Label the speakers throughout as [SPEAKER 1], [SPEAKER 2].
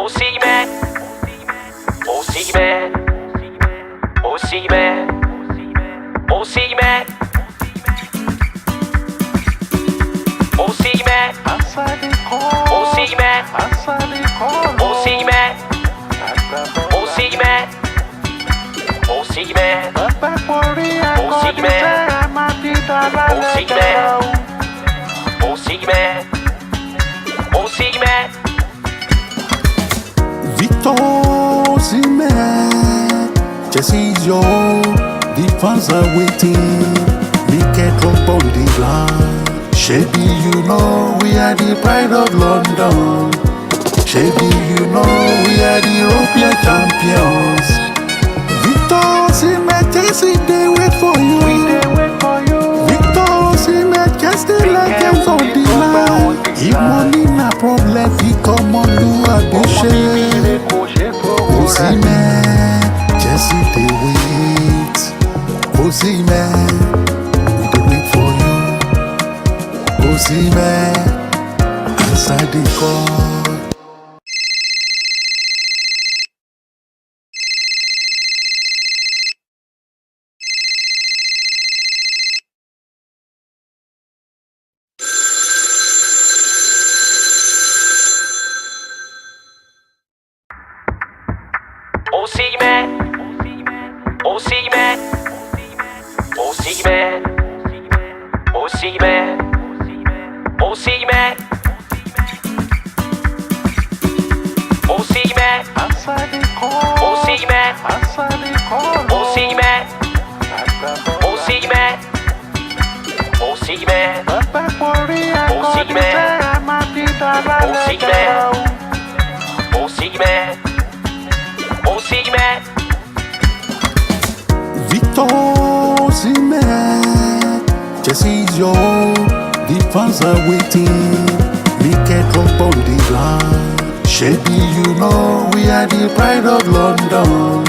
[SPEAKER 1] Osimhen, Osimhen, Osimhen, Osimhen, Osimhen, Osimhen, Osimhen, Osimhen, Osimhen, Osimhen, Osimhen, Osimhen.
[SPEAKER 2] Victor Osimhen, Chelsea's your the fans are waiting. Make drop on the line. Shebi, you know we are the pride of London. Shebi, you know we are the European champions. Victor Osimhen, Chelsea, they wait for you. Victor Osimhen, Chelsea legends on the line. If money na problem, he come on do Abishe. Osimhen, Chelsea, they wait. Osimhen, we dey wait for you. Osimhen, answer the call.
[SPEAKER 1] Osimhen, Osimhen, Osimhen, Osimhen, Osimhen, Osimhen, Osimhen, Osimhen, Osimhen, Osimhen, Osimhen, Osimhen.
[SPEAKER 2] Victor Osimhen, Chelsea's your the fans are waiting. Make drop on the line. Shebi, you know we are the pride of London.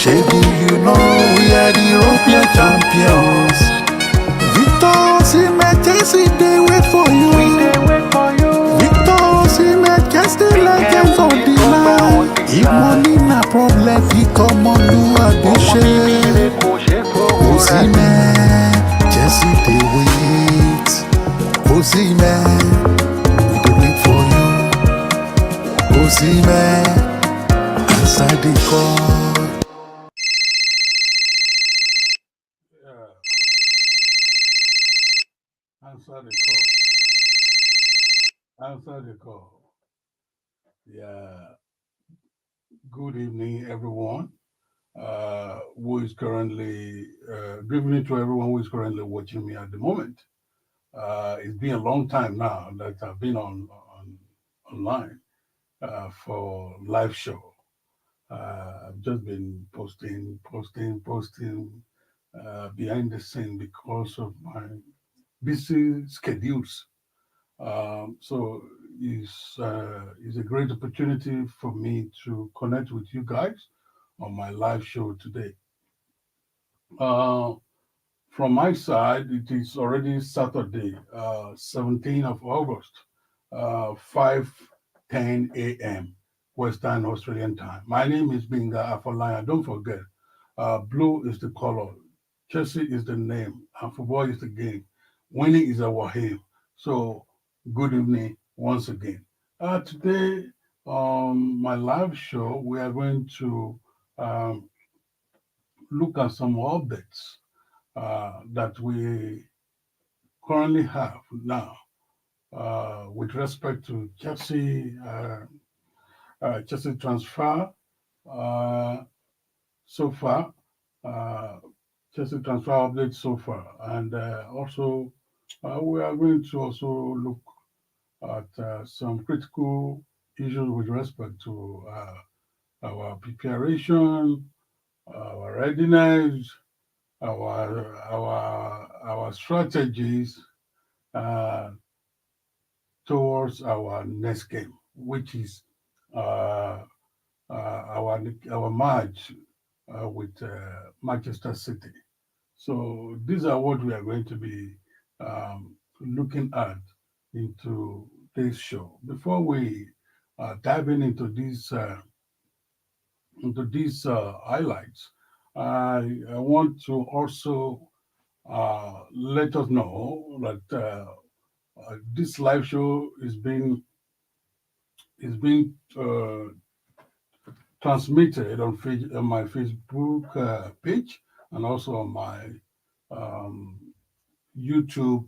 [SPEAKER 2] Shebi, you know we are the European champions. Victor Osimhen, Chelsea, they wait for you. Victor Osimhen, Chelsea legends on the line. If money na problem, he come on do Abishe. Osimhen, Chelsea, they wait. Osimhen, we dey wait for you. Osimhen, answer the call.
[SPEAKER 3] Answer the call. Answer the call. Yeah. Good evening, everyone. Who is currently good evening to everyone who is currently watching me at the moment. It's been a long time now that I've been online for live show. I've just been posting behind the scene because of my busy schedules. So it's a great opportunity for me to connect with you guys on my live show today. Uh, from my side, it is already Saturday, 17th of August, 5:10 a.m. Western Australian time. My name is Binga Afalaya. Don't forget, blue is the color, Chelsea is the name, and football is the game. Winning is our aim. So, good evening once again. Today, on my live show, we are going to um, look at some updates that we currently have now with respect to Chelsea transfer uh, so far, uh, Chelsea transfer update so far, and also we are going to also look at some critical issues with respect to our preparation, our readiness, our strategies uh, towards our next game, which is uh, our match with Manchester City. So these are what we are going to be looking at into this show. Before we diving into these highlights, I want to also let us know that this live show is being transmitted on my Facebook page and also on my um, YouTube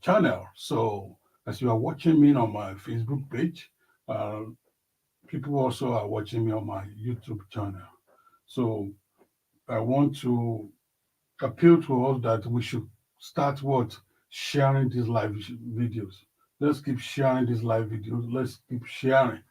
[SPEAKER 3] channel. So as you are watching me on my Facebook page, uh, people also are watching me on my YouTube channel. So I want to appeal to us that we should start what sharing these videos. Let's keep sharing these live videos. Let's keep sharing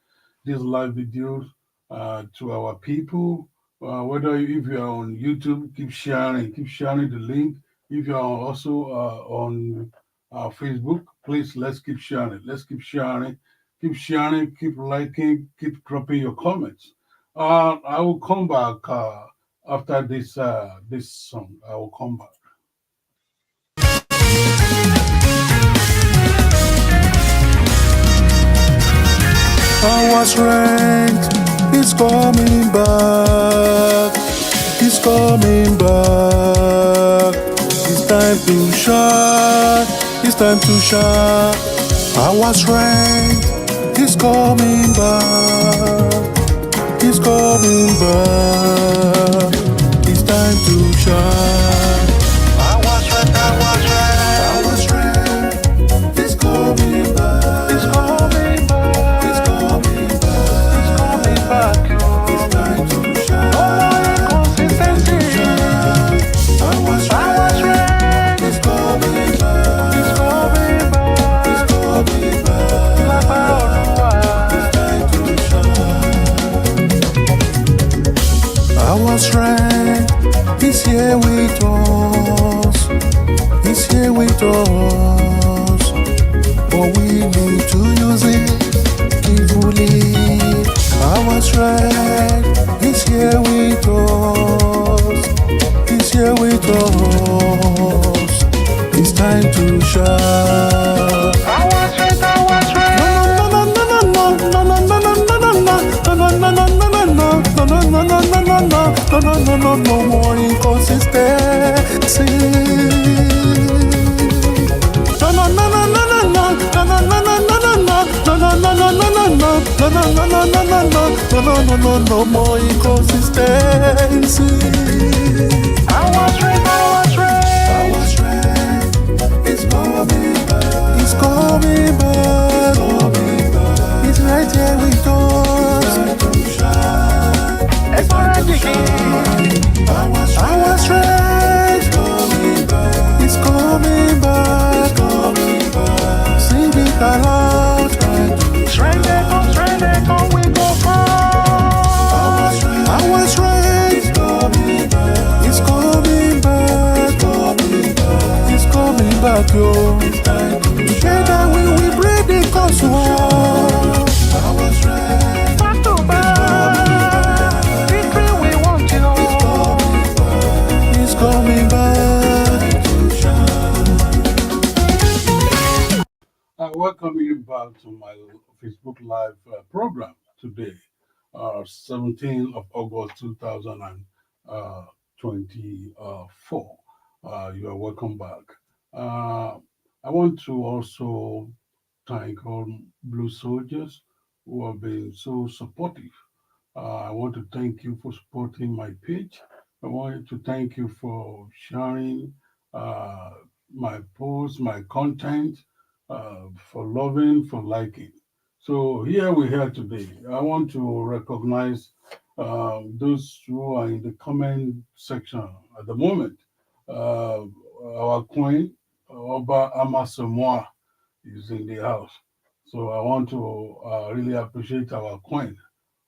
[SPEAKER 3] these live videos to our people. Whether if you are on YouTube, keep sharing the link. If you are also on Facebook, please let's keep sharing. Let's keep sharing, keep liking, keep dropping your comments. I will come back after this song. I will come back.
[SPEAKER 2] Our strength is coming back. It's coming back. It's time to shine. It's time to shine. Our strength is coming back. It's coming back. It's time to shine. Our strength is coming back. It's coming back. It's coming back. It's coming back. It's time to shine. No more inconsistency. Our strength is coming back. It's coming back. It's coming back. It's time to shine. Our strength is here with us. It's here with us. But we need to use it carefully. Our strength is here with us. It's here with us. It's time to shine. Our strength, our strength. No, no, no, no, no, no, no, no, no, no, no, no, no, no, no, no more inconsistency. No, no, no, no, no, no, no, no, no, no, no, no more inconsistency. Our strength is coming back. It's coming back. It's right here with us. It's already here. Our strength is coming back. Sing it aloud. Strength they come, we go far. Our strength is coming back. It's coming back, yo. Together we will break the curse wall. Our strength back to back. Victory we want, you know. It's coming back.
[SPEAKER 3] I welcome you back to my Facebook Live program today, 17th of August 2024. You are welcome back. I want to also thank all Blue Soldiers who have been so supportive. I want to thank you for supporting my page. I want to thank you for sharing uh, my posts, my content, for loving, for liking. So here we are today. I want to recognize those who are in the comment section at the moment. Uh, our queen, Oba Amasamoah, is in the house. So I want to really appreciate our queen,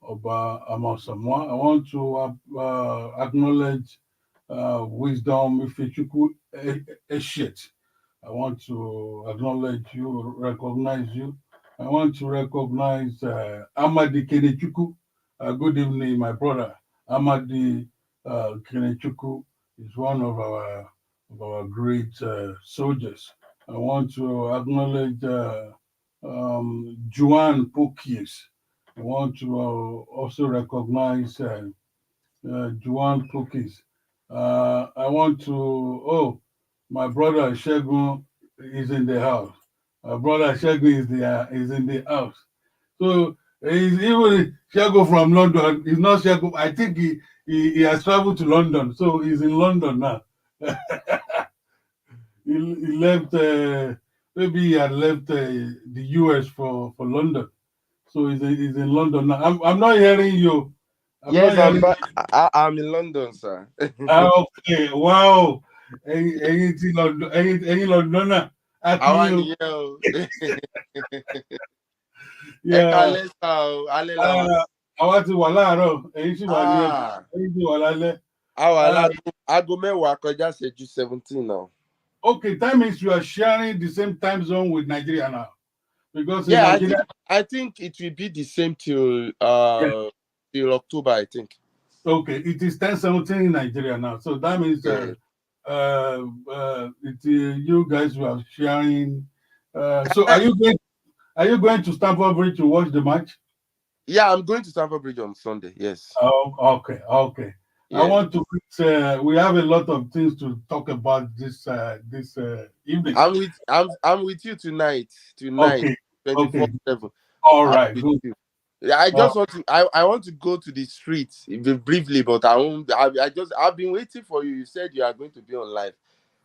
[SPEAKER 3] Oba Amasamoah. I want to acknowledge Wisdom Ifechukwu Eshet. I want to acknowledge you, recognize you. I want to recognize Amadi Kenechukwu. Good evening, my brother. Amadi Kenechukwu is one of our great soldiers. I want to acknowledge Juan Pukis. I want to also recognize Juan Pukis. I want to, my brother Shegun is in the house. My brother Shegun is in the house. So he's even Shegun from London. He's not Shegun. I think he has traveled to London. So he's in London now. He left, maybe he had left the US for London. So he's in London now. I'm not hearing you. I'm not
[SPEAKER 4] Yes, I'm
[SPEAKER 3] hearing
[SPEAKER 4] back.
[SPEAKER 3] you.
[SPEAKER 4] I'm in London, sir.
[SPEAKER 3] Okay, wow. Ẹ̀yin London náà. A kí
[SPEAKER 4] Àwa
[SPEAKER 3] yín o.
[SPEAKER 4] nìyẹn o. Ẹ
[SPEAKER 3] Yeah.
[SPEAKER 4] káalẹ́ sà o, alẹ́ la wà.
[SPEAKER 3] Àwa ti wà láàárọ̀, ẹ̀yin sì wà ní
[SPEAKER 4] Ah,
[SPEAKER 3] ẹ̀yin sì wà lálẹ́.
[SPEAKER 4] a wà aago mẹ́wàá kọjá ìṣẹ́jú 17 now.
[SPEAKER 3] Okay, that means you are sharing the same time zone with Nigeria now. Because in
[SPEAKER 4] Yeah,
[SPEAKER 3] Nigeria,
[SPEAKER 4] I think it will be the same till October, I think.
[SPEAKER 3] okay, it is 10:17 in Nigeria now. So that means
[SPEAKER 4] Yeah.
[SPEAKER 3] you guys were sharing. So are you going to Stamford Bridge to watch the match?
[SPEAKER 4] Yeah, I'm going to Stamford Bridge on Sunday. Yes.
[SPEAKER 3] Oh, okay.
[SPEAKER 4] Yeah.
[SPEAKER 3] I want to. We have a lot of things to talk about this evening.
[SPEAKER 4] I'm with you tonight.
[SPEAKER 3] Okay.
[SPEAKER 4] 24/7.
[SPEAKER 3] All
[SPEAKER 4] I'm
[SPEAKER 3] right.
[SPEAKER 4] with
[SPEAKER 3] Good.
[SPEAKER 4] you. Yeah, I just want to. I want to go to the streets briefly, but I won't. I've been waiting for you. You said you are going to be on live.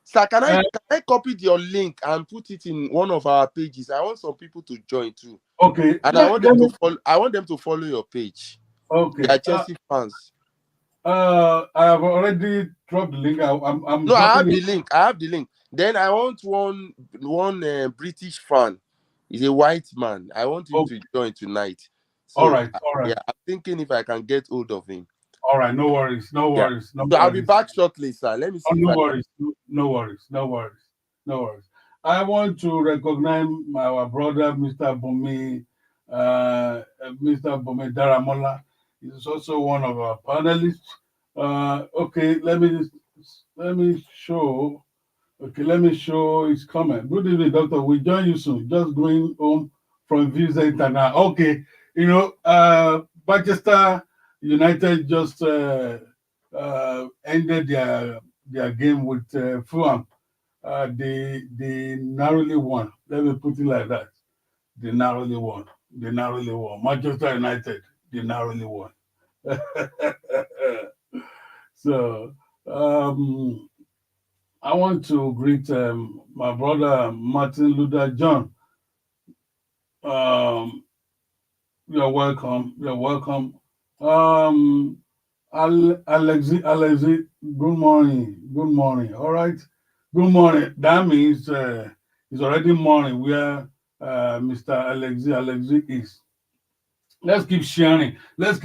[SPEAKER 4] Sir, can I copy your link and put it in one of our pages? I want some people to join too.
[SPEAKER 3] Okay.
[SPEAKER 4] And I want them to follow. I want them to follow your page.
[SPEAKER 3] Okay.
[SPEAKER 4] They are Chelsea fans.
[SPEAKER 3] I have already dropped the link. I'm
[SPEAKER 4] No, I have
[SPEAKER 3] dropping
[SPEAKER 4] the link. I have the link. Then I want one British fan. He's a white man. I want him to join tonight. So,
[SPEAKER 3] all right.
[SPEAKER 4] Yeah, I'm thinking if I can get hold of him.
[SPEAKER 3] All right. No worries.
[SPEAKER 4] So I'll be back shortly, sir. Let me see.
[SPEAKER 3] No worries. I want to recognize our brother, Mr. Bumi Daramola. He's also one of our panelists. Okay, let me show. Okay, let me show his comment. Good evening, doctor. We join you soon. Just going home from visit now. Okay, Manchester United just ended their game with Fulham. They narrowly won. Let me put it like that. They narrowly won. Manchester United, they narrowly won. So I want to greet my brother Martin Luther John. You're welcome. Alexi, good morning. All right, good morning. That means it's already morning where Mr. Alexi is. Let's keep sharing this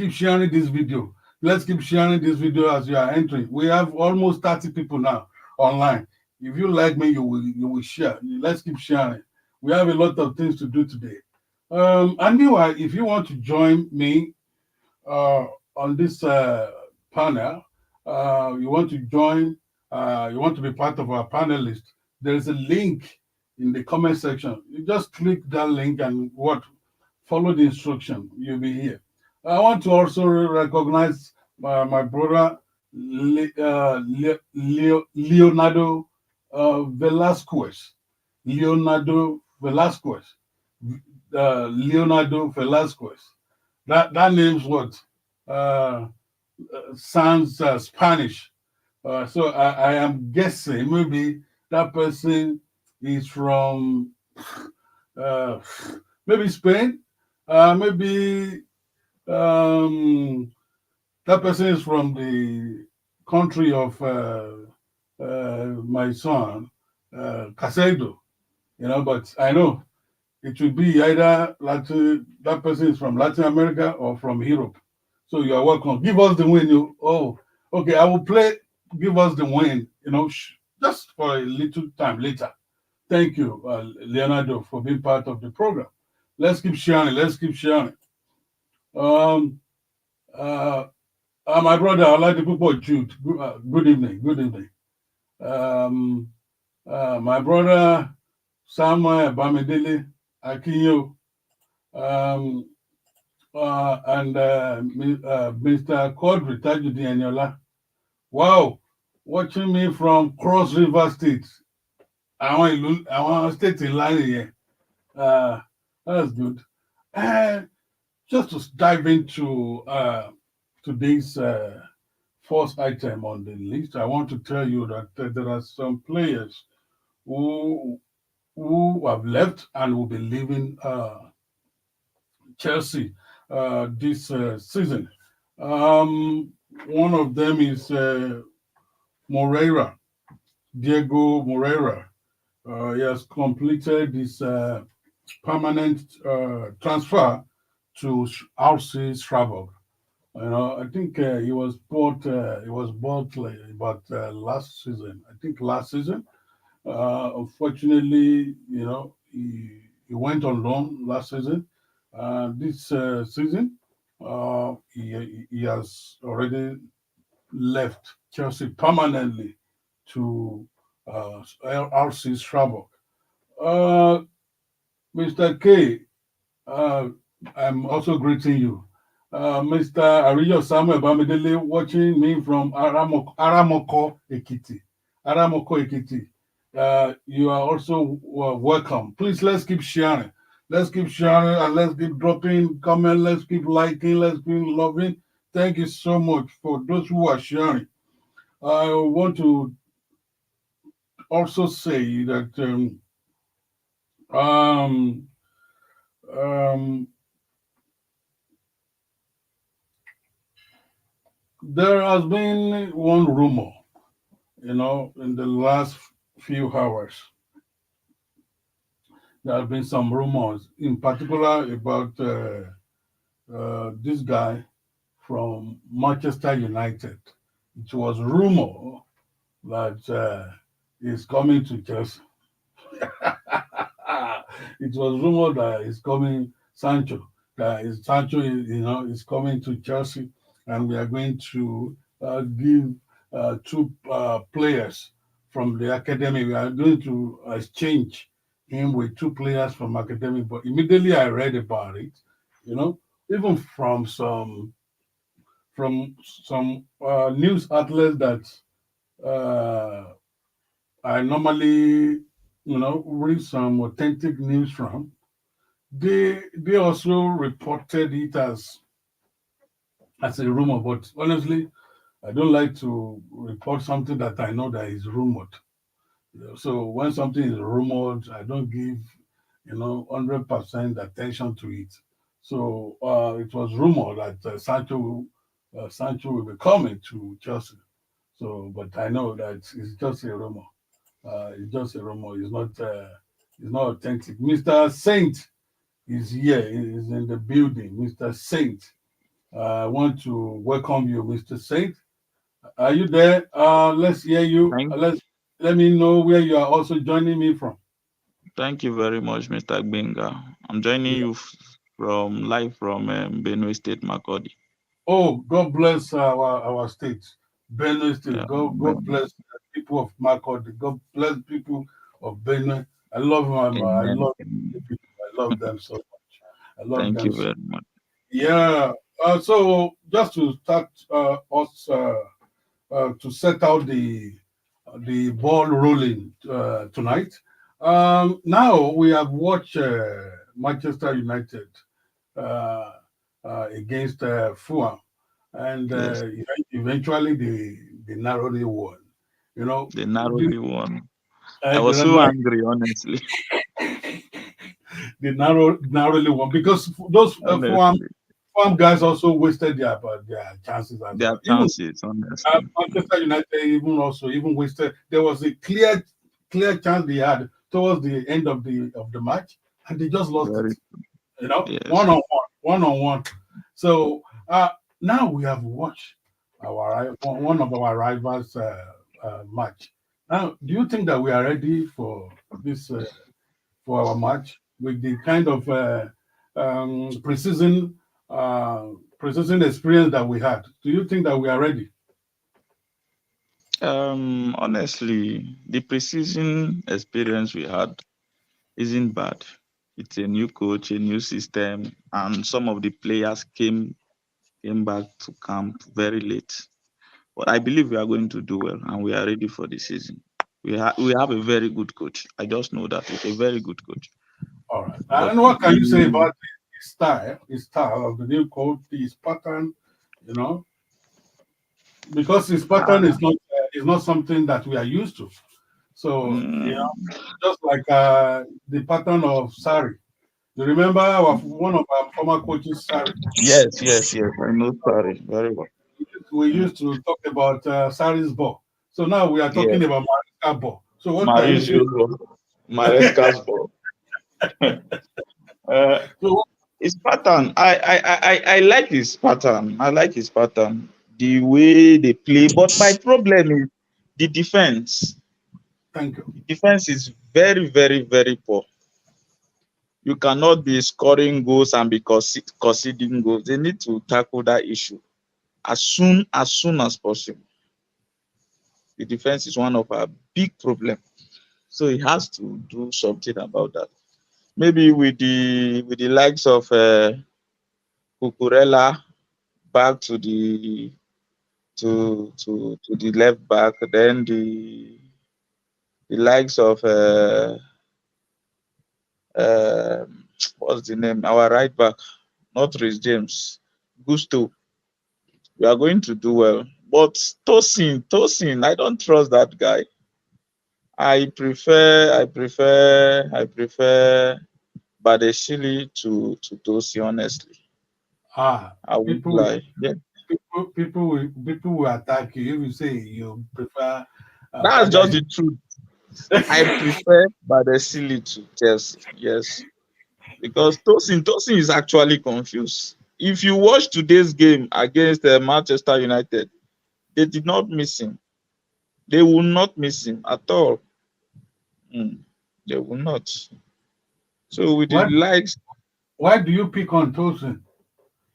[SPEAKER 3] video. Let's keep sharing this video as you are entering. We have almost 30 people now online. If you like me, you will share. Let's keep sharing. We have a lot of things to do today. And meanwhile, if you want to join me on this panel, you want to join, you want to be part of our panelists, there is a link in the comment section. You just click that link and follow the instruction. You'll be here. I want to also recognize my brother Leonardo Velasquez. Leonardo Velasquez. That name's what? Sounds Spanish. So I am guessing maybe that person is from maybe Spain. Maybe that person is from the country of my son, Casado. But I know it will be either that person is from Latin America or from Europe. So you are welcome. Give us the win. Okay. I will play Give Us the Win, just for a little time later. Thank you, Leonardo, for being part of the program. Let's keep sharing. My brother, Oladipupo Jude. Good evening. My brother Samuel Bamidele Akinyo, and Mr. Quadri Tajudeen Eniola. Wow, watching me from Cross River State. Àwọn state ńlá nìyẹn. That's good. And just to dive into today's first item on the list, I want to tell you that there are some players who have left and will be leaving Chelsea this season. One of them is Moreira, Diego Moreira. He has completed his permanent transfer to RC Strasbourg. I think he was bought. He was bought like about last season. I think last season. Unfortunately, he went on loan last season. This season, he has already left Chelsea permanently to RC Strasbourg. Uh, Mr. K, I'm also greeting you. Mr. Ariyo Samuel Bamidele, watching me from Aramoko, Ekiti. Aramoko, Ekiti. You are also welcome. Please, let's keep sharing. Let's keep sharing and let's keep dropping comment. Let's keep liking. Let's keep loving. Thank you so much for those who are sharing. I want to also say that um, um, there has been one rumor, in the last few hours. There have been some rumors, in particular about this guy from Manchester United. It was rumor that he's coming to Chelsea. It was rumored that he's coming, Sancho. Sancho is coming to Chelsea, and we are going to give two players from the academy. We are going to exchange him with two players from academy. But immediately I read about it, even from some news outlets that uh, I normally, read some authentic news from. They also reported it as a rumor, but honestly, I don't like to report something that I know that is rumored. So when something is rumored, I don't give 100% attention to it. So it was rumored that Sancho will be coming to Chelsea. So, but I know that it's just a rumor. It's just a rumor. It's not authentic. Mr. Saint is here. Is in the building. Mr. Saint. I want to welcome you, Mr. Saint. Are you there? Let's hear you.
[SPEAKER 5] Thank,
[SPEAKER 3] Let me know where you are also joining me from.
[SPEAKER 5] thank you very much, Mr. Gbenga. I'm joining
[SPEAKER 3] Yeah.
[SPEAKER 5] you from live from Benue State, Makodi.
[SPEAKER 3] Oh, God bless our state, Benue State.
[SPEAKER 5] Yeah,
[SPEAKER 3] God bless the people of Makodi. God bless people of Benue. I love them. I
[SPEAKER 5] amen.
[SPEAKER 3] love the people. I love them so much. I love
[SPEAKER 5] Thank
[SPEAKER 3] them
[SPEAKER 5] you
[SPEAKER 3] so.
[SPEAKER 5] very much.
[SPEAKER 3] Yeah. So just to start us to set out the ball rolling tonight. Now we have watched Manchester United uh, against Fulham, and
[SPEAKER 5] Yes,
[SPEAKER 3] eventually they narrowly won. You know,
[SPEAKER 5] they
[SPEAKER 3] the,
[SPEAKER 5] narrowly won. I
[SPEAKER 3] and
[SPEAKER 5] was so angry, honestly.
[SPEAKER 3] they narrowly won because those
[SPEAKER 5] Honestly,
[SPEAKER 3] Fulham guys also wasted their chances as
[SPEAKER 5] their
[SPEAKER 3] well. Even
[SPEAKER 5] chances, honestly.
[SPEAKER 3] Manchester United even wasted. There was a clear chance they had towards the end of the match, and they just lost it.
[SPEAKER 5] Very,
[SPEAKER 3] One
[SPEAKER 5] yes.
[SPEAKER 3] on one, one on one. So now we have watched one of our rivals match. Now, do you think that we are ready for this for our match with the kind of precision precision experience that we had? Do you think that we are ready?
[SPEAKER 5] Honestly, the preseason experience we had isn't bad. It's a new coach, a new system, and some of the players came back to camp very late. But I believe we are going to do well, and we are ready for the season. We have a very good coach. I just know that it's a very good coach.
[SPEAKER 3] All right.
[SPEAKER 5] But
[SPEAKER 3] And what can you say
[SPEAKER 5] we,
[SPEAKER 3] about his style of the new coach, his pattern? You know, because his pattern
[SPEAKER 5] uh,
[SPEAKER 3] is not something that we are used to. So
[SPEAKER 5] mm,
[SPEAKER 3] just like the pattern of Sari. You remember one of our former coaches, Sari?
[SPEAKER 5] yes, I know Sorry very well.
[SPEAKER 3] We
[SPEAKER 5] Mm,
[SPEAKER 3] used to talk about Sari's ball. So now we are
[SPEAKER 5] yes,
[SPEAKER 3] talking about Maresca ball. So what can you say?
[SPEAKER 5] Mauricio Maresca's ball. Uh,
[SPEAKER 3] So
[SPEAKER 5] his pattern, I like his pattern. I like his pattern, the way they play. But my problem is the defense.
[SPEAKER 3] thank you.
[SPEAKER 5] The defense is very, very, very poor. You cannot be scoring goals and be conceding goals. They need to tackle that issue as soon as possible. The defense is one of our big problems. So he has to do something about that. Maybe with the likes of Cucurella back to the left back, then the likes of uh, what's the name? Our right back, not Rhys James, Gusto. We are going to do well. But Tosin, I don't trust that guy. I prefer Badeshili to Tosin, honestly.
[SPEAKER 3] Ah,
[SPEAKER 5] I won't
[SPEAKER 3] people
[SPEAKER 5] lie. Yeah.
[SPEAKER 3] people will attack you if you say you prefer
[SPEAKER 5] That's just
[SPEAKER 3] Badashi.
[SPEAKER 5] the truth. I prefer Badeshili to Chelsea. Yes. Because Tosin is actually confused. If you watch today's game against Manchester United, they did not miss him. They will not miss him at all. Mm, they will not. So with the
[SPEAKER 3] Why
[SPEAKER 5] likes,
[SPEAKER 3] why do you pick on Tosin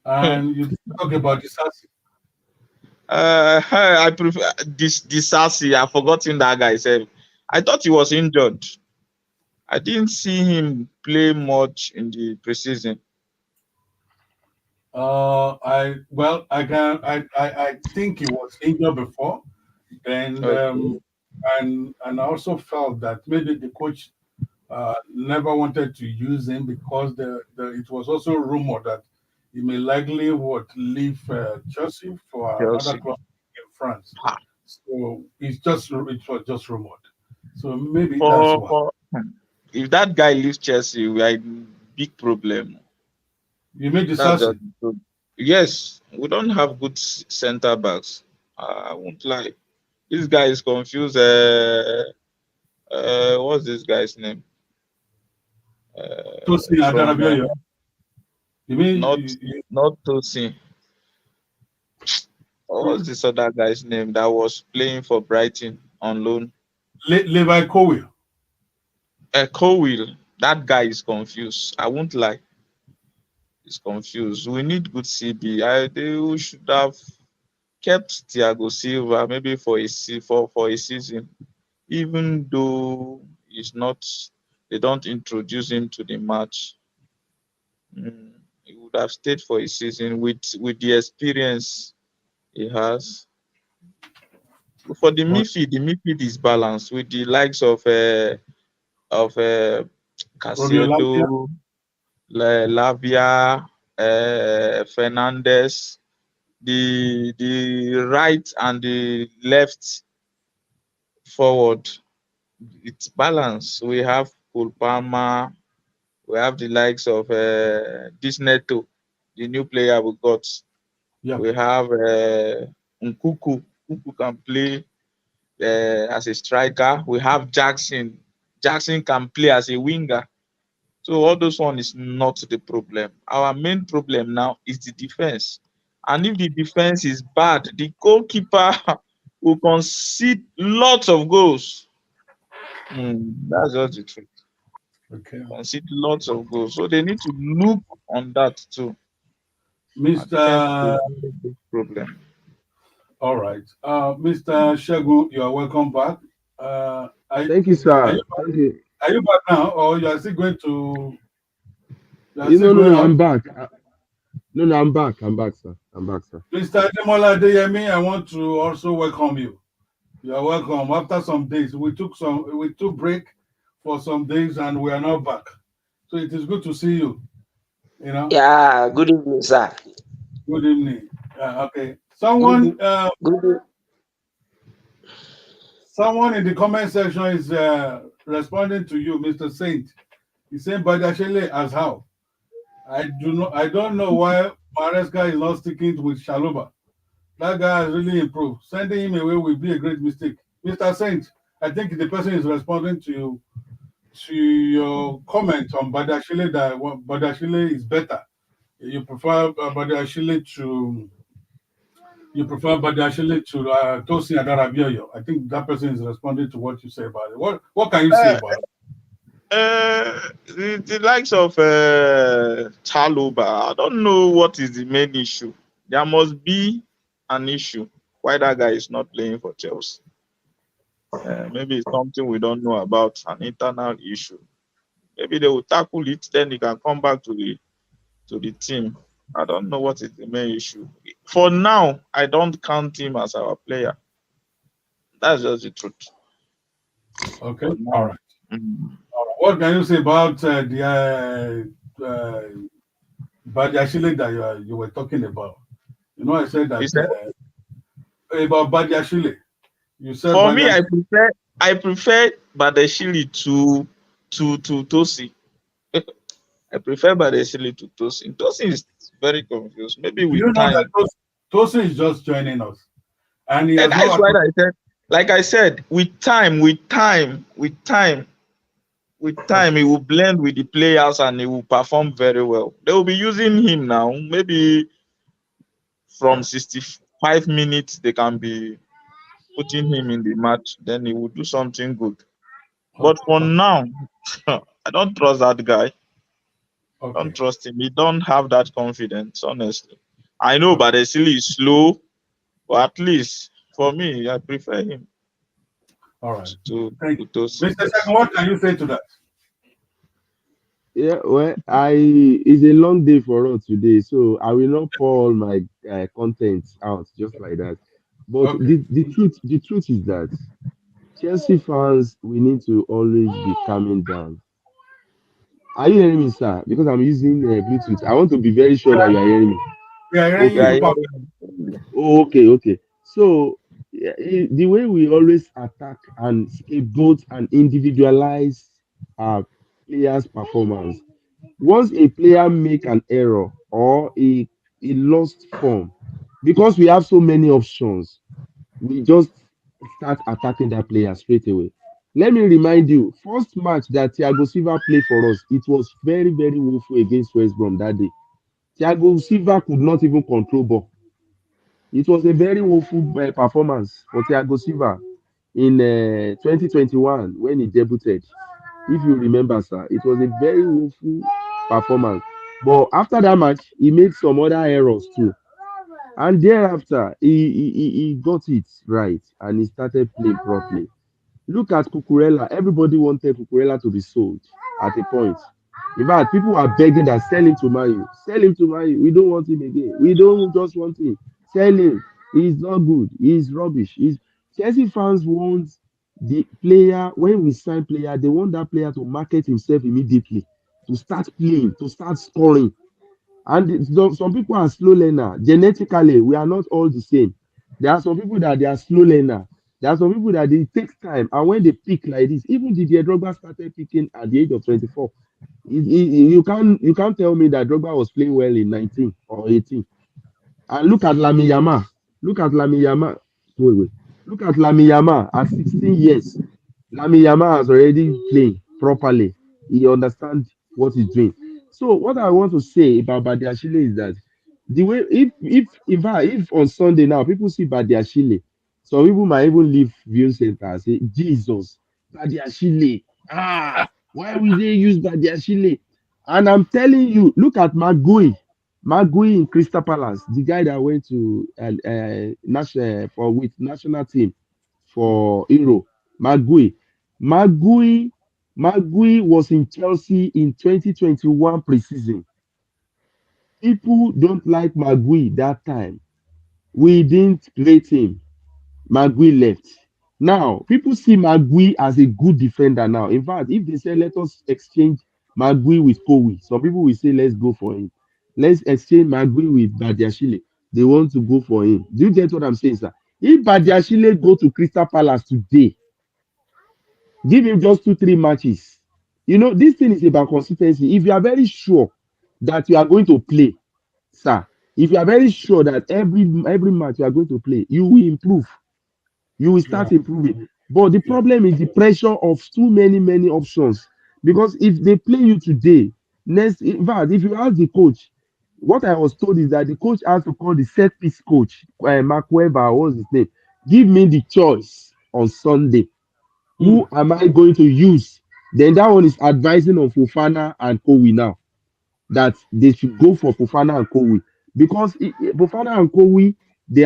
[SPEAKER 3] and you talk about Disasi?
[SPEAKER 5] I prefer this Sassi. I've forgotten that guy. Said I thought he was injured. I didn't see him play much in the preseason.
[SPEAKER 3] I think he was injured before, and
[SPEAKER 5] Okay,
[SPEAKER 3] and I also felt that maybe the coach never wanted to use him because it was also rumored that he may likely would leave Chelsea for another
[SPEAKER 5] Chelsea.
[SPEAKER 3] club in France.
[SPEAKER 5] Ah,
[SPEAKER 3] So it was just rumored. So maybe that's
[SPEAKER 5] For
[SPEAKER 3] why.
[SPEAKER 5] for if that guy leaves Chelsea, we are in big problem.
[SPEAKER 3] You made
[SPEAKER 5] That's just
[SPEAKER 3] Disasi.
[SPEAKER 5] the truth. Yes, we don't have good center backs. I won't lie. This guy is confused. What's this guy's name?
[SPEAKER 3] Tosin
[SPEAKER 5] From
[SPEAKER 3] Adarabioyo. You mean
[SPEAKER 5] not not Tosin. What's this other guy's name that was playing for Brighton on loan?
[SPEAKER 3] Levi Colwill?
[SPEAKER 5] Cowell. That guy is confused. I won't lie. He's confused. We need good CB. They should have kept Thiago Silva maybe for a season, even though he's not. They don't introduce him to the match. He would have stayed for a season with the experience he has. For the midfield is balanced with the likes of
[SPEAKER 3] Romeo Lavia?
[SPEAKER 5] Caicedo, Lavia, Fernandez. The right and the left forward, it's balanced. We have Cole Palmer, we have the likes of this Neto, the new player we got.
[SPEAKER 3] Yeah.
[SPEAKER 5] We have Nkuku. Nkuku can play as a striker. We have Jackson. Jackson can play as a winger. So all those one is not the problem. Our main problem now is the defense. And if the defense is bad, the goalkeeper will concede lots of goals. That's just the truth.
[SPEAKER 3] Okay.
[SPEAKER 5] Concede lots of goals. So they need to look on that too. Our defense is a
[SPEAKER 3] Mr.
[SPEAKER 5] very big problem.
[SPEAKER 3] All right. Mr. Shagun, you are welcome back.
[SPEAKER 6] Thank you,
[SPEAKER 3] Are you
[SPEAKER 6] sir. Thank you.
[SPEAKER 3] are you back now, or you are still going to? That's still
[SPEAKER 6] No,
[SPEAKER 3] going
[SPEAKER 6] no,
[SPEAKER 3] on.
[SPEAKER 6] I'm back. No, I'm back. I'm back, sir. I'm back, sir.
[SPEAKER 3] Mr. Demola Adeyemi, I want to also welcome you. You are welcome. After some days, we took break for some days and we are now back. So it is good to see you. You know,
[SPEAKER 7] Yeah, good evening, sir.
[SPEAKER 3] good evening. Okay.
[SPEAKER 7] Good, good.
[SPEAKER 3] Someone in the comment section is responding to you, Mr. Saint. He's saying Badashele as how? I don't know why Maresca is not sticking with Shaloba. That guy has really improved. Sending him away will be a great mistake. Mr. Saint, I think the person is responding to your comment on Badashile that Badashile is better. You prefer Badashile to Tosin Adarabioyo. I think that person is responding to what you say about it. What can you say
[SPEAKER 5] Uh,
[SPEAKER 3] about it?
[SPEAKER 5] the likes of Chaloba, I don't know what is the main issue. There must be an issue why that guy is not playing for Chelsea. Maybe it's something we don't know about, an internal issue. Maybe they will tackle it, then he can come back to the team. I don't know what is the main issue. For now, I don't count him as our player. That's just the truth.
[SPEAKER 3] Okay,
[SPEAKER 5] For
[SPEAKER 3] all
[SPEAKER 5] now.
[SPEAKER 3] right.
[SPEAKER 5] Mm.
[SPEAKER 3] What can you say about the Badiashile that you were talking about? You know, I said
[SPEAKER 5] You
[SPEAKER 3] that
[SPEAKER 5] said?
[SPEAKER 3] about Badiashile. You said
[SPEAKER 5] For me,
[SPEAKER 3] Badiashile.
[SPEAKER 5] I prefer Badeshili to Tosi. I prefer Badeshili to Tosin. Tosin is very confused. Maybe
[SPEAKER 3] Do
[SPEAKER 5] with
[SPEAKER 3] you know that
[SPEAKER 5] time.
[SPEAKER 3] Tosin is just joining us, and he
[SPEAKER 5] And
[SPEAKER 3] has
[SPEAKER 5] that is
[SPEAKER 3] not.
[SPEAKER 5] why I said, like I said, with time, he will blend with the players and he will perform very well. They will be using him now. Maybe from 65 minutes, they can be putting him in the match. Then he will do something good. But
[SPEAKER 3] Okay,
[SPEAKER 5] for now, I don't trust that guy. Don't
[SPEAKER 3] okay,
[SPEAKER 5] trust him. He don't have that confidence, honestly. I know
[SPEAKER 3] okay.
[SPEAKER 5] Badesili is slow, but at least for me, I prefer him
[SPEAKER 3] All right.
[SPEAKER 5] to
[SPEAKER 3] Thank
[SPEAKER 5] to
[SPEAKER 3] you,
[SPEAKER 5] Tosin.
[SPEAKER 3] Mr.
[SPEAKER 5] Yes.
[SPEAKER 3] Second. What can you say to that?
[SPEAKER 6] Yeah, well, it's a long day for us today, so I will not pour all my contents out just like that. But
[SPEAKER 3] Okay.
[SPEAKER 6] the truth is that Chelsea fans, we need to always be calming down. Are you hearing me, sir? Because I'm using Bluetooth. I want to be very sure that you are hearing me.
[SPEAKER 3] We are hearing
[SPEAKER 6] Okay.
[SPEAKER 3] you,
[SPEAKER 5] Yeah,
[SPEAKER 3] Papa.
[SPEAKER 6] Oh, okay. So the way we always attack and scapegoat and individualize our players' performance. Once a player make an error or a lost form, because we have so many options, we just start attacking that player straight away. Let me remind you, first match that Thiago Silva played for us, it was very, very woeful against West Brom that day. Thiago Silva could not even control ball. It was a very woeful performance for Thiago Silva in 2021 when he debuted. If you remember, sir, it was a very woeful performance. But after that match, he made some other errors too. And thereafter, he got it right and he started playing properly. Look at Cucurella. Everybody wanted Cucurella to be sold at a point. In fact, people were begging that sell him to Man U. Sell him to Man U. We don't want him again. We don't just want him. Sell him. He's not good. He's rubbish. Chelsea fans want the player, when we sign player, they want that player to market himself immediately, to start playing, to start scoring. And some people are slow learner. Genetically, we are not all the same. There are some people that they are slow learner. There are some people that it takes time. And when they pick like this, even Didier Drogba started picking at the age of 24. You can't tell me that Drogba was playing well in 19 or 18. And look at Lami Yama. Look at Lami Yama. Wait. Look at Lami Yama at 16 years. Lami Yama has already played properly. He understands what he's doing. So what I want to say about Badiashile is that the way if in fact if on Sunday now people see Badiashile, some people might even leave viewing center and say, Jesus, Badiashile. Why will they use Badiashile? And I'm telling you, look at Magui. Magui in Crystal Palace, the guy that went to national for with national team for Euro. Magui. Magui Magui was in Chelsea in 2021 preseason. People don't like Magui that time. We didn't rate him. Magui left. Now, people see Magui as a good defender now. In fact, if they say let us exchange Magui with Kowi, some people will say let's go for him. Let's exchange Magui with Badiashile. They want to go for him. Do you get what I'm saying, sir? If Badiashile go to Crystal Palace today, give him just 2, 3 matches. This thing is about consistency. If you are very sure that you are going to play, sir, if you are very sure that every match you are going to play, you will improve. You will
[SPEAKER 3] Yeah.
[SPEAKER 6] start improving. But the
[SPEAKER 3] Yeah.
[SPEAKER 6] problem is the pressure of too many options. Because if they play you today, next, in fact, if you ask the coach, what I was told is that the coach has to call the set piece coach, Mark Weber, what's his name? Give me the choice on Sunday. Who
[SPEAKER 3] Mm.
[SPEAKER 6] am I going to use? Then that one is advising on Fofana and Kowi now that they should go for Fofana and Kowi because Fofana and Kowi they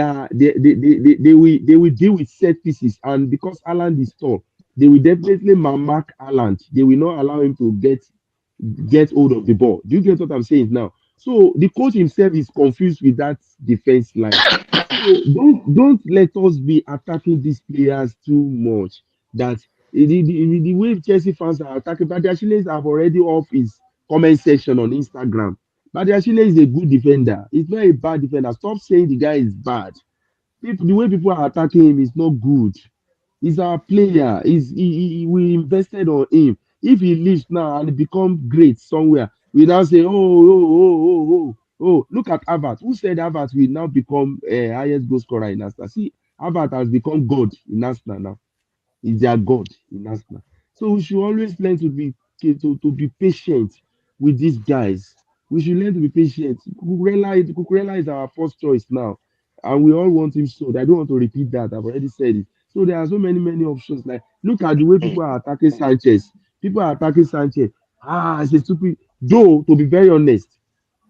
[SPEAKER 6] will deal with set pieces, and because Aland is tall, they will definitely mark Aland. They will not allow him to get hold of the ball. Do you get what I'm saying now? So the coach himself is confused with that defense line. So don't let us be attacking these players too much. That the way Chelsea fans are attacking, but actually have already off his comment section on Instagram. But actually is a good defender. He's not a bad defender. Stop saying the guy is bad. The way people are attacking him is not good. He's our player. We invested on him. If he leaves now and become great somewhere, we now say, oh. Look at Havertz. Who said Havertz will now become highest goal scorer in Arsenal? See, Havertz has become God in Arsenal now. Is their God in Arsenal. So we should always learn to be patient with these guys. We should learn to be patient. Kukurela is our first choice now, and we all want him sold. I don't want to repeat that. I've already said it. So there are so many options. Like look at the way people are attacking Sanchez. People are attacking Sanchez. It's a stupid. Though to be very honest,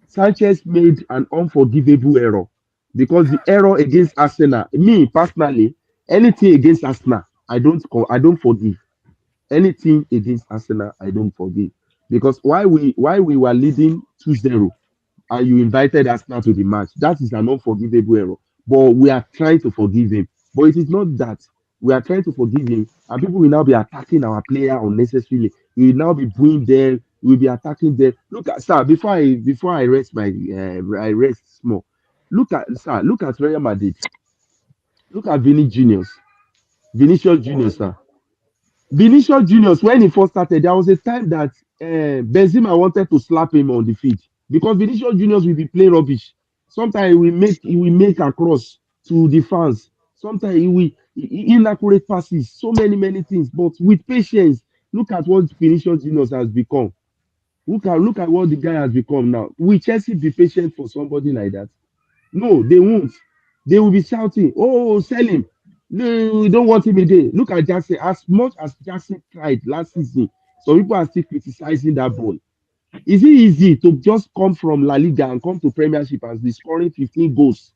[SPEAKER 6] Sanchez made an unforgivable error because the error against Arsenal, me personally, anything against Arsenal, I don't forgive. Anything against Arsenal, I don't forgive. Because why we were leading 2-0 and you invited Arsenal to the match, that is an unforgivable error. But we are trying to forgive him. But it is not that. We are trying to forgive him, and people will now be attacking our player unnecessarily. We will now be booing them. We will be attacking them. Look at sir. Before I rest I rest small. Look at Real Madrid. Look at Vinicius Junior, sir. Vinicius Junior, when he first started, there was a time that Benzema wanted to slap him on the field because Vinicius Junior will be playing rubbish. Sometimes he will make across to the fans. Sometimes inaccurate passes, so many things. But with patience, look at what Vinicius Junior has become. Look at what the guy has become now. Will Chelsea be patient for somebody like that? No, they won't. They will be shouting, "Oh, sell him! No, we don't want him again." Look at Jackson. As much as Jackson tried last season, some people are still criticizing that ball. Is it easy to just come from La Liga and come to Premiership and be scoring 15 goals?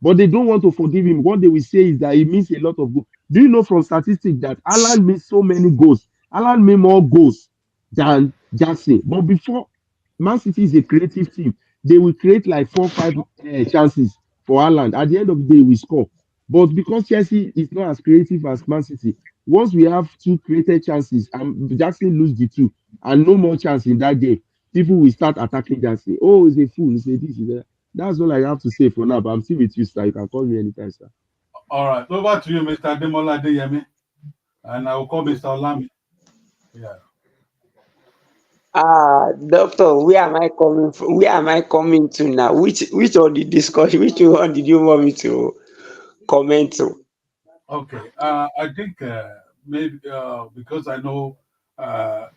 [SPEAKER 6] But they don't want to forgive him. What they will say is that he missed a lot of goals. Do you know from statistics that Alan missed so many goals? Alan made more goals than Jackson. But before, Man City is a creative team. They will create like 4, 5 chances for Alan. At the end of the day, we score. But because Chelsea is not as creative as Man City, once we have two created chances and Jackson lose the two and no more chance in that game, people will start attacking Jackson. Oh, he's a fool. He's a this, he's a. That's all I have to say for now. But I'm still with you, sir. You can call me anytime, sir.
[SPEAKER 3] All right. Over to you, Mr. Demola Adeyemi. And I will call Mr. Olami. Yeah.
[SPEAKER 7] Doctor, where am I coming from? Where am I coming to now? Which of the discussion? Which one did you want me to comment to?
[SPEAKER 3] Okay. I think maybe because I know I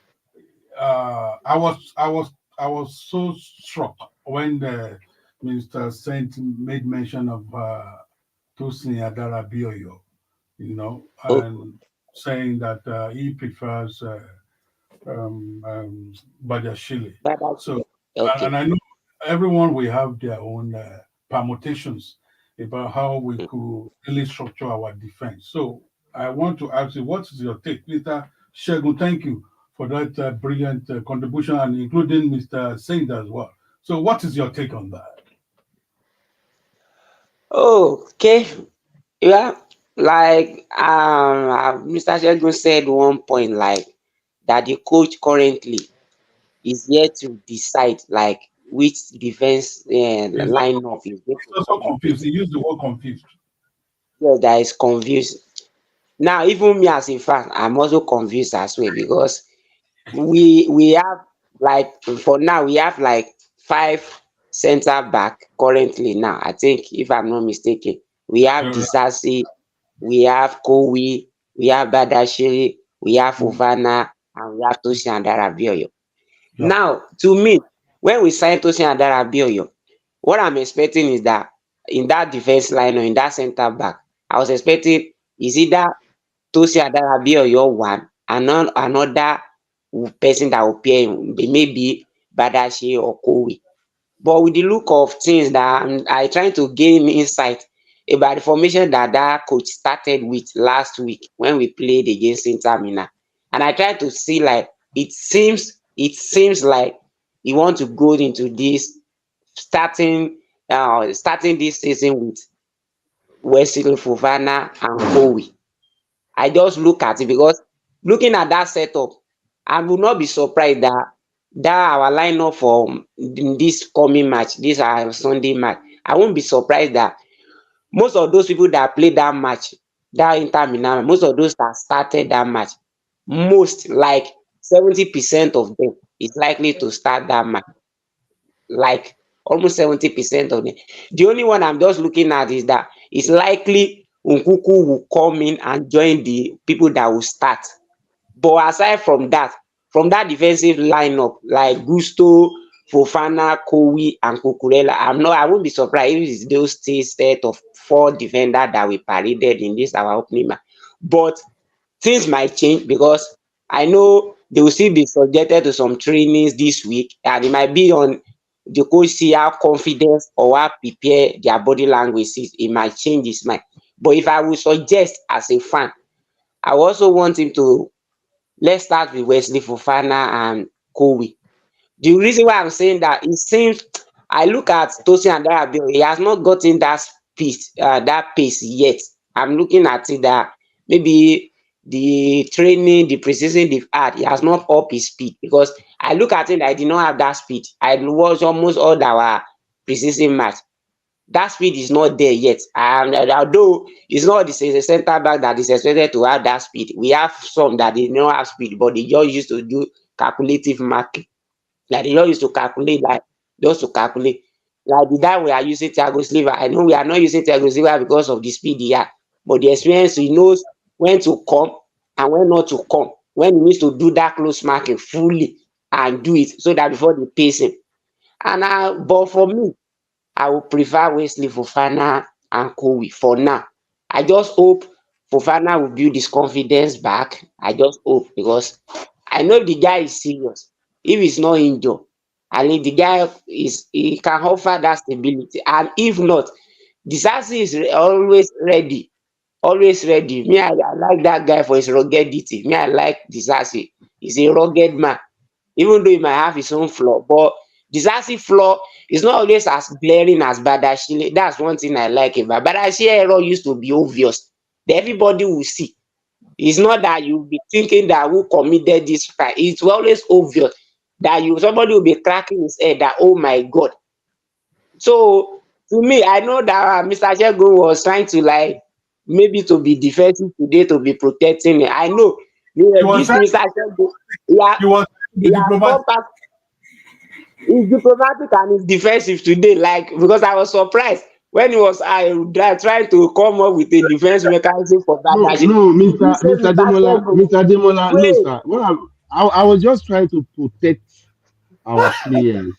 [SPEAKER 3] was so struck when the Minister Saint made mention of Tosin Adara Bioyo,
[SPEAKER 7] Oh,
[SPEAKER 3] and saying that he prefers Badiashile.
[SPEAKER 7] that,
[SPEAKER 3] So, and
[SPEAKER 7] okay.
[SPEAKER 3] I know everyone will have their own permutations about how we could really structure our defense. So, I want to ask you, what is your take, Mr. Shegun? Thank you for that brilliant contribution, and including Mr. Saint as well. So, what is your take on that?
[SPEAKER 7] Oh, okay. Yeah, like Mr. Shegun said one point, like that the coach currently is yet to decide like which defense
[SPEAKER 3] He's
[SPEAKER 7] lineup is going to
[SPEAKER 3] also
[SPEAKER 7] come with.
[SPEAKER 3] confused. He used the word confused.
[SPEAKER 7] Yes, that is confused. Now, even me as a fan, I'm also confused as well because we have like for now we have like five center back currently now. I think if I'm not mistaken, we have
[SPEAKER 3] Yeah,
[SPEAKER 7] Disasi, we have Kowi, we have Badashiri, we have Fofana, and we have Tosin Adarabioyo.
[SPEAKER 3] yeah.
[SPEAKER 7] Now, to me, when we sign Tosin Adarabioyo, what I'm expecting is that in that defense line or in that center back, I was expecting is either Tosin Adarabioyo one and not another person that will pair him, maybe Badashi or Kowi. But with the look of things that I trying to gain insight about the formation that that coach started with last week when we played against Inter Milan, and I try to see like it seems like he want to go into this starting this season with Wesley Fofana and Kowi. I just look at it because looking at that setup, I will not be surprised that our lineup for this coming match, this our Sunday match, I won't be surprised that most of those people that played that match, that Inter Milan, most of those that started that match, most like 70% of them is likely to start that match. Like almost 70% of them. The only one I'm just looking at is that it's likely Nkuku will come in and join the people that will start. But aside from that defensive lineup, like Gusto, Fofana, Kowi, and Kukurela, I won't be surprised if it's those set of four defenders that we paraded in this our opening match. But things might change because I know they will still be subjected to some trainings this week, and it might be on the coach see how confidence or how prepare their body language is. It might change his mind. But if I would suggest as a fan, I also want him to let's start with Wesley Fofana and Kowi. The reason why I'm saying that it seems I look at Tosin Adarabioyo, he has not gotten that pace yet. I'm looking at it that maybe the training, the precision they've had, he has not up his speed because I look at it, I did not have that speed. I watched almost all our precision match. That speed is not there yet. And although it's not the center back that is expected to have that speed, we have some that they don't have speed, but they just used to do calculative marking. Like they just used to calculate, like just to calculate. Like the guy we are using Thiago Silva, I know we are not using Thiago Silva because of the speed he had, but the experience he knows when to come and when not to come, when he needs to do that close marking fully and do it so that before they pace him. But for me, I would prefer Wesley Fofana and Kowi for now. I just hope Fofana will build his confidence back. I just hope because I know the guy is serious. If he's not injured, I think the guy he can offer that stability. And if not, Disasi is always ready. Always ready. Me, I like that guy for his ruggedity. Me, I like Disasi. He's a rugged man even though he might have his own flaw. But Disasi flaw is not always as glaring as Badashile. That's one thing I like about Badashile error used to be obvious. That everybody will see. It's not that you'll be thinking that who committed this crime. It's always obvious that somebody will be cracking his head that oh my god. So to me, I know that Mr. Shegun was trying to like maybe to be defensive today to be protecting me. I know
[SPEAKER 3] He was
[SPEAKER 7] this
[SPEAKER 3] trying,
[SPEAKER 7] Mr. Shegun, yeah,
[SPEAKER 3] he was trying to be
[SPEAKER 7] he has
[SPEAKER 3] diplomatic.
[SPEAKER 7] come back. He's diplomatic and he's defensive today, like because I was surprised when he was trying to come up with a defense mechanism for
[SPEAKER 6] No,
[SPEAKER 7] Badashi.
[SPEAKER 6] no,
[SPEAKER 7] You say
[SPEAKER 6] Mr.
[SPEAKER 7] Mr.
[SPEAKER 6] Demola,
[SPEAKER 7] Shegun,
[SPEAKER 6] Mr. Demola, no,
[SPEAKER 7] wait,
[SPEAKER 6] sir. I was just trying to protect our players.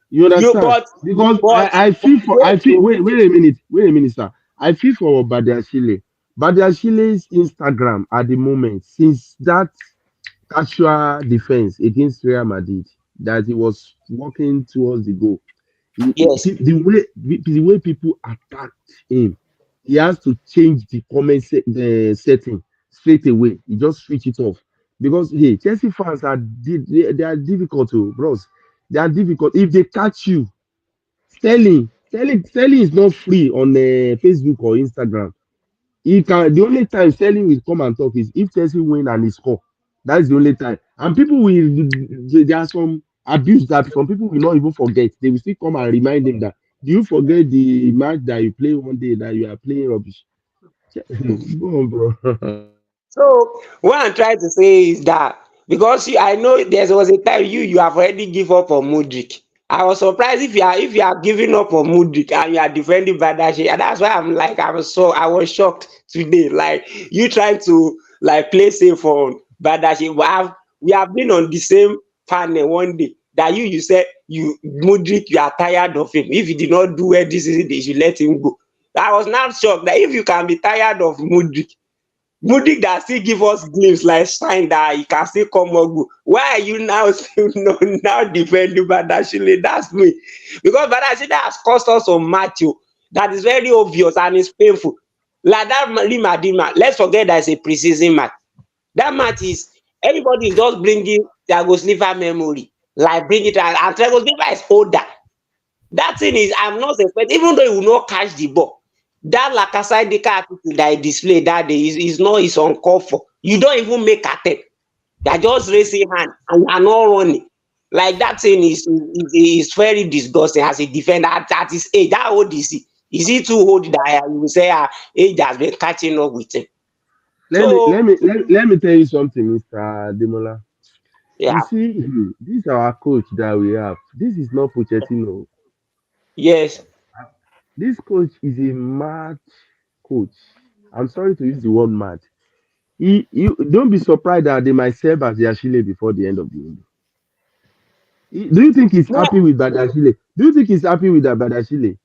[SPEAKER 6] You
[SPEAKER 7] you
[SPEAKER 6] understand? Because I feel
[SPEAKER 7] wait,
[SPEAKER 6] wait a minute, sir. I feel for Badiashile. Badiashile's Instagram at the moment, since that casual defense against Real Madrid, that he was walking towards the goal.
[SPEAKER 7] yes,
[SPEAKER 6] The way people attacked him, he has to change the setting straight away. He just switch it off because hey, Chelsea fans they are difficult to bros. They are difficult if they catch you. Sterling is not free on Facebook or Instagram. He can the only time Sterling will come and talk is if Chelsea win and he score. That's the only time. And people will there are some abuse that some people will not even forget. They will still come and remind them that do you forget the match that you play one day that you are playing rubbish? Go on, bro.
[SPEAKER 7] So what I'm trying to say is that because I know there was a time you have already give up on Mudrik. I was surprised if you are giving up on Mudrik and you are defending Badashi, and that's why I was shocked today. Like you trying to like play safe on Badashi. We have been on the same panel one day that you said you Mudrik you are tired of him. If he did not do well this season, they should let him go. I was now shocked that if you can be tired of Mudrik, Mudik that still give us glimpse like sign that he can still come up good. Why are you now still now defending Badashile? That's me. Because Badashile has cost us some match that is very obvious and it's painful. Like that Madima, let's forget that it's a preseason match. That match is everybody is just bringing Thiago Silva memory. Like bring it and Thiago Silva is older. That thing is, I'm not expecting, even though he will not catch the ball. That Lacazette attitude that he displayed that day is not is uncalled for. You don't even make attempt. You're just raising hand and you're not running. Like that thing is very disgusting as a defender at his age. How old is he? Is he too old that you will say age has been catching up with him? So
[SPEAKER 6] Let me tell you something, Mr. Demola.
[SPEAKER 7] yeah,
[SPEAKER 6] You see, this is our coach that we have. This is not Pochettino.
[SPEAKER 7] yes,
[SPEAKER 6] This coach is a mad coach. I'm sorry to use the word mad. You don't be surprised that they might sell Badiashile before the end of the window. Do you think he's
[SPEAKER 7] no,
[SPEAKER 6] happy with Badiashile? Do you think he's happy with that Badiashile?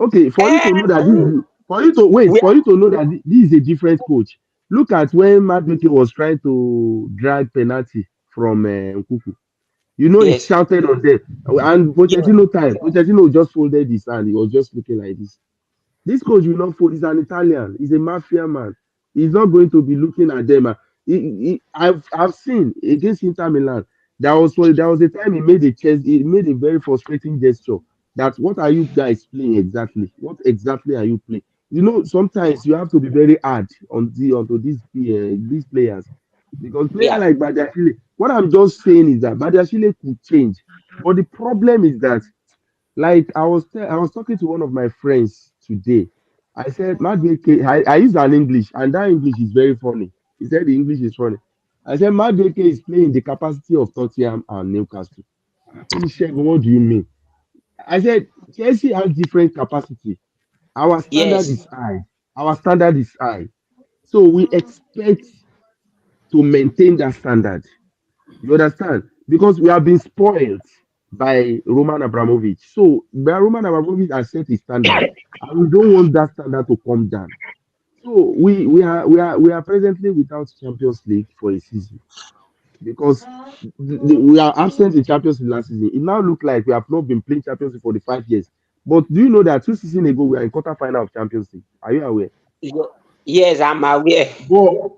[SPEAKER 6] Okay, for you to know that for you to wait,
[SPEAKER 7] we
[SPEAKER 6] for you to know that this is a different coach. Look at when Madueke was trying to drag penalty from Nkuku. You know, he
[SPEAKER 7] yes,
[SPEAKER 6] shouted on them, and
[SPEAKER 7] yes,
[SPEAKER 6] Pochettino just folded his hand. He was just looking like this. This coach will not fold. He's an Italian. He's a mafia man. He's not going to be looking at them. I've seen against Inter Milan. There was a time he made a very frustrating gesture. That what are you guys playing exactly? What exactly are you playing? You know, sometimes you have to be very hard onto these players because player
[SPEAKER 7] yeah,
[SPEAKER 6] like Badiashile. What I'm just saying is that Badiashile could change, but the problem is that like I was talking to one of my friends today. I said, Madueke, I used an English, and that English is very funny. He said the English is funny. I said, Madueke is playing the capacity of Tottenham and Newcastle. He said, what do you mean? I said, Chelsea has different capacity. Our standard
[SPEAKER 7] yes,
[SPEAKER 6] is high. Our standard is high. So we expect to maintain that standard. You understand? Because we have been spoiled by Roman Abramovich. So by Roman Abramovich has set a standard, and we don't want that standard to come down. So we are presently without Champions League for a season because we are absent in Champions League last season. It now looks like we have not been playing Champions League for the 5 years. But do you know that 2 seasons ago we are in quarter final of Champions League? Are you aware?
[SPEAKER 7] yes, I'm aware.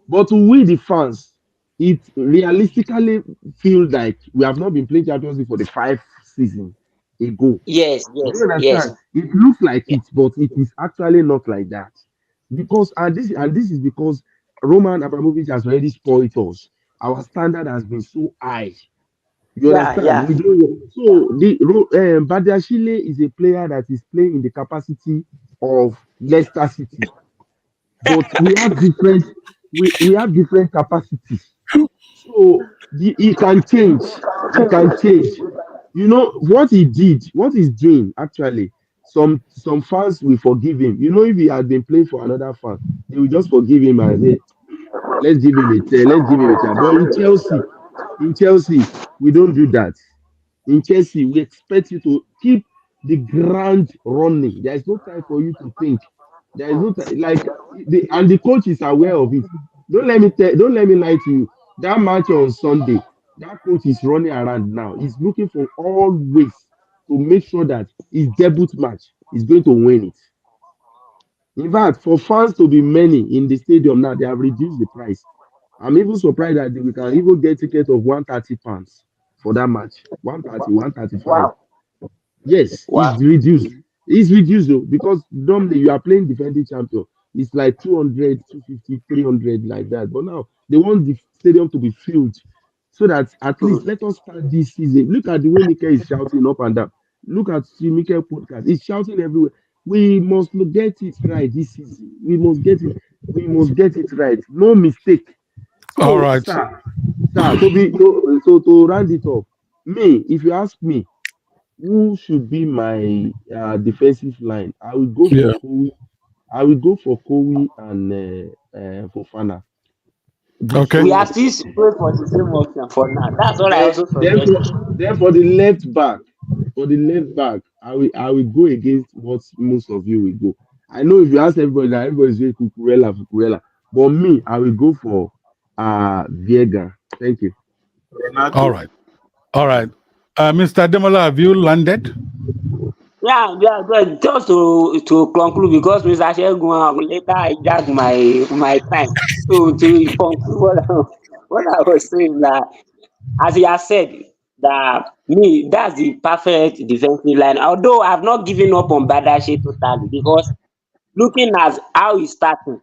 [SPEAKER 6] But to we the fans, it realistically feels like we have not been playing Champions League for the 5 seasons ago.
[SPEAKER 7] Yes,
[SPEAKER 6] Do you
[SPEAKER 7] yes, yes,
[SPEAKER 6] understand? It looks like
[SPEAKER 7] yeah,
[SPEAKER 6] it, but it is actually not like that. Because and this is because Roman Abramovich has already spoiled us. Our standard has been so high. You
[SPEAKER 7] yeah,
[SPEAKER 6] understand?
[SPEAKER 7] yeah,
[SPEAKER 6] We don't, so Badiashile is a player that is playing in the capacity of Leicester City, but we have different capacities. So he can change. He can change. You know what he did, what he's doing actually. Some fans will forgive him. You know, if he had been playing for another fan, they will just forgive him and say, let's give him a chance. But in Chelsea, we don't do that. In Chelsea, we expect you to keep the ground running. There is no time for you to think. There is no time, like and the coach is aware of it. Don't let me lie to you. That match on Sunday, that coach is running around now. He's looking for all ways to make sure that his debut match is going to win it. In fact, for fans to be many in the stadium now, they have reduced the price. I'm even surprised that we can even get ticket of £130 for that match. 130, 135.
[SPEAKER 7] wow,
[SPEAKER 6] Yes,
[SPEAKER 7] Wow.
[SPEAKER 6] it's reduced. It's reduced though, because normally you are playing defending champion. It's like 200, 250, 300 like that. But now they want the stadium to be filled so that at least let us start this season. Look at the way Mike is shouting up and down. Look at the Mike podcast. He's shouting everywhere. We must get it right this season. We must get it. We must get it right. No mistake.
[SPEAKER 3] All
[SPEAKER 6] So,
[SPEAKER 3] right.
[SPEAKER 6] sir, to round it off, me, if you ask me, who should be my defensive line? I will go
[SPEAKER 3] Yeah.
[SPEAKER 6] for Kowi. I will go for Kowi and Fofana. These
[SPEAKER 3] Okay.
[SPEAKER 7] We
[SPEAKER 6] two
[SPEAKER 7] are
[SPEAKER 6] are the
[SPEAKER 7] still going for the same option for now. That's what I
[SPEAKER 6] then,
[SPEAKER 7] also
[SPEAKER 6] then
[SPEAKER 7] suggest.
[SPEAKER 6] for then for the left back, I will go against what most of you will go. I know if you ask everybody, that everybody is saying Cucurella, but me, I will go for Viega. Thank you.
[SPEAKER 3] All right. All right. Mr. Demola, have you landed?
[SPEAKER 7] Yeah, but just to conclude, because Mr. Shegun later hijacked my time. So to conclude what I was saying, that as he has said, that me, that's the perfect defensive line. Although I've not given up on Badashi totally, because looking at how he started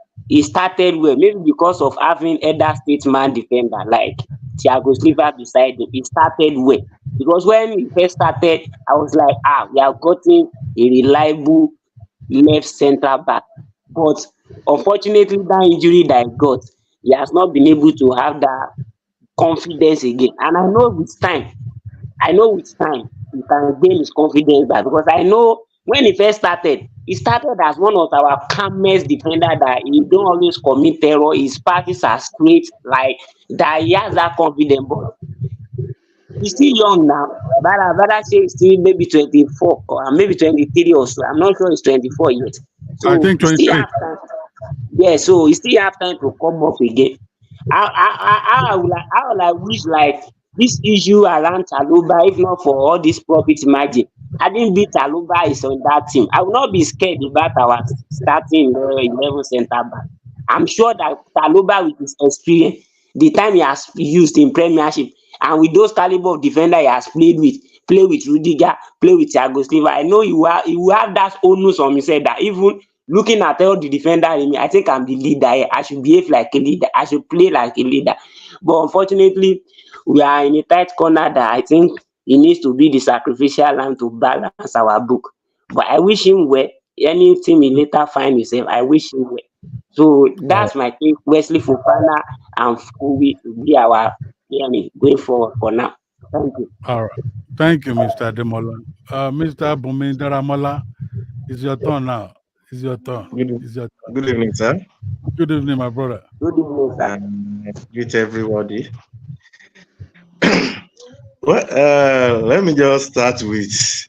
[SPEAKER 7] well, maybe because of having elder statesman defender like Thiago Silva beside him. He started well, because when he first started, I was like, we have gotten a reliable left centre back. But unfortunately, that injury that he got, he has not been able to have that confidence again. And I know with time he can gain his confidence back, because I know when he started as one of our calmest defender, that he don't always commit error, his passes are straight, like that he has that confidence. But he's still young now. Bada say he's still maybe 24 or maybe 23 or so. I'm not sure he's 24 yet.
[SPEAKER 3] I
[SPEAKER 7] So
[SPEAKER 3] think
[SPEAKER 7] he still
[SPEAKER 3] 23.
[SPEAKER 7] have time. Yeah, so he still have time to come up again. How will I wish like this issue around Chaluba, if not for all this profit margin, I didn't beat Chaluba is on that team. I will not be scared about our starting 11 centre back. I'm sure that Chaluba with his experience, the time he has used in Premiership, and with those caliber of defender he has play with Rudiger, play with Thiago Silva, I know he will have that onus on himself, that even looking at all the defender in me, I think I'm the leader here. I should behave like a leader. I should play like a leader. But unfortunately, we are in a tight corner that I think he needs to be the sacrificial lamb to balance our book. But I wish him well. Anything he later find himself, I wish him well. So
[SPEAKER 3] All right.
[SPEAKER 7] that's my take. Wesley Fofana and Kowi to be our enemy going forward for now. Thank you.
[SPEAKER 3] All right. Thank you, Mr. Demola. Mr. Bumi Daramola, it's your turn now. It's your turn.
[SPEAKER 8] Good,
[SPEAKER 3] It's your turn.
[SPEAKER 8] good evening, sir.
[SPEAKER 3] Good evening, my brother.
[SPEAKER 7] Good evening, sir.
[SPEAKER 8] Greet everybody. Well, let me just start with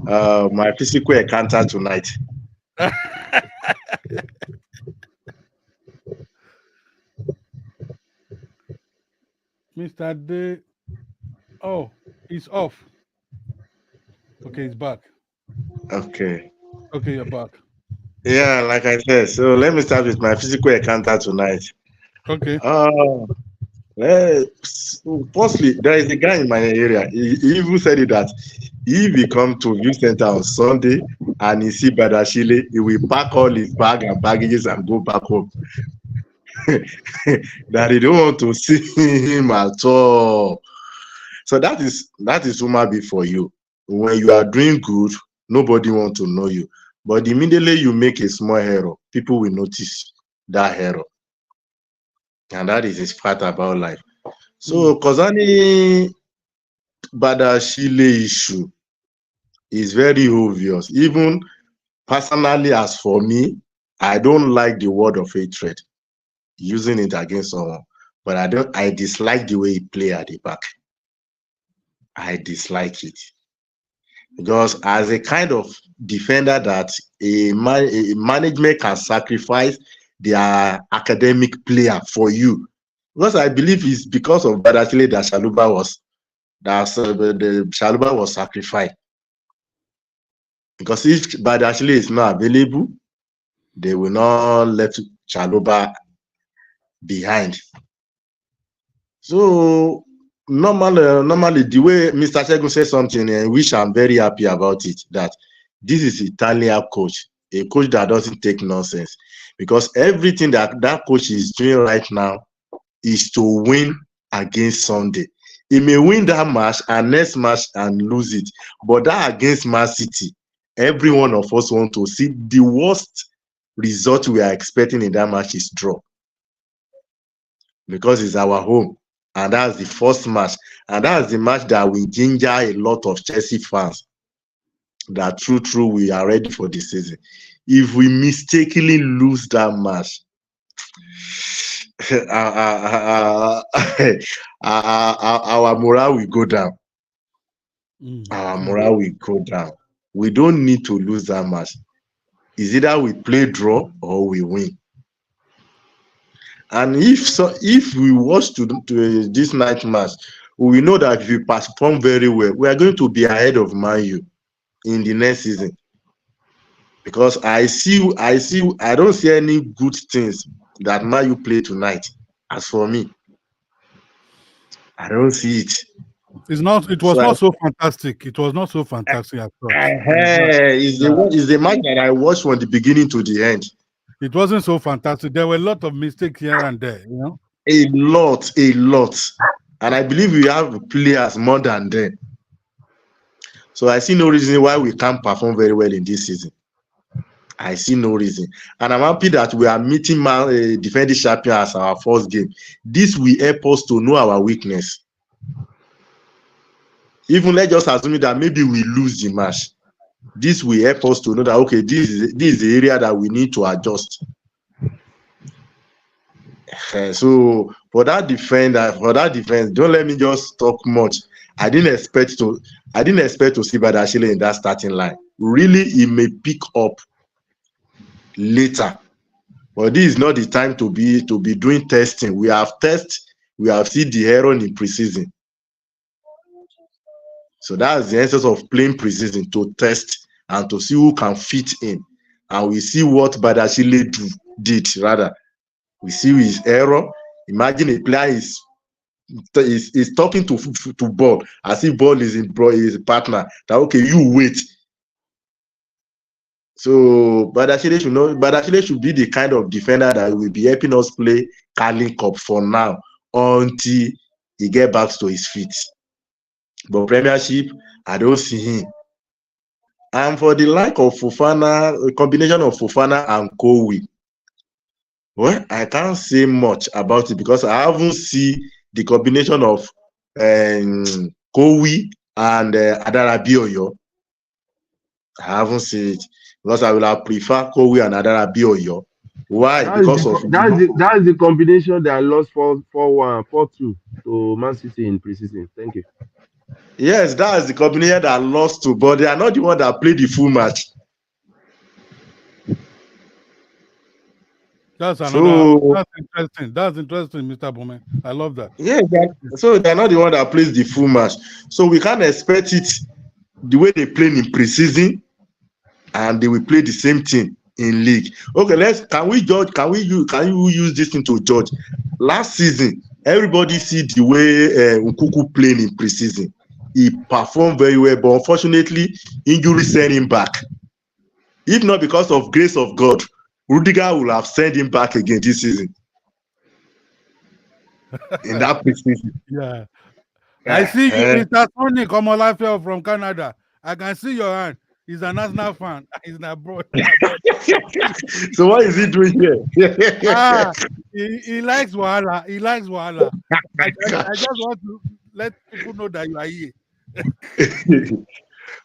[SPEAKER 8] my physical encounter tonight.
[SPEAKER 3] Mr. De. Oh, he's off. Okay, he's back.
[SPEAKER 8] Okay.
[SPEAKER 3] Okay, you're back.
[SPEAKER 8] Yeah, like I said, so let me start with my physical encounter tonight.
[SPEAKER 3] Okay.
[SPEAKER 8] Firstly, there is a guy in my area. He even said it that if he come to View Center on Sunday and he see Badashile, he will pack all his bag and baggages and go back home. That he don't want to see him at all. So that is Umabi for you. When you are doing good, nobody want to know you. But immediately you make a small error, people will notice that error. And that is his part about life. So concerning Badashile issue is very obvious. Even personally, as for me, I don't like the word of hatred, using it against someone. But I dislike the way he play at the back. I dislike it. Because as a kind of defender that a management can sacrifice their academic player for you. Because I believe it's because of Badashile that Chaluba was sacrificed. Because if Badashile is not available, they will not let Chaluba behind. So normally the way Mr. Segun said something, which I'm very happy about it, that this is Italian coach, a coach that doesn't take nonsense, because everything that coach is doing right now is to win against Sunday. He may win that match and next match and lose it, but that against Man City, every one of us want to see. The worst result we are expecting in that match is draw, because it's our home, and that's the first match, and that's the match that will ginger a lot of Chelsea fans that true we are ready for the season. If we mistakenly lose that match, our morale will go down. Our morale will go down. We don't need to lose that match. It's either we play draw or we win. And if we watch to this night match, we know that if we perform very well, we are going to be ahead of Man U in the next season. Because I don't see any good things that Man U play tonight. As for me, I don't see it.
[SPEAKER 3] It was not so fantastic. It was not so fantastic at all.
[SPEAKER 8] It's the match that I watched from the beginning to the end.
[SPEAKER 3] It wasn't so fantastic. There were a lot of mistakes here and there,
[SPEAKER 8] A lot. And I believe we have players more than them. So I see no reason why we can't perform very well in this season. I see no reason. And I'm happy that we are meeting defending champion as our first game. This will help us to know our weakness. Even let's just assume that maybe we lose the match. This will help us to know that, okay, this is the area that we need to adjust. So for that defense, don't let me just talk much. I didn't expect to see Badiashile in that starting line. Really, he may pick up later, but this is not the time to be doing testing. We have seen the error in preseason. So that's the essence of playing preseason, to test and to see who can fit in. And we see what Badiashile did. We see his error. Imagine a player is talking to ball as if ball is his partner. That, okay, you wait. So Badiashile should be the kind of defender that will be helping us play Carling Cup for now until he get back to his feet. But Premiership, I don't see him. And for the lack of Fofana, a combination of Fofana and Kowi, well, I can't say much about it because I haven't seen the combination of Kowi and Adara Bioyo. I haven't seen it because I will have prefer Kowi and Adara Bioyo. Why?
[SPEAKER 6] That's the combination that lost 4-1, 4-2 to Man City in preseason. Thank you.
[SPEAKER 8] Yes, that's the combination that lost to, but they are not the one that played the full match.
[SPEAKER 3] That's interesting. That's interesting, Mr. Bowman. I love that.
[SPEAKER 8] Yeah, so they're not the one that plays the full match. So we can't expect it the way they play in preseason, and they will play the same thing in league. Okay, can you use this thing to judge? Last season, everybody see the way Nkuku played in preseason. He performed very well, but unfortunately, injury sent him back. If not because of grace of God, Rudiger will have sent him back again this season. In that preseason.
[SPEAKER 3] Yeah. I see you, Mr. Tony Komolafe from Canada. I can see your hand. He's an Arsenal fan. He's not bro.
[SPEAKER 8] So what is he doing here?
[SPEAKER 3] He likes Wahala. He likes Wahala. I just want to let people know that you are here.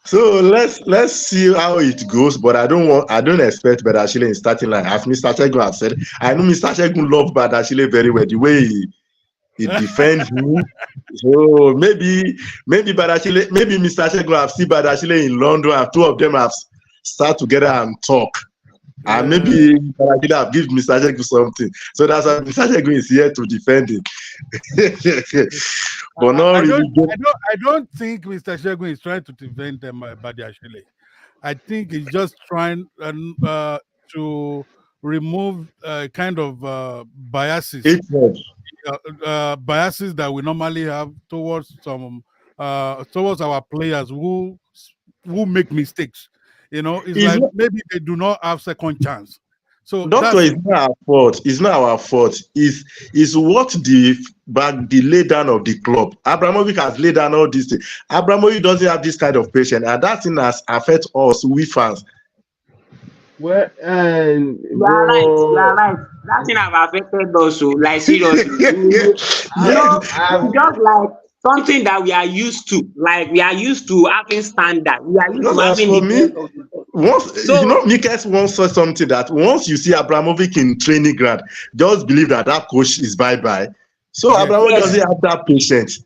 [SPEAKER 8] So let's see how it goes, but I don't expect Badiashile in starting line. As Mr. Segun has said, I know Mr. Segun loves Badiashile very well, the way he defends me. So maybe Badiashile, maybe Mr. Segun have seen Badiashile in London, and two of them have start together and talk. And maybe Badiashile have given Mr. Segun something. So that's why Mr. Segun is here to defend him. But I
[SPEAKER 3] don't think Mr. Segun is trying to defend Badiashile. I think he's just trying to remove kind of biases,
[SPEAKER 8] Hatred.
[SPEAKER 3] biases that we normally have towards towards our players who make mistakes. It's
[SPEAKER 8] It's
[SPEAKER 3] like
[SPEAKER 8] not,
[SPEAKER 3] maybe they do not have second chance. So
[SPEAKER 8] doctor,
[SPEAKER 3] that's
[SPEAKER 8] it's not our fault. It's not our fault. It's what the lay down of the club. Abramovich has laid down all these things. Abramovich doesn't have this kind of patience, and that thing has affect us, we fans.
[SPEAKER 6] Well, and
[SPEAKER 7] You are right. You are
[SPEAKER 6] bro,
[SPEAKER 7] right. That thing have affected us, so like seriously.
[SPEAKER 8] Yes.
[SPEAKER 7] It's just like something that we are used to. Like we are used to having standard. We are used to
[SPEAKER 8] Because as
[SPEAKER 7] having
[SPEAKER 8] for
[SPEAKER 7] the
[SPEAKER 8] me,
[SPEAKER 7] best of the best.
[SPEAKER 8] once
[SPEAKER 7] So
[SPEAKER 8] Mikes once said something that once you see Abramovich in training ground, just believe that coach is bye-bye. So
[SPEAKER 3] yes.
[SPEAKER 8] Abramovich
[SPEAKER 7] yes,
[SPEAKER 8] doesn't have that patience.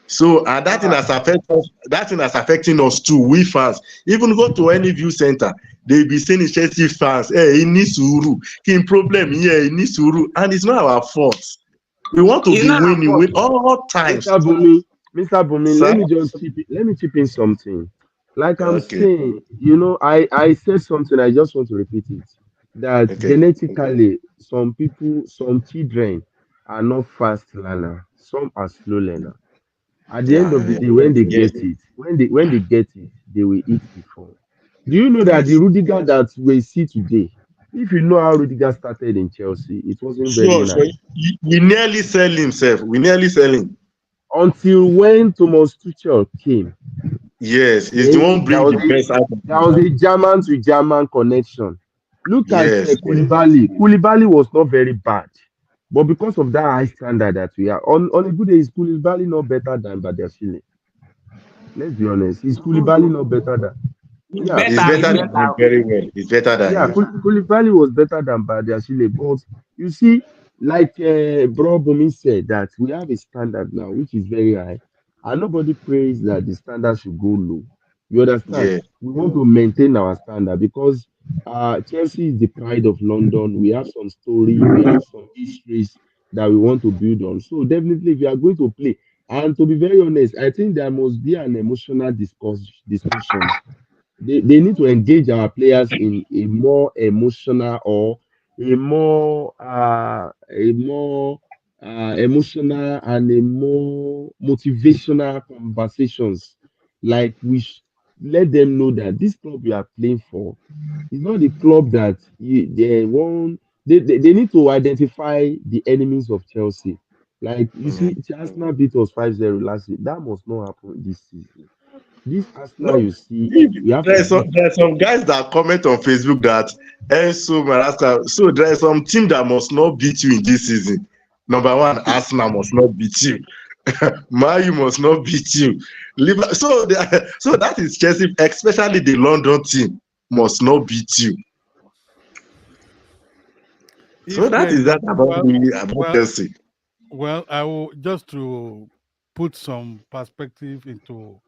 [SPEAKER 8] So and that thing has affected us, that thing has affecting us too, we fans. Even go to any view center, they be saying it's Chelsea fans, hey, he needs suru, he problem here, he needs suru, and it's not our fault. We want to
[SPEAKER 7] it's
[SPEAKER 8] be
[SPEAKER 7] not our
[SPEAKER 8] winning
[SPEAKER 7] fault.
[SPEAKER 8] with all times.
[SPEAKER 6] Mr. Bumi, Mr. Bumi,
[SPEAKER 8] Sir?
[SPEAKER 6] let me chip in something. Like I'm
[SPEAKER 8] Okay,
[SPEAKER 6] saying, I said something, I just want to repeat it. That
[SPEAKER 8] okay.
[SPEAKER 6] genetically, some people, some children are not fast learner, some are slow learner. At the end of the
[SPEAKER 8] Yeah,
[SPEAKER 6] day, when they
[SPEAKER 8] yes.
[SPEAKER 6] get it, when they get it, they will eat before. Do you know that the
[SPEAKER 8] Yes.
[SPEAKER 6] Rudiger that we see today, if you know how Rudiger started in Chelsea, it wasn't very
[SPEAKER 8] Sure, sure.
[SPEAKER 6] nice.
[SPEAKER 8] We nearly sell himself. We nearly sell him.
[SPEAKER 6] Until when Thomas Tuchel came,
[SPEAKER 8] Yes, he's the
[SPEAKER 6] then
[SPEAKER 8] one bring the best out of
[SPEAKER 6] there
[SPEAKER 8] him.
[SPEAKER 6] was a German to German connection. Look at
[SPEAKER 8] Yes, yes.
[SPEAKER 6] Koulibaly. Koulibaly was not very bad, but because of that high standard that we are on a good day, is Koulibaly not better than Badiashile? Let's be honest. Is Koulibaly not better than?
[SPEAKER 7] It's
[SPEAKER 6] Yeah,
[SPEAKER 8] He's
[SPEAKER 7] better. It's
[SPEAKER 8] better than
[SPEAKER 7] better.
[SPEAKER 8] him very well. He's better than
[SPEAKER 6] yeah.
[SPEAKER 8] him.
[SPEAKER 6] Koulibaly was better than Badiashile, but you see, like Bro Bomi said, that we have a standard now which is very high, and nobody prays that the standard should go low. You understand?
[SPEAKER 8] Yeah.
[SPEAKER 6] We want to maintain our standard because Chelsea is the pride of London. We have some story, we have some histories that we want to build on. So definitely, if you are going to play, and to be very honest, I think there must be an emotional discussion. They need to engage our players in a more emotional or a more emotional and a more motivational conversations. Like let them know that this club we are playing for is not the club that they want. They need to identify the enemies of Chelsea. Like you
[SPEAKER 8] Mm.
[SPEAKER 6] see, Arsenal beat us 5-0 last season. That must not happen this season. This Arsenal,
[SPEAKER 8] No,
[SPEAKER 6] you see, we have to beat.
[SPEAKER 8] there are some guys that comment on Facebook that Enzo Maresca. So there are some team that must not beat you in this season. Number one, Arsenal must not beat you. Man, must not beat you. So that is Chelsea, especially the London team, must not beat you. So
[SPEAKER 3] If
[SPEAKER 8] that
[SPEAKER 3] there's
[SPEAKER 8] is that about
[SPEAKER 3] well,
[SPEAKER 8] Chelsea.
[SPEAKER 3] well, I will just to put some perspective into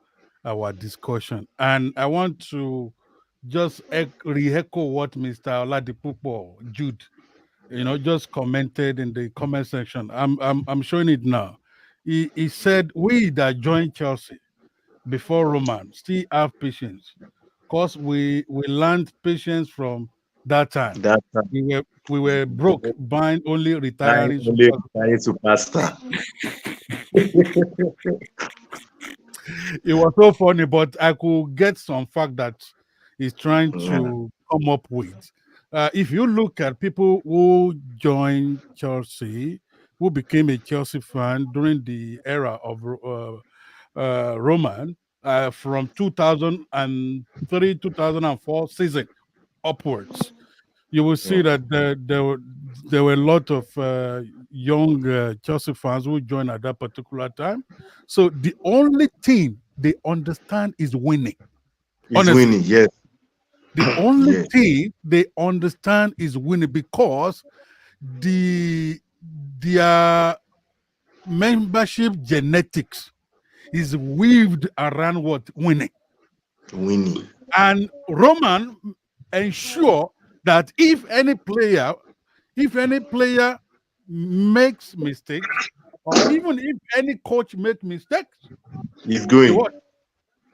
[SPEAKER 3] our discussion, and I want to just re-echo what Mr. Oladipupo Jude, just commented in the comment section. I'm showing it now. He said we that joined Chelsea before Roman still have patience, cause we learned patience from that time.
[SPEAKER 8] That
[SPEAKER 3] We were broke, buying only
[SPEAKER 8] time
[SPEAKER 3] retiring
[SPEAKER 8] only
[SPEAKER 3] super.
[SPEAKER 8] trying to pastor.
[SPEAKER 3] It was so funny, but I could get some fact that he's trying
[SPEAKER 8] Yeah.
[SPEAKER 3] to come up with. If you look at people who joined Chelsea, who became a Chelsea fan during the era of Roman, from 2003, 2004 season upwards, you will see that there were a lot of young Chelsea fans who joined at that particular time. So the only thing they understand is winning.
[SPEAKER 8] He's
[SPEAKER 3] Honestly,
[SPEAKER 8] winning, yes.
[SPEAKER 3] the only
[SPEAKER 8] Yes.
[SPEAKER 3] thing they understand is winning because their membership genetics is weaved around what winning.
[SPEAKER 8] Winning.
[SPEAKER 3] And Roman ensure that if any player makes mistakes, or even if any coach makes mistakes,
[SPEAKER 8] He's
[SPEAKER 3] say
[SPEAKER 8] going.
[SPEAKER 3] what?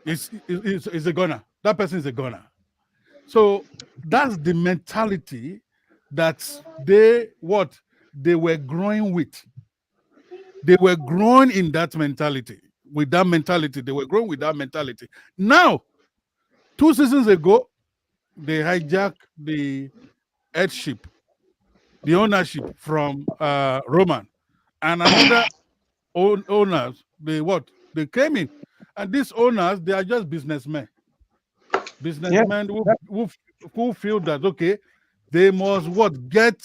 [SPEAKER 3] Is a gunner. That person is a gunner. So that's the mentality that they were growing with. They were growing in that mentality. With that mentality, they were growing with that mentality. Now, 2 seasons ago, they hijacked the headship, the ownership from Roman, and another owners. They came in, and these owners, they are just businessmen. Businessmen who feel that okay, they must get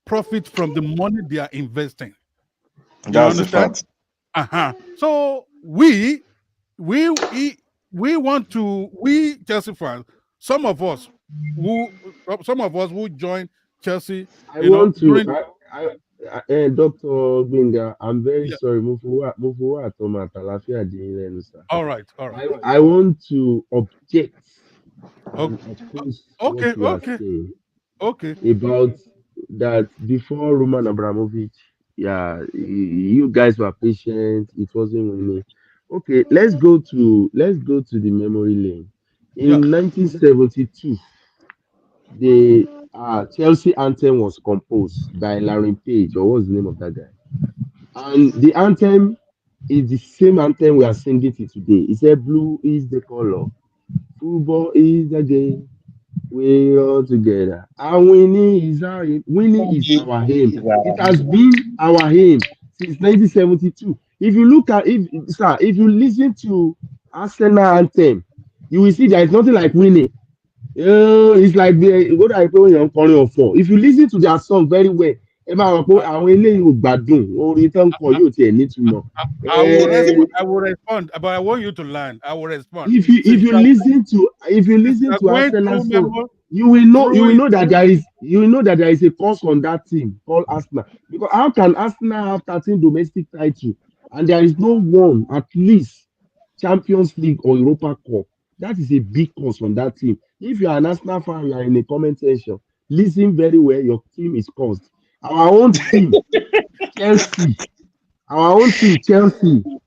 [SPEAKER 3] profit from the money they are investing. You
[SPEAKER 8] That's the
[SPEAKER 3] understand?
[SPEAKER 8] fact.
[SPEAKER 3] So we want to, we Chelsea fans, some of us who joined Chelsea,
[SPEAKER 6] I want to.
[SPEAKER 3] during
[SPEAKER 6] Dr. Binga, I'm very
[SPEAKER 3] yeah.
[SPEAKER 6] sorry. Mufuwa Atoma Talafia Adeyinlenu, sir.
[SPEAKER 3] All right.
[SPEAKER 6] I want to object and
[SPEAKER 3] Okay.
[SPEAKER 6] oppose
[SPEAKER 3] Okay.
[SPEAKER 6] what you are
[SPEAKER 3] Okay.
[SPEAKER 6] saying
[SPEAKER 3] Okay.
[SPEAKER 6] about that before Roman Abramovich. Yeah, you guys were patient. It wasn't winning. Okay, let's go to the memory lane.
[SPEAKER 3] Yeah.
[SPEAKER 6] In 1972, the Chelsea anthem was composed by Larry Page, or what's the name of that guy? And the anthem is the same anthem we are singing it today. It said, "Blue is the color, football is the game, we're all together." And winning is our aim. It has been our aim since 1972. If you look at if you listen to Arsenal anthem, you will see there is nothing like winning. It's like what I call young calling of four. If you listen to their song very well, ẹ máa rò pé àwọn eléyìí ò gbádùn orin tó ń kọ yóò tiẹ̀ nítumọ̀.
[SPEAKER 3] I will respond, but I want you to learn. I will respond.
[SPEAKER 6] If you listen to Arsenal song, you will know that there is a cause on that team called Arsenal. Because how can Arsenal have 13 domestic titles and there is no one at least Champions League or Europa Cup? That is a big cause on that team. If you are an Arsenal fan, you are in a comment section, listen very well, your team is caused. Our own team, Chelsea,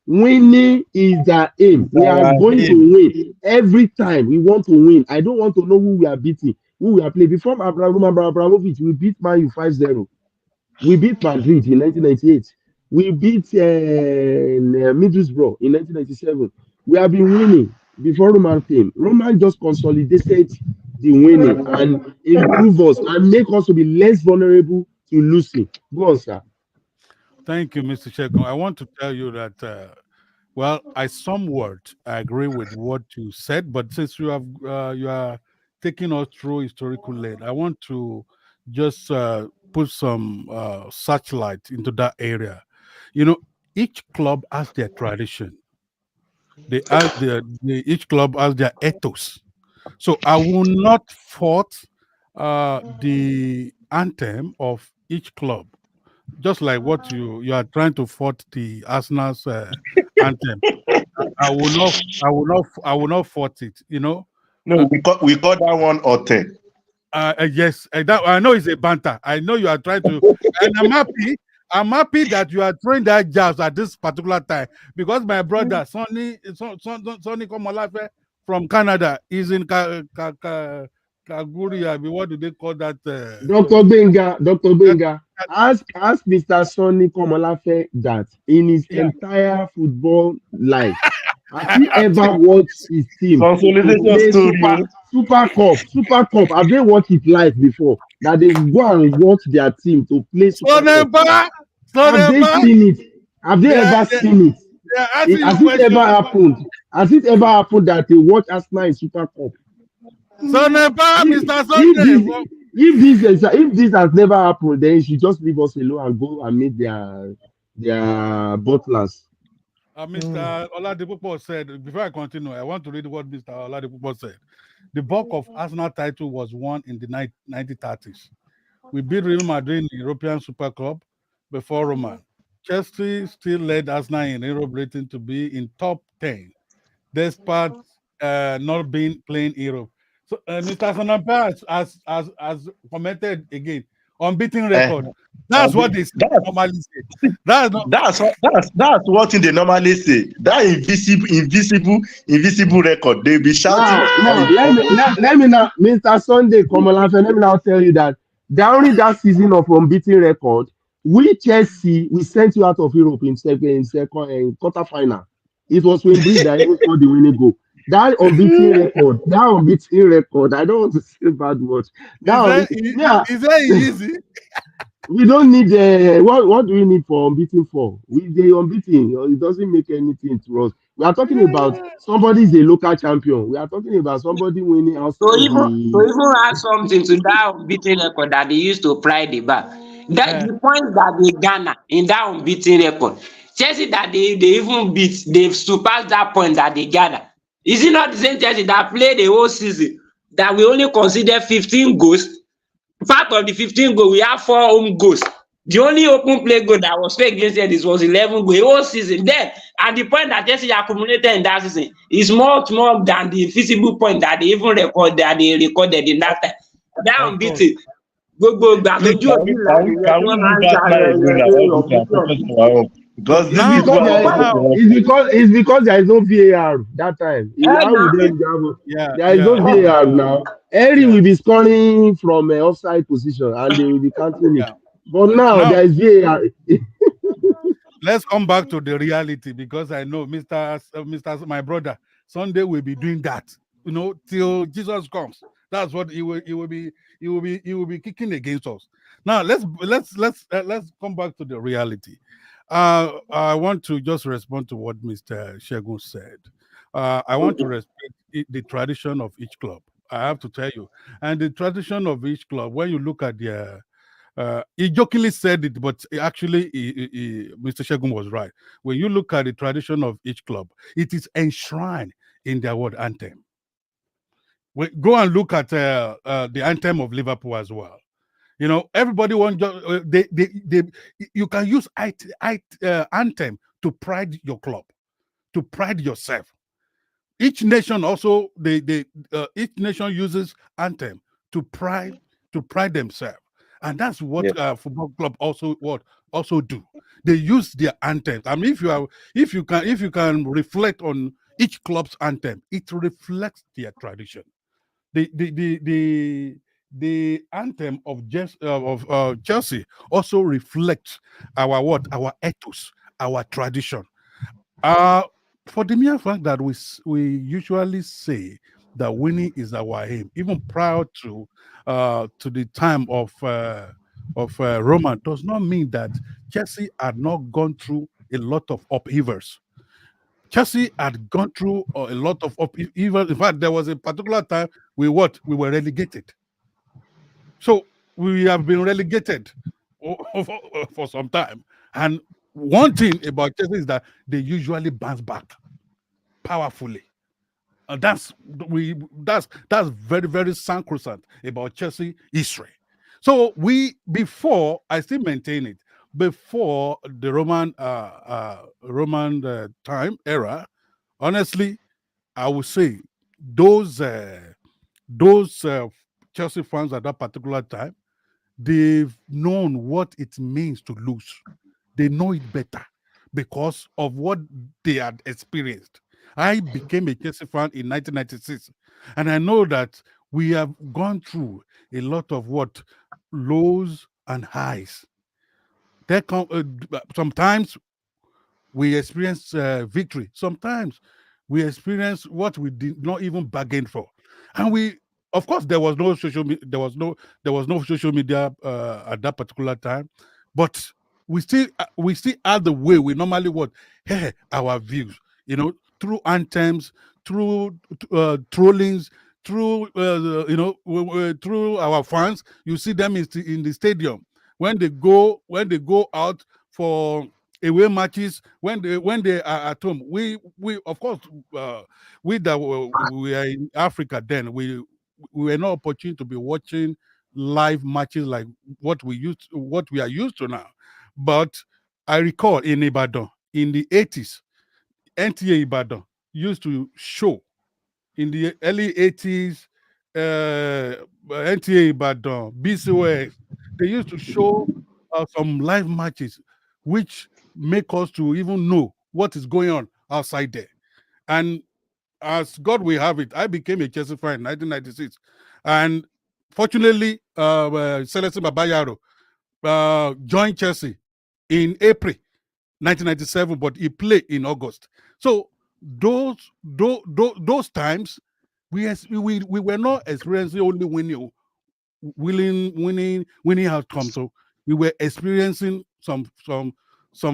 [SPEAKER 6] winning is the aim. We are going to win. Every time we want to win. I don't want to know who we are beating, who we are playing. Before Abramovich, we beat Man U 5-0. We beat Madrid in 1998. We beat Middlesbrough in 1997. We have been winning before Roman came. Roman just consolidated the winning and improve us and make us to be less vulnerable to losing. Go on, sir.
[SPEAKER 3] Thank you, Mr. Shegun. I want to tell you that, I somewhat agree with what you said, but since you are taking us through historical lane, I want to just put some searchlight into that area. Each club has their tradition. Each club has their ethos. So I will not fault the anthem of each club, just like what you are trying to fault the Arsenal's anthem. I will not fault it.
[SPEAKER 8] No, we call that one Ote.
[SPEAKER 3] Yes, I know it's a banter. I know you are trying to, and I'm happy that you are throwing that jabs at this particular time, because my brother Sonny Komolafe from Canada is in Kalgoorlie. What do they call that?
[SPEAKER 6] Dr. Benga, ask Mr. Sonny Komolafe that in his entire football life, has he ever watched his team play Super Cup? Have they watched it live before? That they go and watch their team to play Super Cup? Have they seen it? Have they ever seen it? Has it ever happened? Has it ever happened that they watch Arsenal in Super Cup?
[SPEAKER 3] Mr. Sunday.
[SPEAKER 6] If this has never happened, then you should just leave us alone and go and meet their butlers.
[SPEAKER 3] Mr. Oladipupo said, before I continue, I want to read what Mr. Oladipupo said. The bulk of Arsenal title was won in the 1930s. We beat Real Madrid in the European Super Cup before Roman. Chelsea still led Arsenal in Europe rating to be in top 10, despite not being playing Europe. So Mr. Sonampa has commented again, unbeaten record. That's what they normally say. That's
[SPEAKER 8] what they normally say. That invisible record. They be shouting.
[SPEAKER 6] Let me now, Mr. Sunday Komolafe, let me now tell you that During that season of unbeaten record, we Chelsea we sent you out of Europe in quarter final. It was Wembley that even scored the winning goal. That unbeaten record. I don't want to say bad words.
[SPEAKER 3] Is
[SPEAKER 6] Now,
[SPEAKER 3] that
[SPEAKER 6] yeah,
[SPEAKER 3] is that easy?
[SPEAKER 6] we don't need what do we need for unbeaten for? We the unbeaten, it doesn't make anything to us. We are talking about somebody is a local champion. We are talking about somebody winning outside
[SPEAKER 7] To
[SPEAKER 6] the
[SPEAKER 7] even add something to that unbeaten record that they used to pride about, that
[SPEAKER 3] Uh,
[SPEAKER 7] the points that they garner in that unbeaten record, Chelsea that they even beat, they've surpassed that point that they gather. Is it not the same Chelsea that played the whole season that we only consider 15 goals? Part of the 15 goal, we have 4 home goals. The only open play goal that was played against Edis was 11 goal the whole season. Then, at the point that Chelsea accumulated in that season is much more than the feasible point that they even recorded in that time. That
[SPEAKER 3] of course.
[SPEAKER 7] unbeaten. Gbogbo ìgbà
[SPEAKER 5] Please,
[SPEAKER 7] tójú òbí là
[SPEAKER 5] can we
[SPEAKER 7] nìyẹn tí wọ́n máa ń
[SPEAKER 5] leave Arsenal
[SPEAKER 7] ṣayẹyẹ
[SPEAKER 5] alone
[SPEAKER 7] pé
[SPEAKER 5] and all this and
[SPEAKER 7] unbeaten
[SPEAKER 5] focus
[SPEAKER 7] unbeaten.
[SPEAKER 5] on our own? Because
[SPEAKER 6] it's
[SPEAKER 5] this is
[SPEAKER 6] because
[SPEAKER 5] what
[SPEAKER 6] there,
[SPEAKER 5] I
[SPEAKER 3] Now,
[SPEAKER 6] it's because there is no VAR that time. How
[SPEAKER 7] Na
[SPEAKER 6] would they have,
[SPEAKER 3] yeah,
[SPEAKER 6] there is no
[SPEAKER 3] yeah,
[SPEAKER 6] VAR now. Henry
[SPEAKER 3] yeah,
[SPEAKER 6] will be scoring from offside position and they will be counting it.
[SPEAKER 3] yeah.
[SPEAKER 6] But now
[SPEAKER 3] Now,
[SPEAKER 6] there is VAR.
[SPEAKER 3] let's come back to the reality because I know Mr. My brother Sunday will be doing that. You know, till Jesus comes. That's what he will be kicking against us. Now let's come back to the reality. I want to just respond to what Mr. Shegun said. I want to respect the tradition of each club. I have to tell you, and the tradition of each club. When you look at their he jokingly said it, but actually, Mr. Shegun was right. When you look at the tradition of each club, it is enshrined in their word anthem. Go and look at the anthem of Liverpool as well. You know, everybody wants they you can use anthem to pride your club, to pride yourself. Each nation also each nation uses anthem to pride themselves, and that's
[SPEAKER 5] yeah.
[SPEAKER 3] what football club also do. They use their anthems. I mean, if you can reflect on each club's anthem, it reflects their tradition. The anthem of Chelsea also reflects our ethos, our tradition. Uh, for the mere fact that we usually say that winning is our aim, even prior to the time of Roman, does not mean that Chelsea had not gone through a lot of upheavals. Chelsea had gone through a lot of upheavals. In fact, there was a particular time we were relegated. So we have been relegated for some time. And one thing about Chelsea is that they usually bounce back powerfully. And that's very, very sacrosanct about Chelsea history. So before I still maintain it, before the Roman time era, honestly, I would say those those Chelsea fans at that particular time, they've known what it means to lose. They know it better because of what they had experienced. I became a Chelsea fan in 1996, and I know that we have gone through a lot of what lows and highs. Sometimes we experience victory. Sometimes we experience what we did not even bargain for, and of course, there was no social media at that particular time, but we still had the way we normally would hear our views, through anthems, through trollings, through through our fans. You see them in the stadium when they go out for away matches, when they are at home. We of course, we are in Africa then. We were not opportune to be watching live matches like what we are used to now. But I recall in Ibadan in the 80s, NTA Ibadan used to show in the early 80s, NTA Ibadan, BCOS, they used to show some live matches which make us to even know what is going on outside there. And as God will have it, I became a Chelsea fan in 1996. And fortunately, Celestine Babayaro joined Chelsea in April 1997, but he played in August. So those times, we were not experiencing only winning outcomes. So we were experiencing some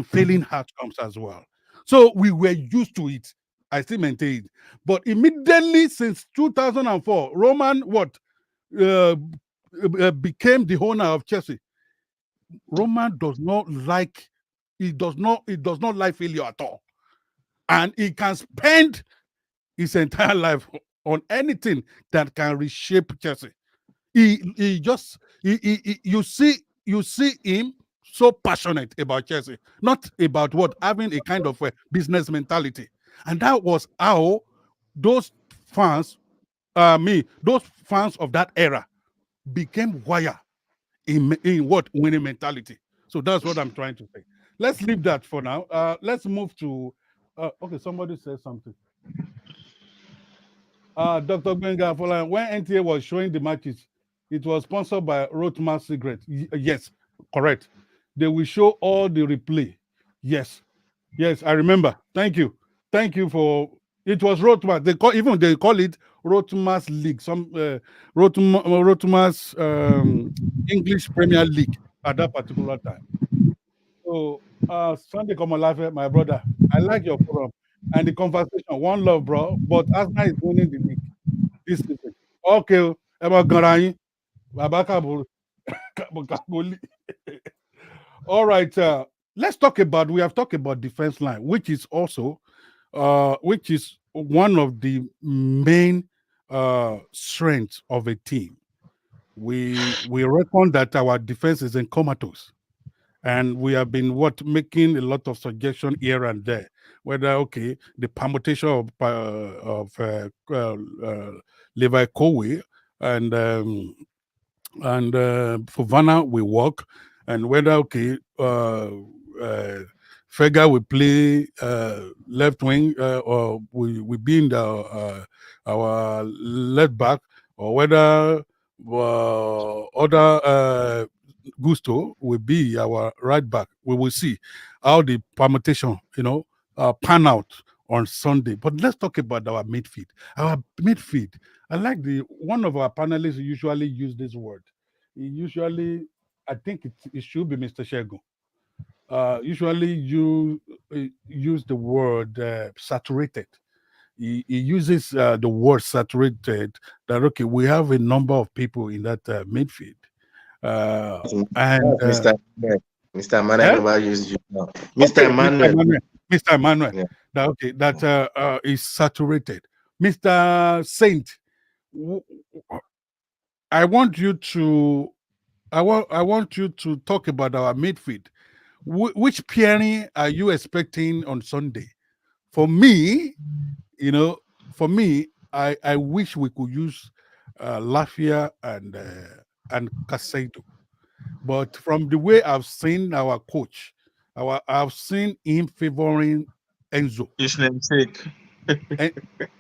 [SPEAKER 3] failing outcomes as well. So we were used to it. I still maintain it. But immediately since 2004, Roman became the owner of Chelsea. Roman does not like failure at all, and he can spend his entire life on anything that can reshape Chelsea. You see him so passionate about Chelsea, not about having a kind of a business mentality, and that was how those fans of that era became wire in winning mentality. So that's what I'm trying to say. Let's leave that for now. Let's move to okay, somebody said something. Dr. Gbenga Afolayan, when NTA was showing the matches, it was sponsored by Rothmans Cigarette. Yes, correct. They will show all the replay. Yes, I remember. Thank you for. It was Rothmans. They call it Rothmans League. Some Rothmans English Premier League at that particular time. So Sunday Komolafe, my brother, I like your forum and the conversation. One love, bro. But Arsenal is winning the league this season. Okay, Emma Garai, Babaka. All right. Let's talk about. We have talked about defense line, which is also, which is one of the main strengths of a team. We reckon that our defense is in comatose, and we have been making a lot of suggestion here and there. Whether the permutation of Levi Kowe and Fofana will work, and whether Fega will play left wing or we be in our left back, or whether other Gusto will be our right back. We will see how the permutation, pan out on Sunday. But let's talk about our midfield. Our midfield. I like one of our panelists usually use this word. I think it should be Mr. Shegun. Usually you use the word saturated. He uses the word saturated, that we have a number of people in that midfield. And
[SPEAKER 8] Mr. Emmanuel never used you now. Mr.
[SPEAKER 3] Emmanuel.
[SPEAKER 8] Yeah.
[SPEAKER 3] That is saturated. Mr. Saint, I want you to talk about our midfield. Which pairing are you expecting on Sunday? For me, I wish we could use Lafia and Casado. But from the way I've seen our coach, I've seen him favoring Enzo.
[SPEAKER 5] His namesake.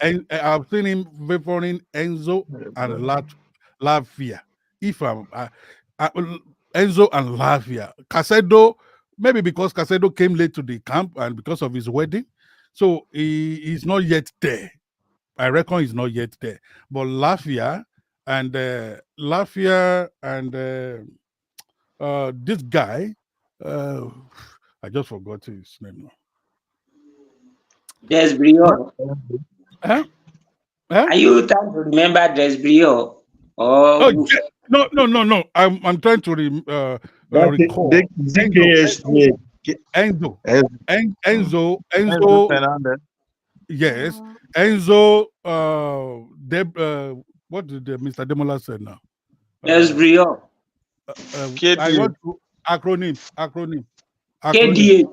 [SPEAKER 3] and I've seen him favoring Enzo and Lavia. Enzo and Lavia. Casado, maybe because Casado came late to the camp and because of his wedding, so he's not yet there. I reckon he's not yet there. But Lavia and this guy, I just forgot his name now.
[SPEAKER 7] Desbrio.
[SPEAKER 3] Huh?
[SPEAKER 7] Are you trying to remember Desbrio? Oh,
[SPEAKER 3] no. I'm trying to recall. Enzo.
[SPEAKER 5] Fernandez.
[SPEAKER 3] Yes, Enzo. What did Mr. Demola say now?
[SPEAKER 7] Desbrio.
[SPEAKER 3] I want to acronym.
[SPEAKER 7] KDA.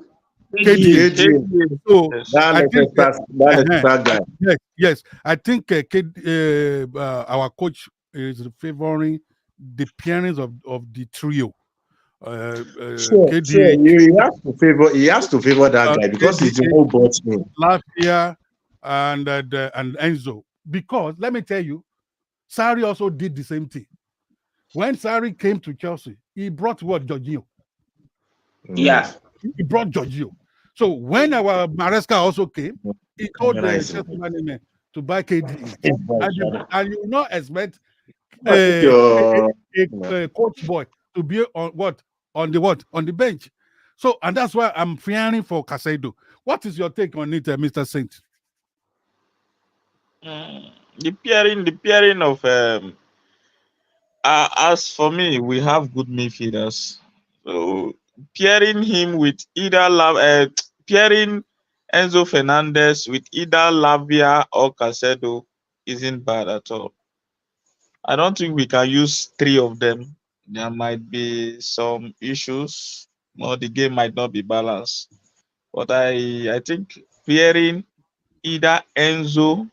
[SPEAKER 3] So yes. I think our coach is favoring the pairings of the trio.
[SPEAKER 8] He has to favor that guy because he's the whole bought him.
[SPEAKER 3] Lafia and Enzo. Because let me tell you, Sarri also did the same thing. When Sarri came to Chelsea, he brought what? Jorginho.
[SPEAKER 7] Yeah.
[SPEAKER 3] He brought Jorginho. So when our Maresca also came, he told the
[SPEAKER 5] Right.
[SPEAKER 3] Chelsea management to buy KDE.
[SPEAKER 5] It's very
[SPEAKER 3] And you will not expect
[SPEAKER 8] I think
[SPEAKER 3] a,
[SPEAKER 8] your
[SPEAKER 3] a coach boy to be on on the bench. So, and that's why I'm fearing for Casado. What is your take on it, Mr. Saint?
[SPEAKER 5] The pairing of as for me, we have good midfielders. So pairing him with pairing Enzo Fernandez with either Lavia or Casedo isn't bad at all. I don't think we can use three of them. There might be some issues, or the game might not be balanced. But I think pairing either Enzo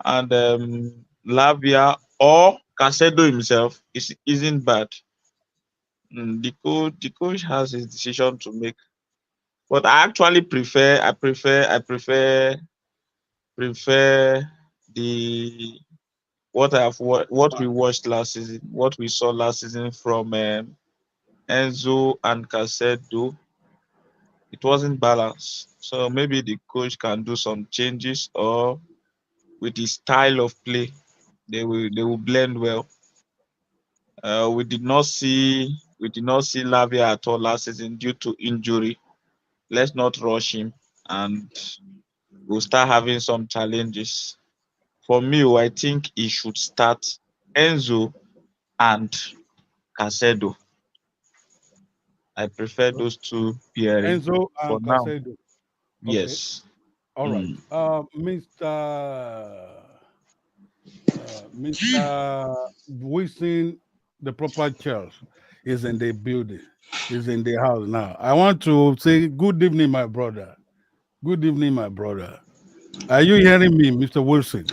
[SPEAKER 5] and Lavia or Casedo himself isn't bad. The coach has his decision to make. But I actually prefer the what we watched last season, what we saw last season from Enzo and Casedo. It wasn't balanced. So maybe the coach can do some changes, or with his style of play, they will blend well. We did not see Lavia at all last season due to injury. Let's not rush him, and we'll start having some challenges. For me, I think he should start Enzo and Casedo. I prefer those two pairing
[SPEAKER 3] Enzo
[SPEAKER 5] for
[SPEAKER 3] and
[SPEAKER 5] now.
[SPEAKER 3] Casado.
[SPEAKER 5] Yes.
[SPEAKER 3] All right. Mr. Wilson, the proper Charles, is in the building, is in the house now. I want to say good evening, my brother. Good evening, my brother. Are you hearing me, Mr. Wilson?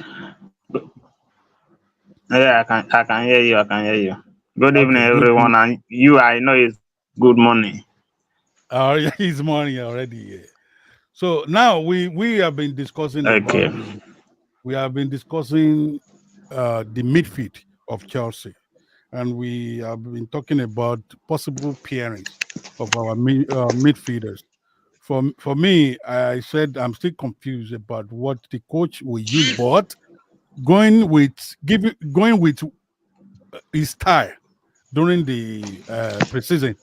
[SPEAKER 9] Yeah, I can hear you. I can hear you. Good evening,
[SPEAKER 3] Okay, good
[SPEAKER 9] everyone.
[SPEAKER 3] evening.
[SPEAKER 9] And you, I know it's good morning.
[SPEAKER 3] Yeah, it's morning already. Yeah. So now we have been discussing
[SPEAKER 9] Okay.
[SPEAKER 3] the midfield of Chelsea, and we have been talking about possible pairings of our midfielders. For me, I said I'm still confused about what the coach will use, but going with his style during the preseason,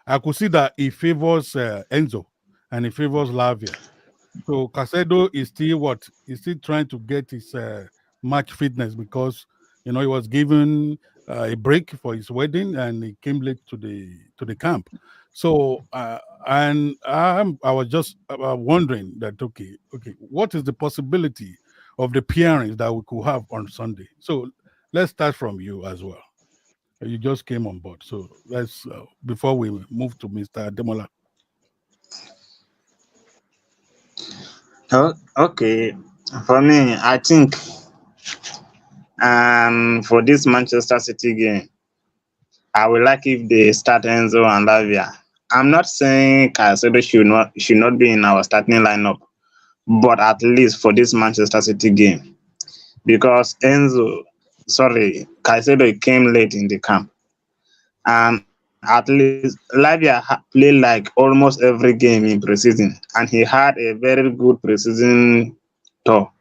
[SPEAKER 3] I could see that he favors Enzo and he favors Lavia. So Casedo is still what? He's still trying to get his match fitness because he was given a break for his wedding and he came late to the camp. So and I was just wondering that okay, what is the possibility of the pairings that we could have on Sunday? So let's start from you as well. You just came on board, so let's before we move to Mr. Demola.
[SPEAKER 9] Okay. For me, I think for this Manchester City game, I would like if they start Enzo and Lavia. I'm not saying Caicedo should not be in our starting lineup, but at least for this Manchester City game, because Caicedo came late in the camp, and at least Lavia played like almost every game in preseason, and he had a very good preseason tour.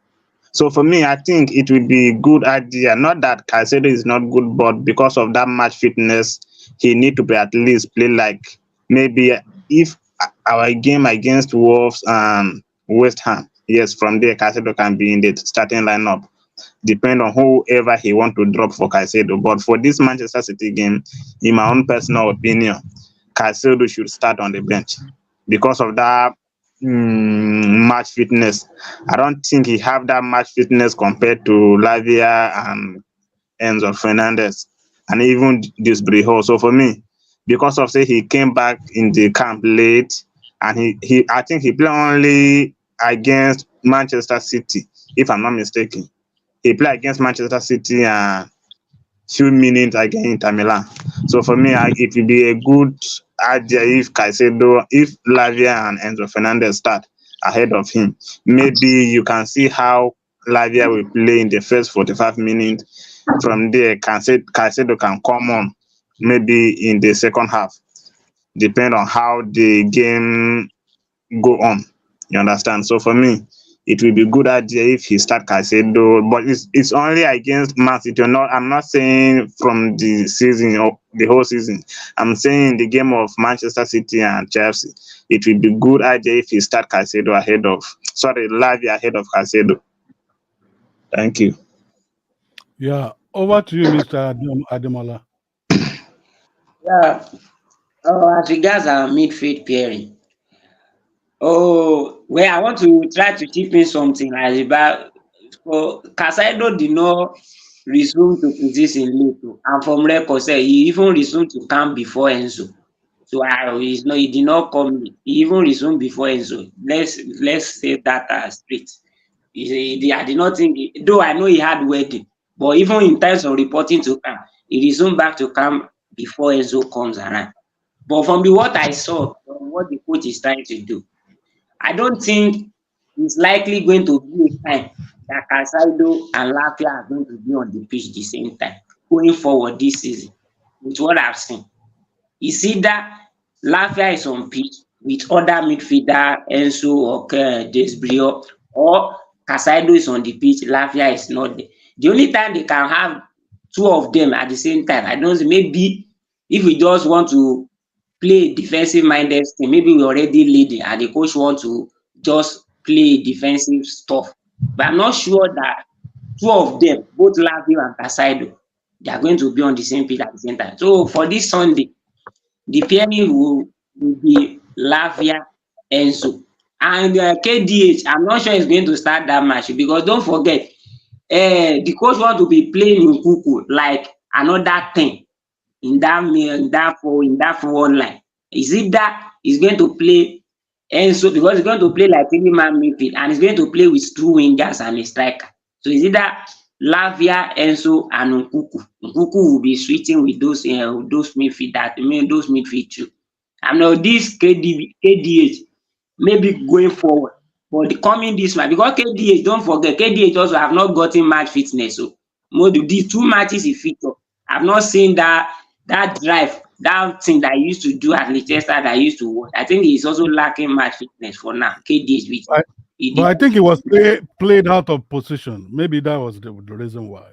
[SPEAKER 9] So for me, I think it would be a good idea. Not that Caicedo is not good, but because of that match fitness, he need to at least play like maybe if our game against Wolves and West Ham. Yes, from there Caicedo can be in the starting lineup. Depend on whoever he want to drop for Caicedo. But for this Manchester City game, in my own personal opinion, Caicedo should start on the bench because of that match fitness. I don't think he have that match fitness compared to Lavia and Enzo Fernandez and even this Briho. So for me, because of say he came back in the camp late and he I think he played only against Manchester City, if I'm not mistaken. He played against Manchester City and few minutes against Inter Milan. So for me, it will be a good idea if Lavia and Enzo Fernandez start ahead of him. Maybe you can see how Lavia will play in the first 45 minutes. From there, Caicedo can come on maybe in the second half, depend on how the game go on. You understand? So for me, it will be good idea if he start Caicedo, but it's only against Man City. I'm not saying from the season or the whole season. I'm saying the game of Manchester City and Chelsea. It will be good idea if he start Caicedo Lavia ahead of Caicedo. Thank you.
[SPEAKER 3] Yeah, over to you, Mr. Ademola.
[SPEAKER 7] Yeah. As regards our midfield pairing, I want to try to chip in something as about Casado did not resume to position late, and from record say he even resumed to come before Enzo. So he did not come. He even resumed before Enzo. Let's say that straight. I did not think, though I know he had wedding, but even in terms of reporting to camp, he resumed back to camp before Enzo comes around. But from what I saw, from what the coach is trying to do, I don't think it's likely going to be a time that Casado and Lafia are going to be on the pitch the same time going forward this season. With what I've seen, it's either Lafia is on pitch with other midfielder Enzo or Desbrio, or Casado is on the pitch, Lafia is not there. The only time they can have two of them at the same time, I don't know, maybe if we just want to play defensive minded team, maybe we already leading and the coach want to just play defensive stuff. But I'm not sure that two of them, both Lavia and Casado, they are going to be on the same pitch at the same time. So for this Sunday, the pairing will be Lavia, Enzo. And KDH, I'm not sure he's going to start that match because don't forget, the coach want to be playing Nkunku like another thing in that forward line. Is it that he's going to play Enzo because he's going to play like 3-man midfield and he's going to play with two wingers and a striker. So is it that Lavia, Enzo, and Nkunku? Nkunku will be switching with those midfield those midfield too. I know this KDH maybe going forward, but the coming this match because KDH, don't forget, KDH also have not gotten match fitness. So these 2 matches he featured, I've not seen that drive, that thing that I used to do at Leicester that I used to watch. I think he's also lacking match fitness for now. KDH,
[SPEAKER 3] but I think he was played out of position. Maybe that was the reason why.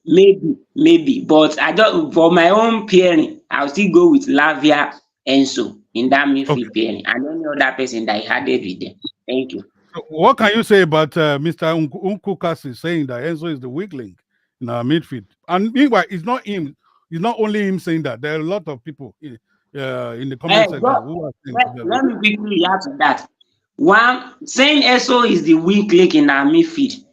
[SPEAKER 7] Maybe. But I don't. For my own pairing, I'll still go with Lavia, Enzo in that midfield pairing, and any other person that I added with them. Thank you.
[SPEAKER 3] What can you say about Mr. Nkukasi saying that Enzo is the weak link in our midfield? And meanwhile, it's not him. It's not only him saying that. There are a lot of people in the comment section who are saying that.
[SPEAKER 7] Let me quickly add to that. One, saying Enzo is the weak link in our midfield.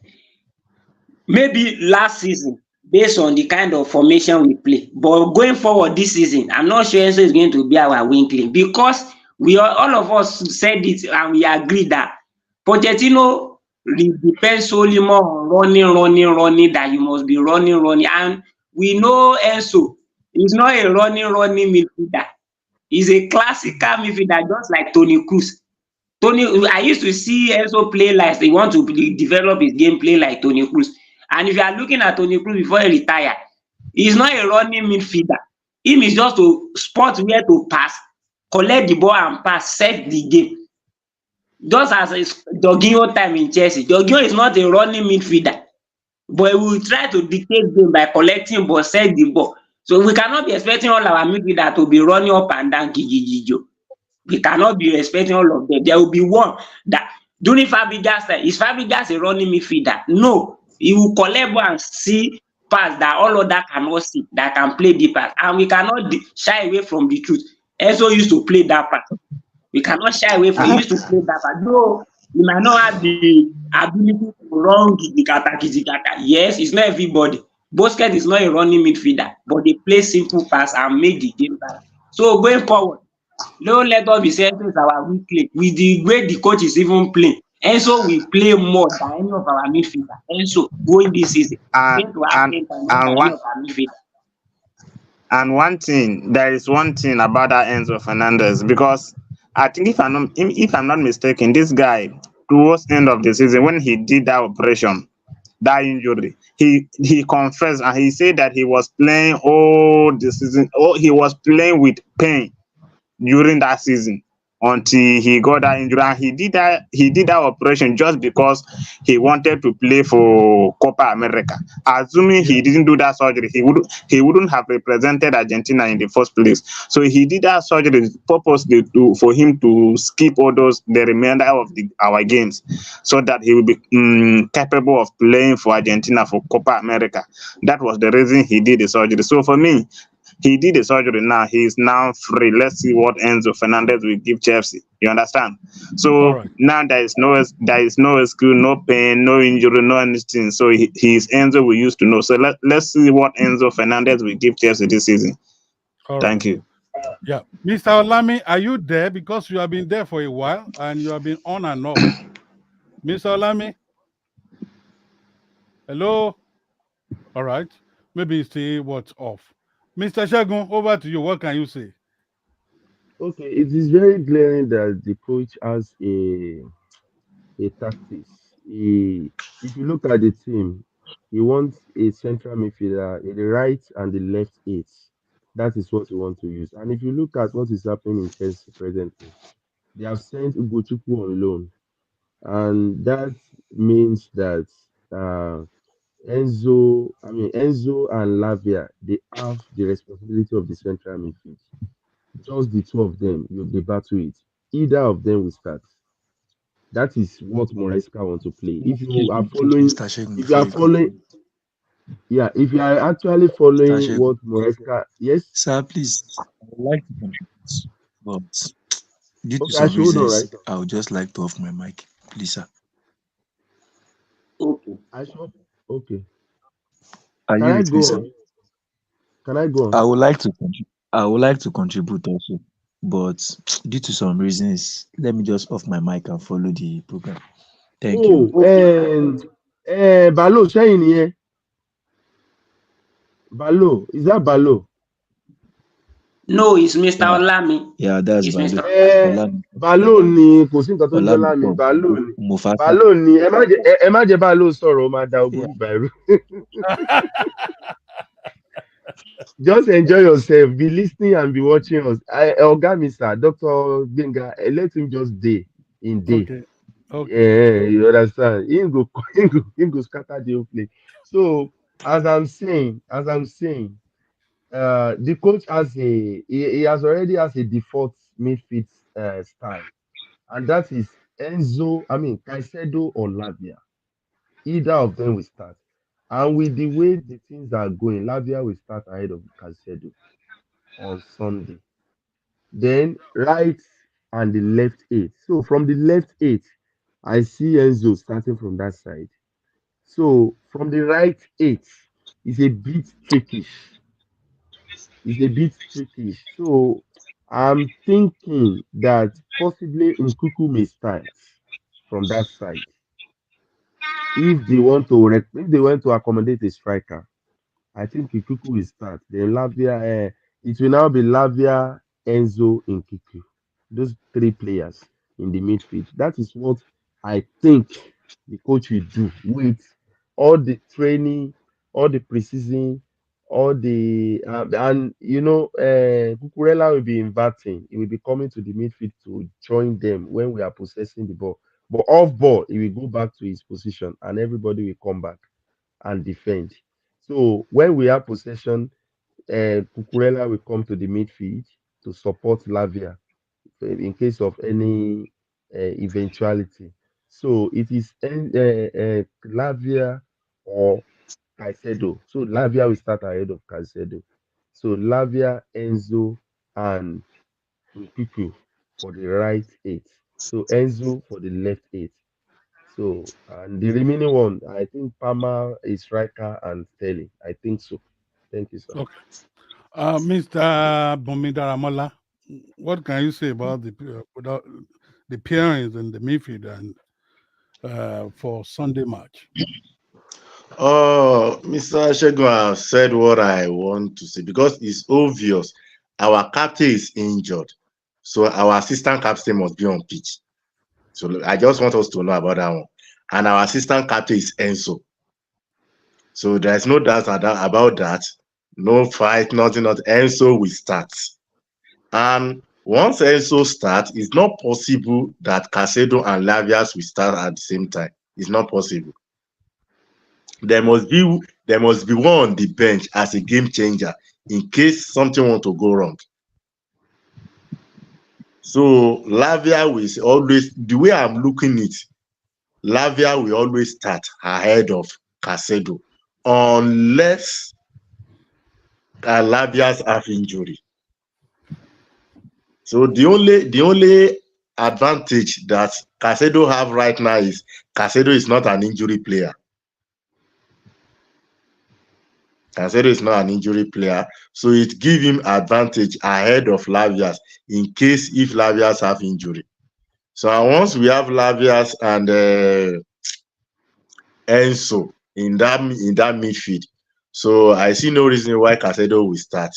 [SPEAKER 7] Maybe last season, based on the kind of formation we play. But going forward this season, I'm not sure Enzo is going to be our weak link because all of us said it and we agree that Pochettino depends solely more on running, that you must be running. And we know Enzo is not a running midfielder. He's a classical midfielder, just like Toni Kroos. I used to see Enzo play like they want to develop his gameplay like Toni Kroos. And if you are looking at Toni Kroos before he retired, he's not a running midfielder. Him is just to spot where to pass, collect the ball and pass, set the game. Just as Jorginho time in Chelsea. Jorginho is not a running midfielder, but he will try to dictate game by collecting ball, set the ball. So we cannot be expecting all our midfielders to be running up and down. We cannot be expecting all of them. There will be one that during Fabregas time, is Fabregas a running midfielder? No. He will collect ball and see pass that all of that cannot see, that can play the pass. And we cannot shy away from the truth. Enzo used to play that pass. We cannot shy away from used to play that pass. No, you might not have the ability to run kizikata. Yes, it's not everybody. Busquets is not a running midfielder, but they play simple pass and make the game pass. So going forward, don't let us be saying it's our weak link. With the way the coach is even playing, Enzo will play more than any of our midfielders. Enzo going this season.
[SPEAKER 9] And one thing, there is one thing about that Enzo Fernandez, because I think if I'm not mistaken, this guy towards the end of the season when he did that operation, that injury. He confessed and he said that he was playing all the season. Oh, he was playing with pain during that season until he got that injury. And he did that operation just because he wanted to play for Copa America. Assuming he didn't do that surgery, he wouldn't have represented Argentina in the first place. So he did that surgery purposely for him to skip all the remainder of our games, so that he will be capable of playing for Argentina for Copa America. That was the reason he did the surgery. So for me, he did the surgery now. He is now free. Let's see what Enzo Fernandez will give Chelsea. You understand? So now there is no excuse, no pain, no injury, no anything. So he is Enzo we used to know. So let's see what Enzo Fernandez will give Chelsea this season. Thank you.
[SPEAKER 3] Yeah, Mr. Olami, are you there? Because you have been there for a while and you have been on and off. Mr. Olami? Hello? All right. Maybe it's still what's off. Mr. Shagun, over to you. What can you say?
[SPEAKER 6] Okay, it is very glaring that the coach has a tactics. If you look at the team, he wants a central midfielder in the right and the left eight. That is what he wants to use. And if you look at what is happening in Chelsea presently, they have sent Ugochukwu on loan, and that means that Enzo and Lavia, they have the responsibility of the central midfield. Just the two of them, they battle it. Either of them will start. That is what Moresca wants to play. If you are following, if you are following, yeah, if you are actually following what Moresca, yes,
[SPEAKER 10] sir, please, I would like to contribute, but due to
[SPEAKER 6] okay,
[SPEAKER 10] some reasons,
[SPEAKER 6] right?
[SPEAKER 10] I would just like to off my mic, please, sir.
[SPEAKER 6] Okay, okay.
[SPEAKER 10] Are
[SPEAKER 6] Can
[SPEAKER 10] you
[SPEAKER 6] I
[SPEAKER 10] with
[SPEAKER 6] go
[SPEAKER 10] me, sir?
[SPEAKER 6] on? Can I go on?
[SPEAKER 10] I would like to contribute also, but due to some reasons, let me just off my mic and follow the program. Thank you.
[SPEAKER 6] Balo, saying here. Balo, is that Balo?
[SPEAKER 7] No, it's Mr. Olami.
[SPEAKER 10] Yeah, that's
[SPEAKER 7] It's
[SPEAKER 10] Balo.
[SPEAKER 7] Mr.
[SPEAKER 6] Balo ni kò sí nǹkan tó ń jọ lámì. Balo ni ẹ má jẹ́ Balo sọ̀rọ̀ ó máa da ogun bíbá ẹrú. Just enjoy yourself, be listening and be watching us. Oga Mr. Dr. Gbenga, let him just day in day. Okay. You understand? He go scatter the whole play. So as I'm saying, the coach has he has already has a default midfield style, and that is Caicedo or Lavia. Either of them will start. And with the way the things are going, Lavia will start ahead of Caicedo on Sunday. Then right and the left eight. So from the left eight, I see Enzo starting from that side. So from the right eight, it's a bit tricky. So I'm thinking that possibly Nkuku may start from that side. If they want to accommodate a striker, I think Nkuku will start. Then Lavia, it will now be Lavia, Enzo, Nkuku. Those three players in the midfield. That is what I think the coach will do with all the training, all the preseason, all the and Cucurella will be inverting. He will be coming to the midfield to join them when we are possessing the ball. But off ball, he will go back to his position, and everybody will come back and defend. So when we have possession, Cucurella will come to the midfield to support Lavia in case of any eventuality. So it is Lavia or Caicedo. So Lavia will start ahead of Caicedo. So Lavia, Enzo, and Nkuku for the right eight. So Enzo for the left eight. So and the remaining one, I think Palmer is striker and Sterling. I think so. Thank you, sir.
[SPEAKER 3] Okay. Mr. Bomidaramola, what can you say about the pairings in the midfield and for Sunday match?
[SPEAKER 8] Mr. Shegun said what I want to say because it's obvious our captain is injured, so our assistant captain must be on pitch. So I just want us to know about that one. And our assistant captain is Enzo. So there's no doubt about that. No fight, nothing, not Enzo will start. And once Enzo starts, it's not possible that Casedo and Lavias will start at the same time. It's not possible. There must be one on the bench as a game changer in case something want to go wrong. So Lavia will always, the way I'm looking at it, Lavia will always start ahead of Casedo unless Lavia's have injury. So the only advantage that Casedo have right now is Casedo is not an injury player. Casedo is not an injury player, so it gives him advantage ahead of Lavias in case if Lavias have injury. So once we have Lavias and Enzo in that midfield, so I see no reason why Casedo will start.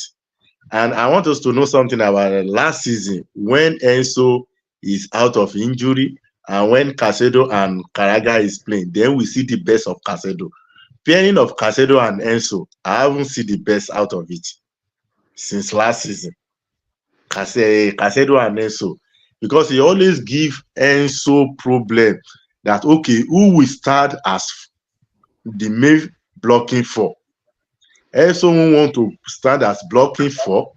[SPEAKER 8] And I want us to know something about last season when Enzo is out of injury and when Casedo and Caraga is playing, then we see the best of Casedo. Pairing of Casedo and Enzo, I haven't seen the best out of it since last season. Casedo and Enzo, because he always give Enzo problem that, okay, who will start as the main blocking for? Enzo won't want to stand as blocking for.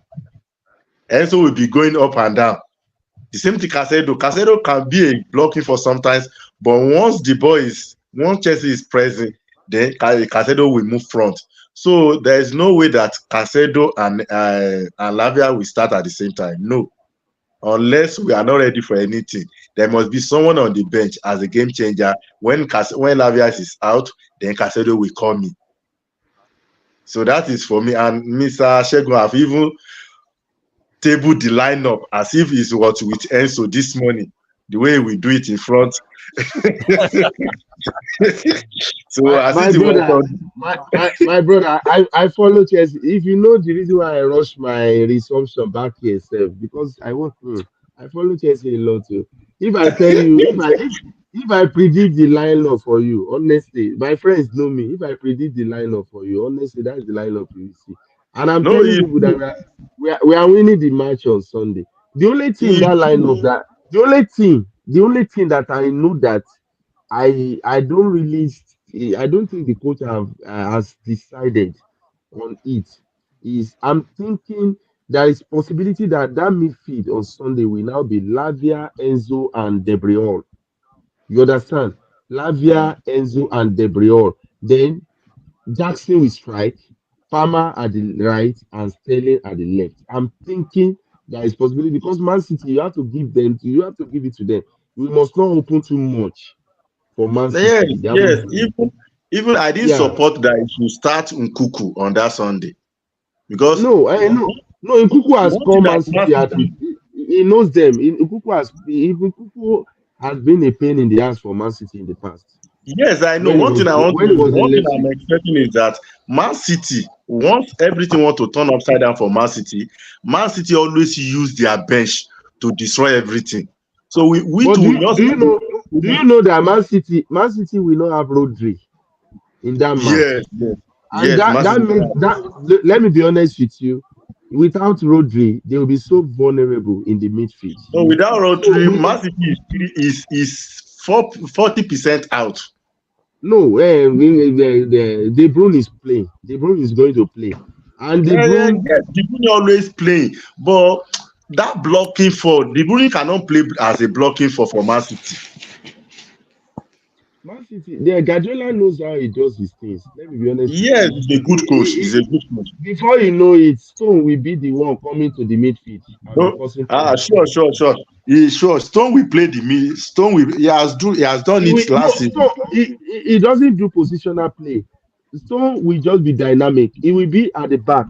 [SPEAKER 8] Enzo will be going up and down. The same thing Casedo. Casedo can be a blocking for sometimes, but once Chelsea is present, then Casedo will move front. So there is no way that Casedo and Lavia will start at the same time. No. Unless we are not ready for anything. There must be someone on the bench as a game changer. When Lavia is out, then Casedo will come in. So that is for me. And Mr. Shegun have even tabled the lineup as if it's what with Enzo this morning, the way we do it in front. So
[SPEAKER 6] my brother, I follow Chelsea. If you know the reason why I rush my resumption back here, sir, because I follow Chelsea a lot too. If I tell you, if I predict the lineup for you, honestly, my friends know me. If I predict the lineup for you, honestly, that's the lineup you will see. And I'm telling people that we are winning the match on Sunday. The only thing that lineup the only thing that I know that I don't think the coach has decided on it is I'm thinking there is possibility that midfield on Sunday will now be Lavia, Enzo, and Debriol. You understand? Lavia, Enzo, and Debriol. Then Jackson will strike, Palmer at the right, and Sterling at the left. I'm thinking there is possibility because Man City, you have to give it to them. We must not open too much for Man City.
[SPEAKER 8] Yes. Even I didn't support that if you start Nkuku on that Sunday. Because
[SPEAKER 6] Nkuku has come Man City. He knows them. Nkuku has been a pain in the ass for Man City in the past.
[SPEAKER 8] Yes, I know. One thing I'm expecting is that Man City, once everything want to turn upside down for Man City always use their bench to destroy everything. So do
[SPEAKER 6] you know that Man City will not have Rodri in that match?
[SPEAKER 8] Yes.
[SPEAKER 6] And let me be honest with you. Without Rodri, they will be so vulnerable in the midfield.
[SPEAKER 8] So without Rodri, Man City is 40% out.
[SPEAKER 6] No, De Bruyne is playing. De Bruyne is going to play, and De
[SPEAKER 8] Bruyne always playing. But that blocking for De Bruyne cannot play as a blocking for Man City.
[SPEAKER 6] Man City, Guardiola knows how he does his things. Let me be honest.
[SPEAKER 8] Yes, he's a good coach. He's a good coach.
[SPEAKER 6] Before you know it, Stone will be the one coming to the midfield.
[SPEAKER 8] Sure. Stone will play the mid. He has done it last season.
[SPEAKER 6] He doesn't do positional play. Stone will just be dynamic. He will be at the back,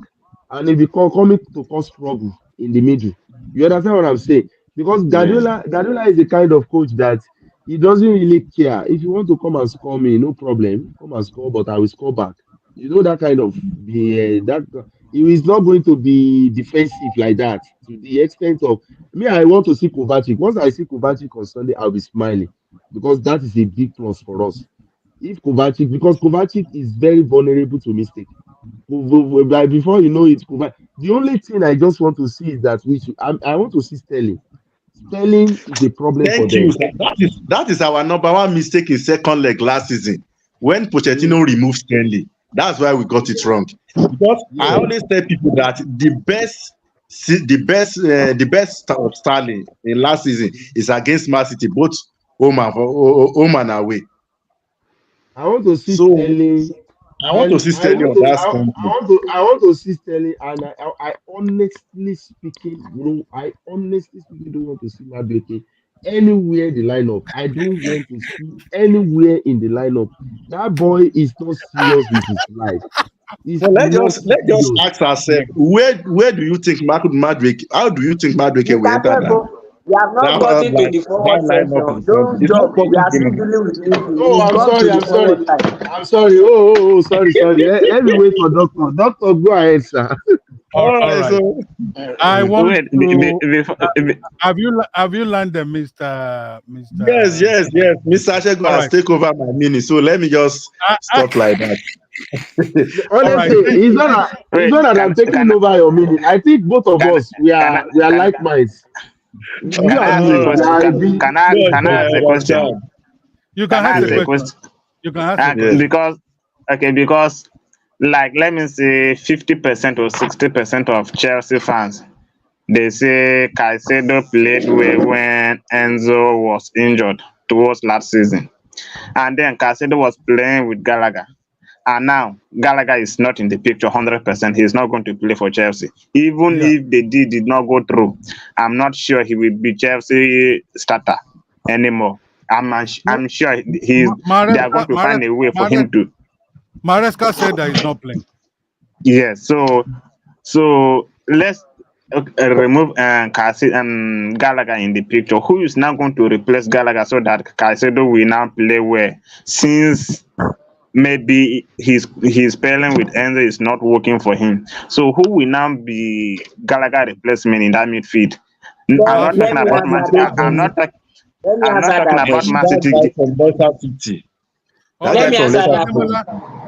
[SPEAKER 6] and he will be coming to cause trouble in the middle. You understand what I'm saying? Because Guardiola is the kind of coach that he doesn't really care. If you want to come and score me, no problem. Come and score, but I will score back. You know that kind of he is not going to be defensive like that to the extent of me. I want to see Kovacic. Once I see Kovacic on Sunday, I'll be smiling because that is a big plus for us. if Kovacic, because Kovacic is very vulnerable to mistake. Like before you know it, the only thing I just want to see is that I want to see Sterling. Sterling is a problem for
[SPEAKER 8] Thank you,
[SPEAKER 6] them.
[SPEAKER 8] sir. That is our number one mistake in second leg last season when Pochettino removed Stanley. That's why we got it wrong. Because I always tell people that the best of Sterling in last season is against Man City, both home and away.
[SPEAKER 6] I want to see
[SPEAKER 8] So
[SPEAKER 6] Sterling.
[SPEAKER 8] I want to see Sterling on that stand.
[SPEAKER 6] I want to see Sterling, and I honestly speaking, I honestly speaking don't want to see Madueke anywhere in the lineup. I don't want to see anywhere in the lineup. That boy is not serious with his life. He's
[SPEAKER 8] So let's
[SPEAKER 6] not
[SPEAKER 8] just
[SPEAKER 6] serious.
[SPEAKER 8] ask ourselves, where do you think Madueke? How do you think Madueke will enter that?
[SPEAKER 7] We have not gotten to the forward section. Don't jump. We are still dealing with it.
[SPEAKER 6] Oh, I'm sorry. Sorry. Let me wait for doctor. Doctor, go ahead, sir.
[SPEAKER 3] All right.
[SPEAKER 8] So
[SPEAKER 3] I want
[SPEAKER 9] Wait,
[SPEAKER 3] to. Have you landed, Mr.
[SPEAKER 8] yes. Mr. Ashego has taken over my mini, so let me just stop like that.
[SPEAKER 6] Honestly, it's not that I'm taking over your meaning. I think both of us we are like minds.
[SPEAKER 9] Can I ask a question?
[SPEAKER 3] You can ask a question. You can ask a question.
[SPEAKER 9] Because like let me say 50% or 60% of Chelsea fans, they say Caicedo played well when Enzo was injured towards last season, and then Caicedo was playing with Gallagher. And now Gallagher is not in the picture 100%. He's not going to play for Chelsea. Even if the deal did not go through, I'm not sure he will be Chelsea starter anymore. I'm sure they are going to find a way for him to.
[SPEAKER 3] Maresca said that he's not playing.
[SPEAKER 9] Yes. So let's remove Gallagher in the picture. Who is now going to replace Gallagher so that Caicedo will now play well? Since maybe his pairing with Enzo is not working for him. So who will now be Gallagher replacement in that midfield? I'm not talking about Man City. I'm not talking about Man City.
[SPEAKER 7] Let me answer that.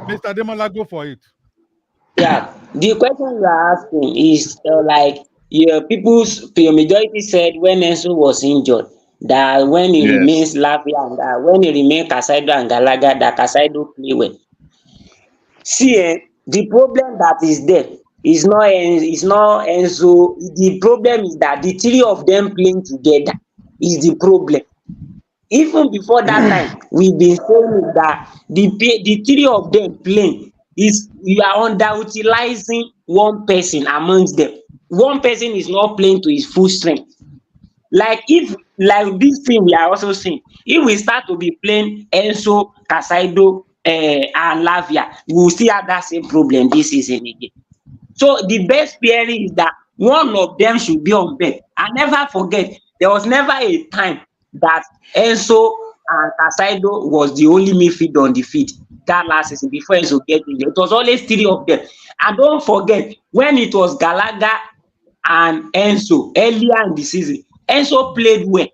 [SPEAKER 3] Mr. Demola, go for it.
[SPEAKER 7] Yeah, the question you are asking is your majority said when Enzo was injured, that when he remains Lavia and when he remains Caicedo and Gallagher, that Caicedo play well. See, the problem that is there is not Enzo. The problem is that the three of them playing together is the problem. Even before that time, we've been saying that the three of them playing is you are underutilizing one person amongst them. One person is not playing to his full strength. Like this thing we are also saying, if we start to be playing Enzo, Caicedo, and Lavia, we will still have that same problem this season again. So the best pairing is that one of them should be on bench. And never forget, there was never a time that Enzo and Caicedo was the only midfield on the field that last season before Enzo get in there. It was always three of them. And don't forget, when it was Gallagher and Enzo earlier in the season, Enzo played well.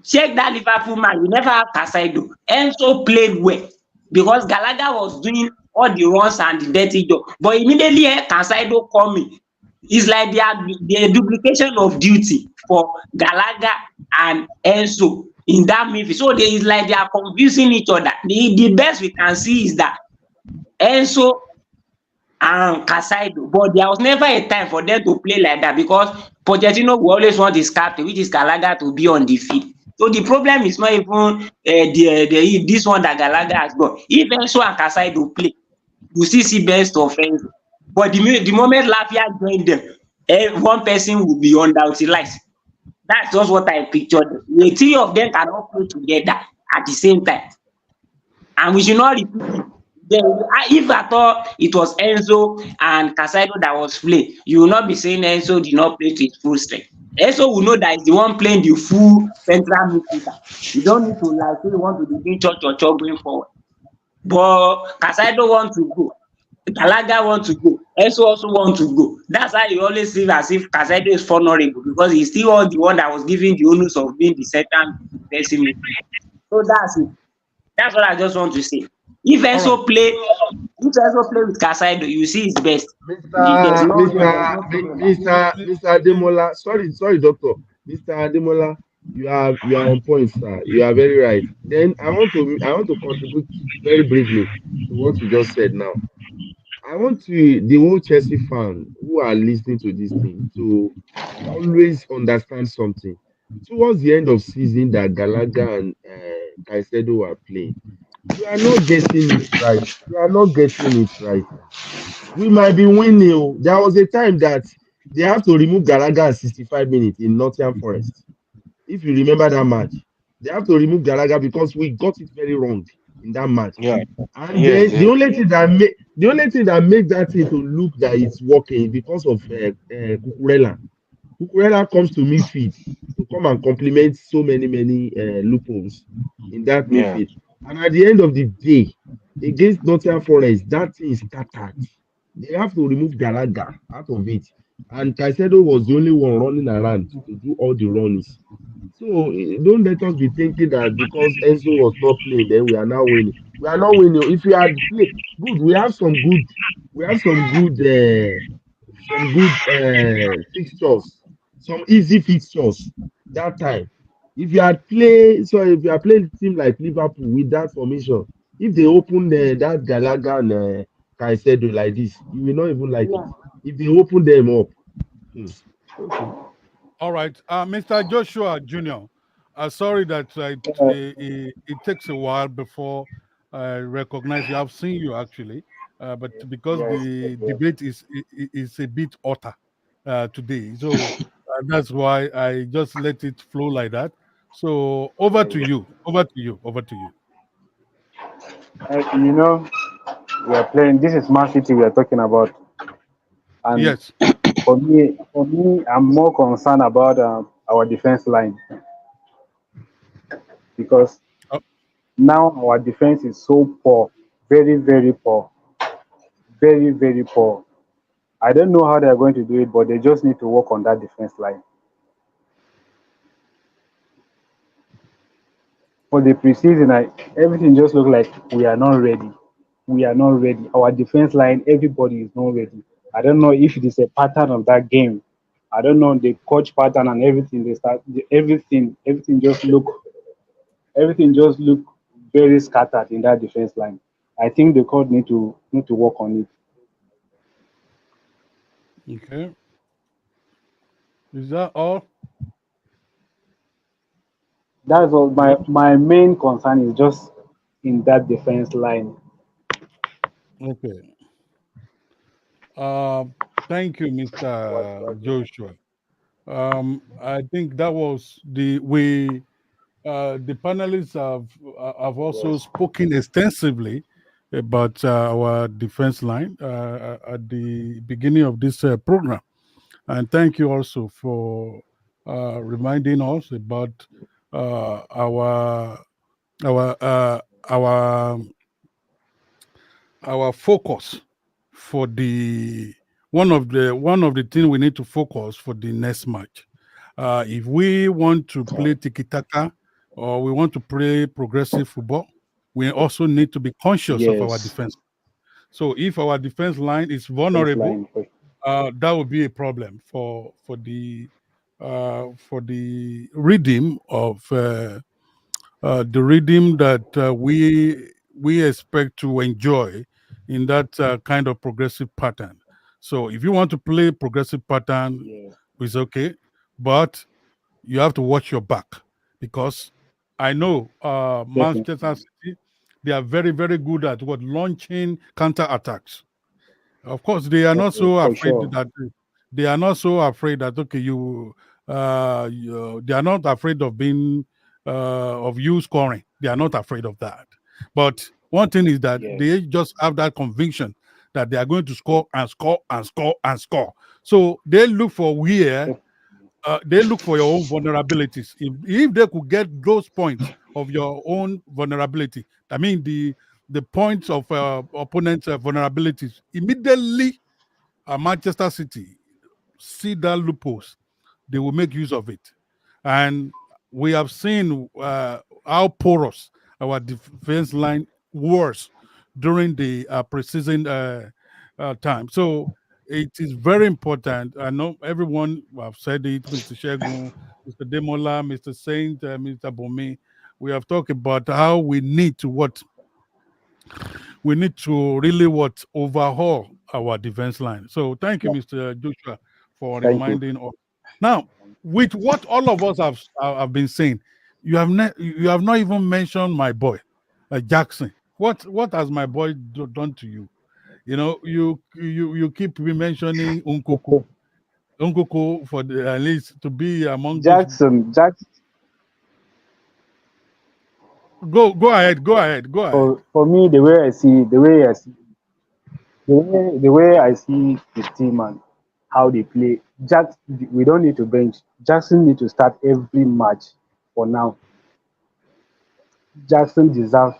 [SPEAKER 7] Check that Liverpool man, you never have Caicedo. Enzo played well because Gallagher was doing all the runs and the dirty job. But immediately Caicedo coming, it's like the duplication of duty for Gallagher and Enzo in that midfield. So it's like they are confusing each other. The best we can see is that Enzo and Caicedo, but there was never a time for them to play like that because Pochettino will always want his captain, which is Gallagher, to be on the field. So the problem is not even this one that Gallagher has got. If Enzo and Caicedo play, you still see best of Enzo. But the moment Lavia joined them, one person will be underutilized. That's just what I pictured. The three of them cannot play together at the same time. And we should not repeat it. If I thought it was Enzo and Caicedo that was playing, you will not be saying Enzo did not play to his full strength. Enzo will know that he's the one playing the full central midfielder. You don't need to say you want to be doing church going forward. But Caicedo wants to go. Gallagher wants to go. Enzo also wants to go. That's how you always see as if Caicedo is vulnerable because he's still the one that was giving the onus of being the second person midfielder. So that's it. That's what I just want to say. If
[SPEAKER 3] All
[SPEAKER 7] Enzo
[SPEAKER 3] right.
[SPEAKER 7] play with Casado, you see his best. There's
[SPEAKER 6] Mr.
[SPEAKER 7] no
[SPEAKER 6] Ademola, sorry, doctor. Mr. Ademola, you are on point, sir. You are very right. Then I want to contribute very briefly to what you just said now. I want the whole Chelsea fan who are listening to this thing to always understand something. Towards the end of season that Gallagher and Caicedo were playing, you are not getting it right. You are not getting it right. We might be winning. Oh. There was a time that they have to remove Gallagher at 65 minutes in Nottingham Forest. If you remember that match, they have to remove Gallagher because we got it very wrong in that match.
[SPEAKER 9] Yeah.
[SPEAKER 6] And
[SPEAKER 9] Yes,
[SPEAKER 6] then the
[SPEAKER 9] yes.
[SPEAKER 6] only thing that make that thing to look that it's working because of Cucurella. Cucurella comes to midfield to come and complement so many loopholes in that
[SPEAKER 9] Yeah.
[SPEAKER 6] midfield. And at the end of the day, against Nottingham Forest, that thing is scattered. They have to remove Gallagher out of it. And Caicedo was the only one running around to do all the runs. So don't let us be thinking that because Enzo was not playing, then we are now winning. We are not winning. If we had played good, we have some good fixtures, some easy fixtures that time. If you had played, so if you had played team like Liverpool with that formation, if they open that Gallagher and Caicedo like this, you will not even like it. If they open them up, okay.
[SPEAKER 3] All right. Mr. Joshua Jr., sorry that it takes a while before I recognize you. I've seen you actually, but because
[SPEAKER 9] Yes,
[SPEAKER 3] the
[SPEAKER 9] yes.
[SPEAKER 3] debate is a bit hotter today, so that's why I just let it flow like that. So over to you. Over to you. Over to you.
[SPEAKER 11] You know, we are playing. This is Man City we are talking about, and
[SPEAKER 3] Yes.
[SPEAKER 11] for me, I'm more concerned about our defense line because
[SPEAKER 3] Oh,
[SPEAKER 11] now our defense is so poor, very, very poor, very, very poor. I don't know how they are going to do it, but they just need to work on that defense line. For the preseason, everything just looked like we are not ready. We are not ready. Our defense line, everybody is not ready. I don't know if it is a pattern of that game. I don't know the coach pattern and everything. Everything just look very scattered in that defense line. I think the coach need to work on it.
[SPEAKER 3] okay. Is that all?
[SPEAKER 11] That's all. My
[SPEAKER 3] Hello.
[SPEAKER 11] my main concern is just in that defense line.
[SPEAKER 3] Okay. Uh, Thank you, Mr. Joshua. I think that was the panelists have also spoken extensively about our defense line at the beginning of this program, and thank you also for reminding us about our our uh, our our focus for the one of the things we need to focus for the next match. If we want to play tiki taka or we want to play progressive football, we also need to be conscious of our
[SPEAKER 11] Yes,
[SPEAKER 3] defense. So if our defense line is
[SPEAKER 11] defense
[SPEAKER 3] vulnerable,
[SPEAKER 11] line.
[SPEAKER 3] that would be a problem for the rhythm of the rhythm that we expect to enjoy in that kind of progressive pattern. So if you want to play progressive pattern,
[SPEAKER 11] Yes,
[SPEAKER 3] it's okay, but you have to watch your back because I know Manchester
[SPEAKER 11] definitely.
[SPEAKER 3] City, they are very very good at what launching counter attacks. Of course, they are not
[SPEAKER 11] Okay,
[SPEAKER 3] so
[SPEAKER 11] for
[SPEAKER 3] afraid
[SPEAKER 11] sure.
[SPEAKER 3] that they are not so afraid that okay, they are not afraid of you scoring. They are not afraid of that. But one thing is that
[SPEAKER 11] Yes,
[SPEAKER 3] they just have that conviction that they are going to score and score and score and score. So they look for where
[SPEAKER 11] def-
[SPEAKER 3] they look for your own vulnerabilities. If they could get those points of your own vulnerability, I mean the points of opponents' vulnerabilities, immediately Manchester City see that loopholes, they will make use of it. And we have seen how porous our defense line worse during the preseason time. So it is very important. I know everyone have said it, Mr. Shegun, Mr. Demola, Mr. Saint, Mr. Bomi. We have talked about how we need to really overhaul our defense line. So thank you,
[SPEAKER 11] Yeah,
[SPEAKER 3] Mr. Joshua, for
[SPEAKER 11] thank you.
[SPEAKER 3] reminding us. Now, with what all of us have been saying, you have not even mentioned my boy, Jackson. What has my boy done to you? You know, you keep mentioning Unkoko for at least to be among those.
[SPEAKER 11] Jackson,
[SPEAKER 3] Go ahead.
[SPEAKER 11] for me, the way I see the team and how they play, we don't need to bench. Jackson need to start every match for now. Jackson deserves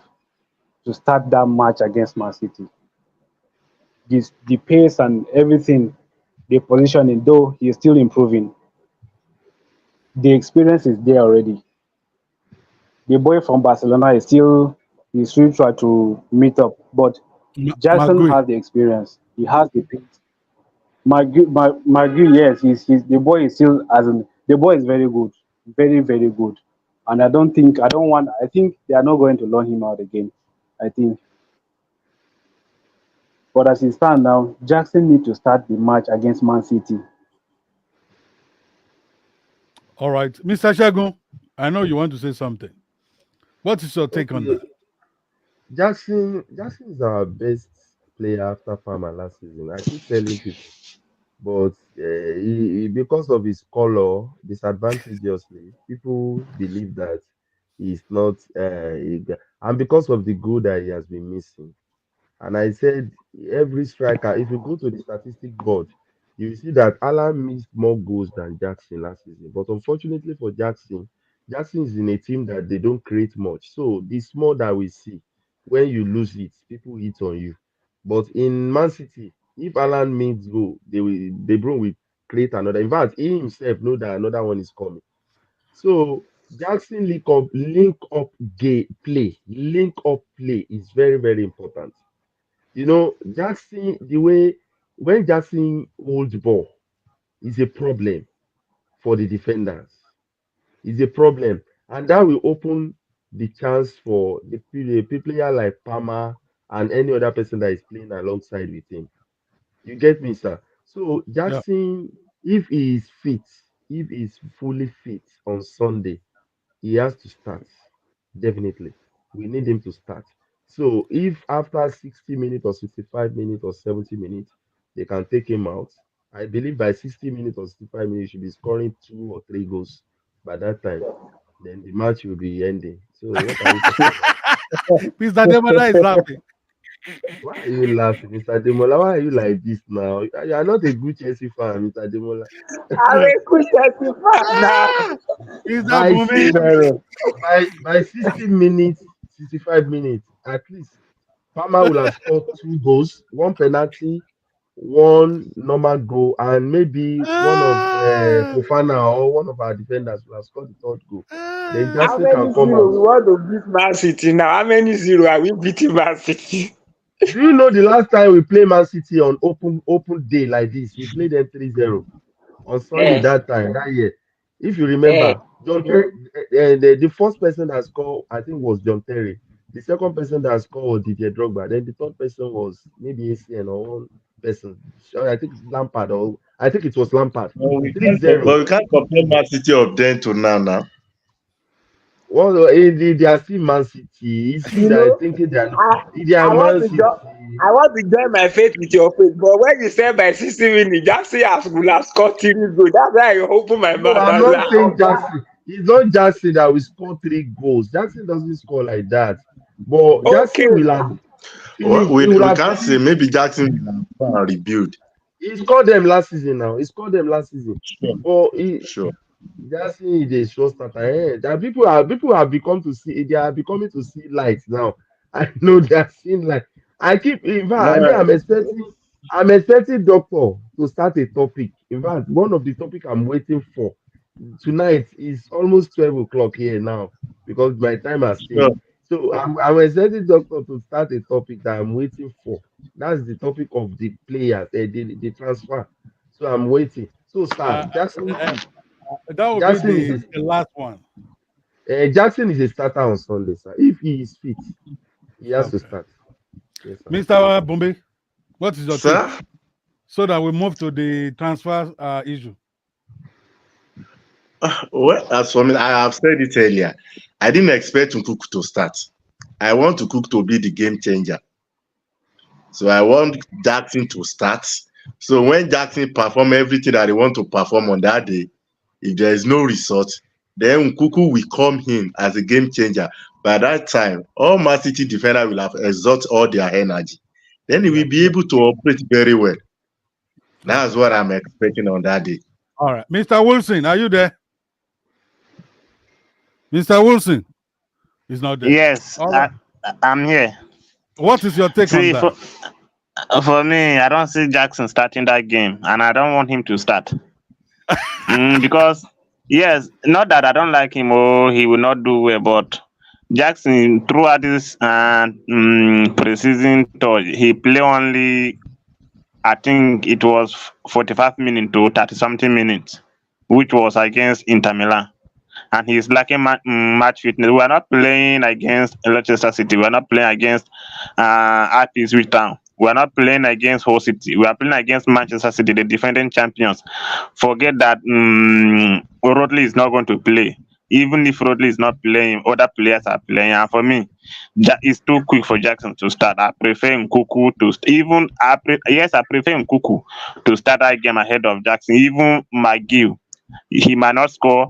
[SPEAKER 11] to start that match against Man City. The pace and everything, the positioning, though he is still improving, the experience is there already. The boy from Barcelona is still trying to meet up, but Jackson
[SPEAKER 3] Magui.
[SPEAKER 11] has the experience. He has the pace. Magui, yes, the boy is still as in the boy is very good, very good, and I think they are not going to loan him out again. I think, but as it stands now, Jackson need to start the match against Man City.
[SPEAKER 3] All right, Mr. Shagun, I know you want to say something. What is your take on
[SPEAKER 6] Okay,
[SPEAKER 3] that?
[SPEAKER 6] Jackson is our best player after Farmer last season. I keep telling people, but because of his color, disadvantageously, people believe that he's not, and because of the goal that he has been missing. And I said, every striker, if you go to the statistic board, you will see that Alan missed more goals than Jackson last season. But unfortunately for Jackson, Jackson is in a team that they don't create much. So the small that we see, when you lose it, people hit on you. But in Man City, if Alan means goal, De Bruyne will create another. In fact, he himself know that another one is coming. So Jackson link up play is very, very important. Jackson, the way when Jackson holds ball is a problem for the defenders. Is a problem, and that will open the chance for the player like Palmer and any other person that is playing alongside with him. You get me, sir? So
[SPEAKER 3] Yeah.
[SPEAKER 6] Jackson, if he is fit, if he is fully fit on Sunday, he has to start. Definitely. We need him to start. So if after 60 minutes or 65 minutes or 70 minutes, they can take him out, I believe by 60 minutes or 65 minutes, he should be scoring 2 or 3 goals by that time. Then the match will be ending. So what are we talking about?
[SPEAKER 3] Mr. Demola is laughing.
[SPEAKER 6] Why are you laughing, Mr. Demola? Why are you like this now? You are not a good Chelsea fan, Mr. Demola.
[SPEAKER 7] I'm a good Chelsea fan now.
[SPEAKER 3] Ah, Mr.
[SPEAKER 6] By
[SPEAKER 3] Bumi.
[SPEAKER 6] 60, by 60 minutes, 65 minutes, at least Palmer will have scored 2 goals, one penalty, one normal goal, and maybe one of
[SPEAKER 3] Ah,
[SPEAKER 6] Fofana or one of our defenders will have scored the third goal. Then
[SPEAKER 7] How
[SPEAKER 3] ah.
[SPEAKER 6] Jackson can
[SPEAKER 7] many
[SPEAKER 6] come
[SPEAKER 7] zero
[SPEAKER 6] out.
[SPEAKER 7] we want to beat Man City now? How many zero are we beating Man City?
[SPEAKER 6] Do you know the last time we play Man City on open day like this? We played them 3-0 on Sunday
[SPEAKER 7] Eh,
[SPEAKER 6] that year. If you
[SPEAKER 7] eh.
[SPEAKER 6] remember, the first person that scored, I think, was John Terry. The second person that scored was Didier Drogba. Then the third person was maybe ACN or one person. So I think it's Lampard, or I think it was Lampard.
[SPEAKER 8] But
[SPEAKER 6] 3-0.
[SPEAKER 8] we can't compare Man City of then to now. Now,
[SPEAKER 6] Well, they are still Man City. You see
[SPEAKER 7] You
[SPEAKER 6] that
[SPEAKER 7] know,
[SPEAKER 6] thinking
[SPEAKER 7] I
[SPEAKER 6] they are
[SPEAKER 7] I want
[SPEAKER 6] Man
[SPEAKER 7] to
[SPEAKER 6] City.
[SPEAKER 7] join my faith with your faith, but when you said by 60 minutes, Jackson will have scored 3 goals. That's why I open my
[SPEAKER 6] No,
[SPEAKER 7] mouth
[SPEAKER 6] I'm
[SPEAKER 7] and
[SPEAKER 6] not saying
[SPEAKER 7] laugh.
[SPEAKER 6] Jackson. It's not Jackson that will score 3 goals. Jackson doesn't score like that. But
[SPEAKER 7] Okay,
[SPEAKER 6] Jackson will have
[SPEAKER 8] well,
[SPEAKER 6] finished. He will
[SPEAKER 8] we
[SPEAKER 6] have
[SPEAKER 8] can't say
[SPEAKER 6] finished.
[SPEAKER 8] maybe Jackson will rebuild.
[SPEAKER 6] He scored them last season now. He scored them last season.
[SPEAKER 8] Sure,
[SPEAKER 6] But
[SPEAKER 8] sure.
[SPEAKER 6] Jackson is a show starter. That people have become to see. They are becoming to see light now. I know they are seeing light. I keep in fact.
[SPEAKER 8] No,
[SPEAKER 6] I mean, I'm expecting Doctor to start a topic. In fact, one of the topic I'm waiting for tonight is almost 12 o'clock here now because my time has
[SPEAKER 8] sure.
[SPEAKER 6] changed. So I'm expecting doctor to start a topic that I'm waiting for. That's the topic of the players, the transfer. So I'm waiting. So, sir,
[SPEAKER 3] Uh, uh, that will be
[SPEAKER 6] Jackson is
[SPEAKER 3] the last one.
[SPEAKER 6] Jackson is a starter on Sunday, sir. If he is fit, he has to
[SPEAKER 3] Okay.
[SPEAKER 6] start. Yes, sir.
[SPEAKER 3] Mr. Bombe, what is your take?
[SPEAKER 8] Sir,
[SPEAKER 3] So that we move to the transfer issue.
[SPEAKER 8] well, as for me, I have said it earlier. I didn't expect Nkuku to start. I want Nkuku to be the game changer. So I want Jackson to start. So when Jackson perform everything that he want to perform on that day, if there is no result, then Nkuku will come in as a game changer. By that time, all Man City defender will have exhausted all their energy. Then he will be able to operate very well. That's what I'm expecting on that day.
[SPEAKER 3] All right. Mr. Wilson, are you there? Mr. Wilson is not there.
[SPEAKER 9] Yes,
[SPEAKER 3] All right.
[SPEAKER 9] I'm here.
[SPEAKER 3] What is your take on that?
[SPEAKER 9] For me, I don't see Jackson starting that game, and I don't want him to start. Because, yes, not that I don't like him or he will not do well, but Jackson, throughout this preseason tour, he played only, I think it was 45 minutes to 30 something minutes, which was against Inter Milan. And he's lacking match fitness. We are not playing against Leicester City. We are not playing against Ipswich Town. We are not playing against Hull City. We are playing against Manchester City, the defending champions. Forget that Rodley is not going to play. Even if Rodley is not playing, other players are playing. And for me, it's too quick for Jackson to start. I prefer Nkuku to I prefer Nkuku to start that game ahead of Jackson. Even McGill, he might not score,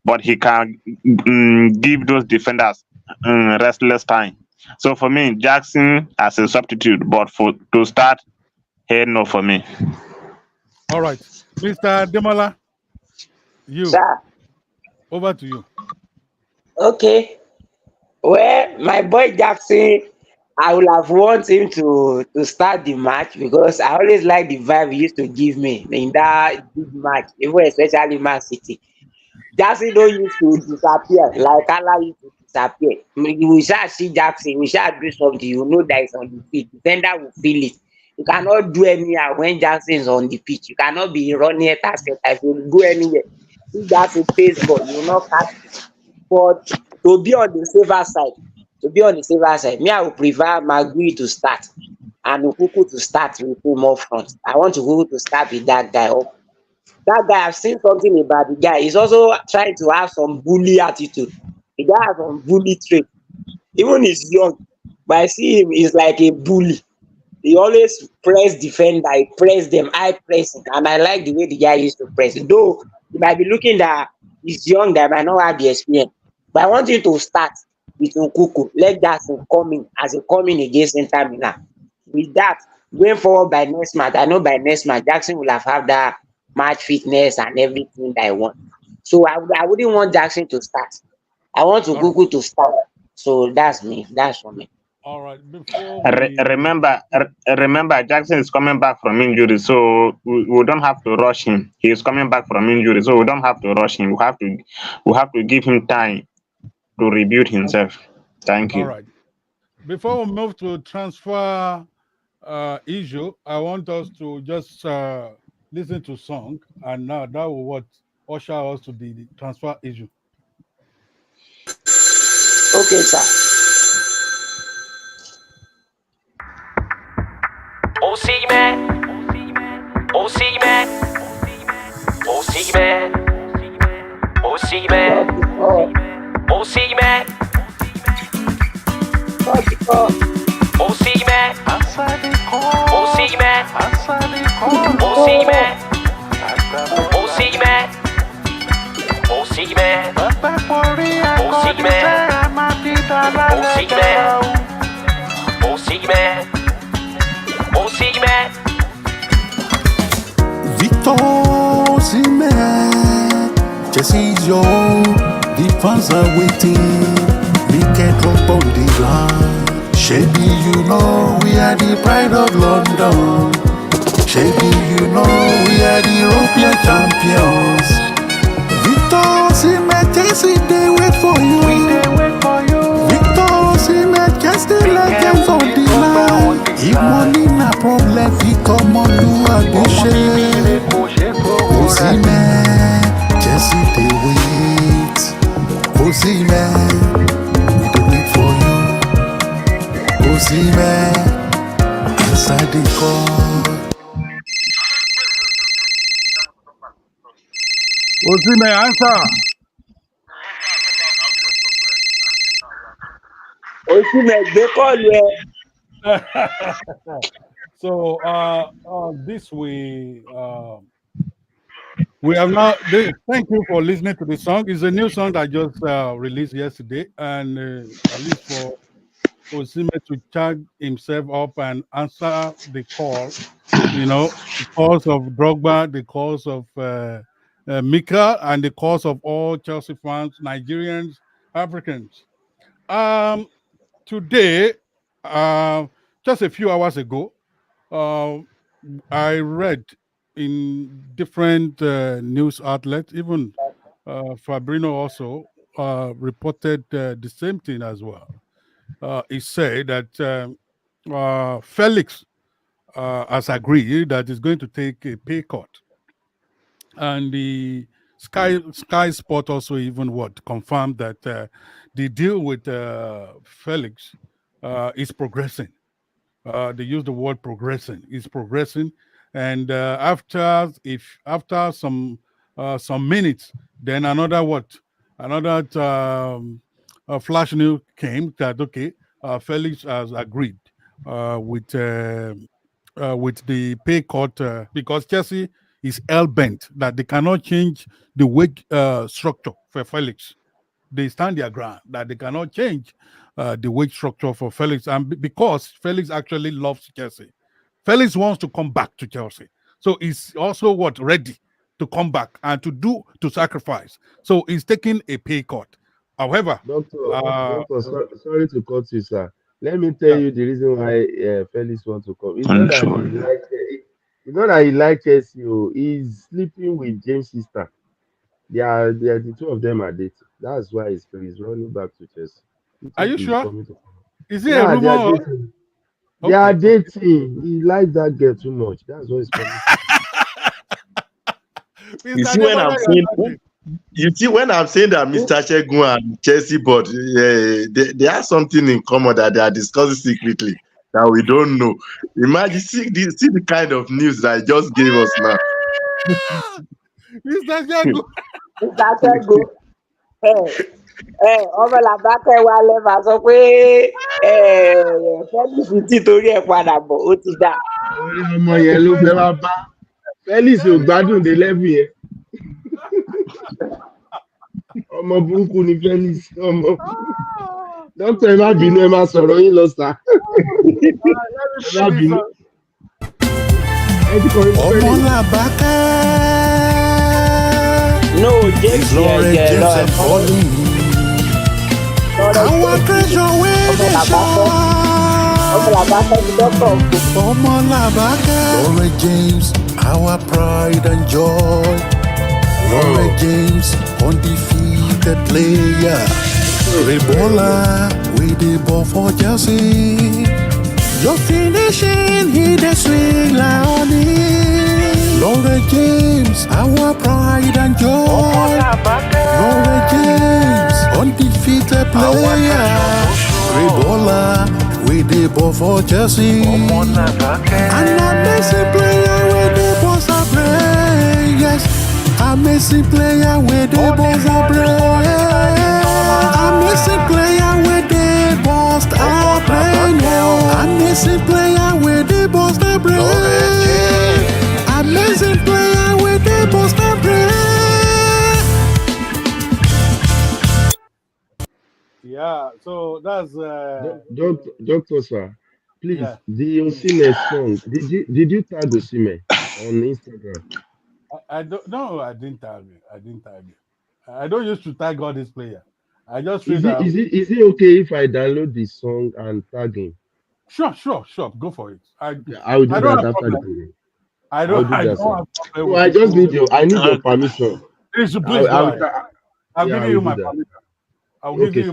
[SPEAKER 9] but he can give those defenders restless time. So for me, Jackson as a substitute, but to start, no for me.
[SPEAKER 3] All right. Mr. Demola,
[SPEAKER 7] Sir.
[SPEAKER 3] Over to you.
[SPEAKER 7] Okay. Well, my boy Jackson, I would have want him to start the match because I always like the vibe he used to give me in that big match, even especially Man City. Jackson don't used to disappear like Allah used to disappear. We shall see Jackson, we shall do something, you know that is on the field. Defender will feel it. You cannot do anyhow when Jackson is on the pitch. You cannot be running at us if you go anywhere. If Jackson plays ball, you will not catch it. But to be on the safer side, me I would prefer Magui to start and Nkuku to start with him up front. I want Nkuku to start with that guy up. That guy, I've seen something about the guy. He's also trying to have some bully attitude. The guy has some bully trait. Even he's young, but I see him, he's like a bully. He always press defender, he press them, I press it. And I like the way the guy used to press it. Though you might be looking that he's young, that might not have the experience. But I want him to start with Nkuku. Let Jackson come in as he come in against Inter Milan. With that, going forward by next match, I know by next match, Jackson will have that match fitness and everything that I want. So I wouldn't want Jackson to start. I want Nkuku to start. So that's me. That's for me.
[SPEAKER 3] All right.
[SPEAKER 9] Remember, Jackson is coming back from injury, so we don't have to rush him. He is coming back from injury, so we don't have to rush him. We have to give him time to rebuild himself. Thank you.
[SPEAKER 3] All right. Before we move to transfer issue, I want us to just listen to song, and now that will what usher us to the transfer issue.
[SPEAKER 7] Okay, sir.
[SPEAKER 1] Osimhen, Osimhen, Osimhen, Osimhen, Osimhen, Osimhen, Osimhen, Osimhen, Osimhen, Osimhen, Osimhen, Osimhen, Osimhen.
[SPEAKER 2] Victor Osimhen, Chelsea is your own. The fans are waiting. We can drop on the line. Shebi, you know we are the pride of London. Shebi, you know we are the European champions. Victor Osimhen, Chelsea, they wait for you. Victor Osimhen. the legends on the line. If money na problem, fi come on do a Osimhen, Chelsea dey wait. Osimhen, we dey wait for you. Osimhen, answer the call.
[SPEAKER 3] Osimhen, answer.
[SPEAKER 7] Osimhen gbé kọ́ọ̀lù ẹ.
[SPEAKER 3] So this we have now. Thank you for listening to the song. It's a new song that just released yesterday, and at least for Osimhen to charge himself up and answer the call, the calls of Drogba, the calls of Mika, and the calls of all Chelsea fans, Nigerians, Africans. Today, just a few hours ago, I read in different news outlets, even Fabrino also reported the same thing as well. He said that Felix has agreed that he's going to take a pay cut. And the Sky Sport also even confirmed that the deal with Felix is progressing. They use the word progressing. It's progressing, and after some minutes, then another flash news came that Felix has agreed with the pay cut because Chelsea is hell bent that they cannot change the wage structure for Felix. They stand their ground that they cannot change the wage structure for Felix, and because Felix actually loves Chelsea. Felix wants to come back to Chelsea, so he's also ready to come back and to sacrifice. So he's taking a pay cut. However,
[SPEAKER 6] Doctor, sorry to cut you, sir. Let me tell you the reason why Felix wants to come. It's not that he likes Chelsea. He's sleeping with James' sister. The two of them are dating. That's why he's running back to Chelsea.
[SPEAKER 3] Are you sure? Is it
[SPEAKER 6] a
[SPEAKER 3] rumor?
[SPEAKER 6] They are dating. He likes that girl too much. That's why he's coming.
[SPEAKER 8] You see when I'm saying that Mr. Shegun and Chelsea, but they have something in common that they are discussing secretly that we don't know. Imagine, see the kind of news that I just gave us now.
[SPEAKER 3] Mr. Shegun.
[SPEAKER 7] Mr. Shegun. Ọmọ làbákẹ́ wa lẹ́fà sọ pé Felix tí torí ẹ̀ padà bọ̀ ó ti dà.
[SPEAKER 6] Orí ọmọ yẹn ló fẹ́ wá bá Felix ò gbádùn dé lẹ́bù yẹn. Ọmọ burúkú ni Felix ọmọ. Dókítà ẹ má bínú, ẹ má sọ̀rọ̀ yín lọ sá. Ẹ má bínú.
[SPEAKER 2] Ọmọ làbákẹ́.
[SPEAKER 7] No, James yẹn lọ ẹ̀
[SPEAKER 2] Our treasure where they shine. Ọmọ làbákẹ́. Lord James, our pride and joy. Lord James, undefeated player. Rebola, we the ball for Chelsea. Your finishing, he the swing like honey. Lord James, our pride and joy. Lord James, undefeated player. Rebola, we the ball for Chelsea. And amazing player with the balls are play. Yes, amazing player with the balls are play. Amazing player with the balls are play. Amazing player with the balls are play. Amazing player with the balls are play.
[SPEAKER 3] Yeah, so that's
[SPEAKER 6] Doctor, sir, please, the Osimhen song, did you tag Osimhen on Instagram?
[SPEAKER 3] I don't. No, I didn't tag it. I don't used to tag all these players. I just feel that.
[SPEAKER 6] Is it okay if I download the song and tag him?
[SPEAKER 3] Sure. Go for it. I
[SPEAKER 6] will do that after the program.
[SPEAKER 3] I just
[SPEAKER 6] need your permission.
[SPEAKER 3] Please, I'll give you my permission.
[SPEAKER 6] Okay.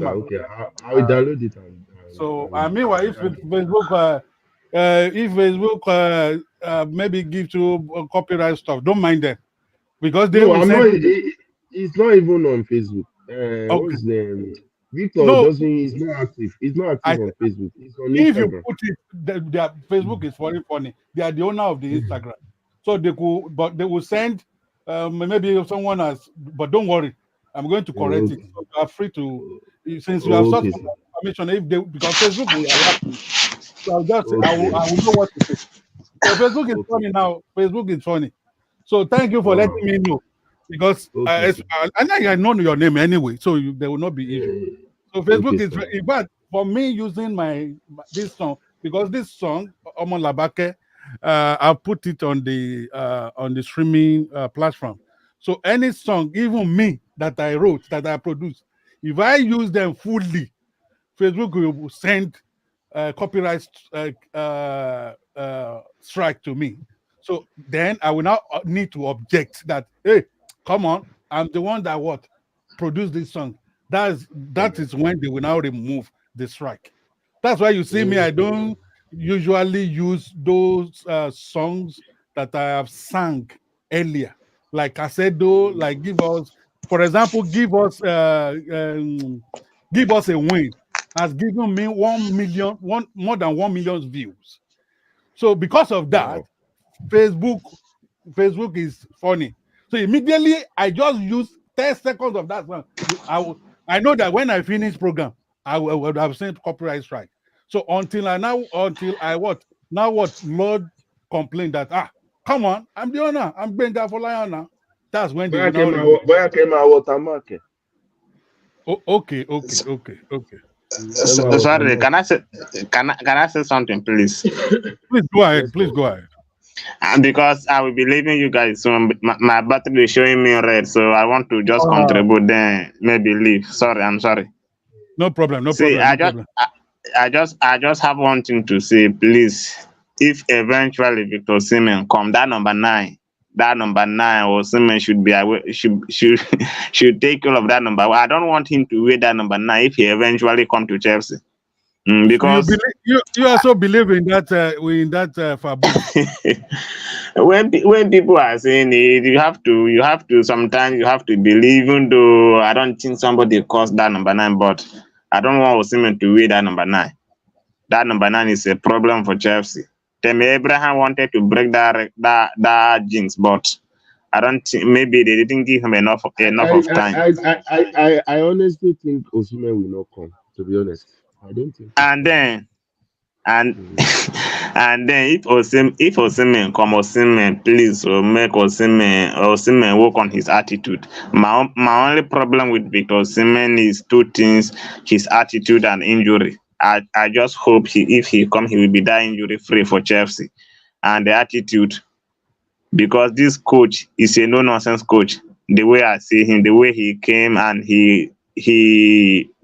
[SPEAKER 6] I will download it.
[SPEAKER 3] So meanwhile, if Facebook maybe give you copyright stuff, don't mind them because they
[SPEAKER 6] No,
[SPEAKER 3] will
[SPEAKER 6] I'm not.
[SPEAKER 3] send you.
[SPEAKER 6] It's not even on Facebook.
[SPEAKER 3] Okay,
[SPEAKER 6] What's the name? Victor
[SPEAKER 3] no,
[SPEAKER 6] doesn't. He's not active. He's not
[SPEAKER 3] I
[SPEAKER 6] active on Facebook. He's on
[SPEAKER 3] if you
[SPEAKER 6] Instagram.
[SPEAKER 3] put it, their Facebook is very funny. They are the owner of the Instagram, so but they will send maybe if someone has. But don't worry, I'm going to correct it.
[SPEAKER 6] Okay.
[SPEAKER 3] So you are free to, since you have such
[SPEAKER 6] Okay, sir.
[SPEAKER 3] information. If they because Facebook will alert me, so
[SPEAKER 6] Okay.
[SPEAKER 3] I will know what to say. So Facebook is
[SPEAKER 6] Okay.
[SPEAKER 3] funny now. Facebook is funny. So thank you for
[SPEAKER 6] All
[SPEAKER 3] letting
[SPEAKER 6] right.
[SPEAKER 3] me know because
[SPEAKER 6] Okay, sir.
[SPEAKER 3] I know your name anyway, so there will not be issue. So Facebook
[SPEAKER 6] Okay,
[SPEAKER 3] is
[SPEAKER 6] sir.
[SPEAKER 3] in fact for me using this song because this song Omo Labake, I put it on the streaming platform. So any song, even me that I wrote that I produced, if I use them fully, Facebook will send copyright strike to me. So then I will now need to object that, hey, come on, I'm the one that what produced this song. That is when they will now remove the strike. That's why you see me. I don't usually use those songs that I have sang earlier, like I said, though, like give us, for example, give us a win has given me 1 million, more than 1 million views. So because of that,
[SPEAKER 6] Wow.
[SPEAKER 3] Facebook Facebook is funny. So immediately I just use 10 seconds of that song. I know that when I finish program, I would have sent copyright strike. So until I what now what Lord complained that come on, I'm the owner, I'm Benga for Lion. That's when they will now remove.
[SPEAKER 6] Bóyá kẹ́ máa watermark ẹ̀.
[SPEAKER 3] Okay.
[SPEAKER 6] Ẹ máa
[SPEAKER 9] Sorry,
[SPEAKER 6] watermark.
[SPEAKER 9] can I say something, please?
[SPEAKER 3] Please go ahead.
[SPEAKER 6] Yes,
[SPEAKER 3] Please
[SPEAKER 6] sir.
[SPEAKER 3] go ahead.
[SPEAKER 9] Because I will be leaving you guys soon. My battery is showing me red, so I want to just contribute, then maybe leave. Sorry, I'm sorry.
[SPEAKER 3] No problem.
[SPEAKER 9] See, I just have one thing to say, please. If eventually Victor Osimhen come, that number 9 Osimhen should be away, should take all of that number. I don't want him to wear that number 9 if he eventually come to Chelsea. Because
[SPEAKER 3] you also believe in that Fabrice.
[SPEAKER 9] when people are saying it, you have to sometimes you have to believe, even though I don't think somebody caused that number 9, but I don't want Osimhen to wear that number 9. That number 9 is a problem for Chelsea. Temi Abraham wanted to break that jinx, but I don't think, maybe they didn't give him enough of time.
[SPEAKER 6] I honestly think Osimhen will not come, to be honest. I don't think.
[SPEAKER 9] And then if Osimhen come, Osimhen, please make Osimhen work on his attitude. My only problem with Victor Osimhen is 2 things: his attitude and injury. I just hope if he come, he will be that injury free for Chelsea. And the attitude, because this coach is a no nonsense coach. The way I see him, the way he came and he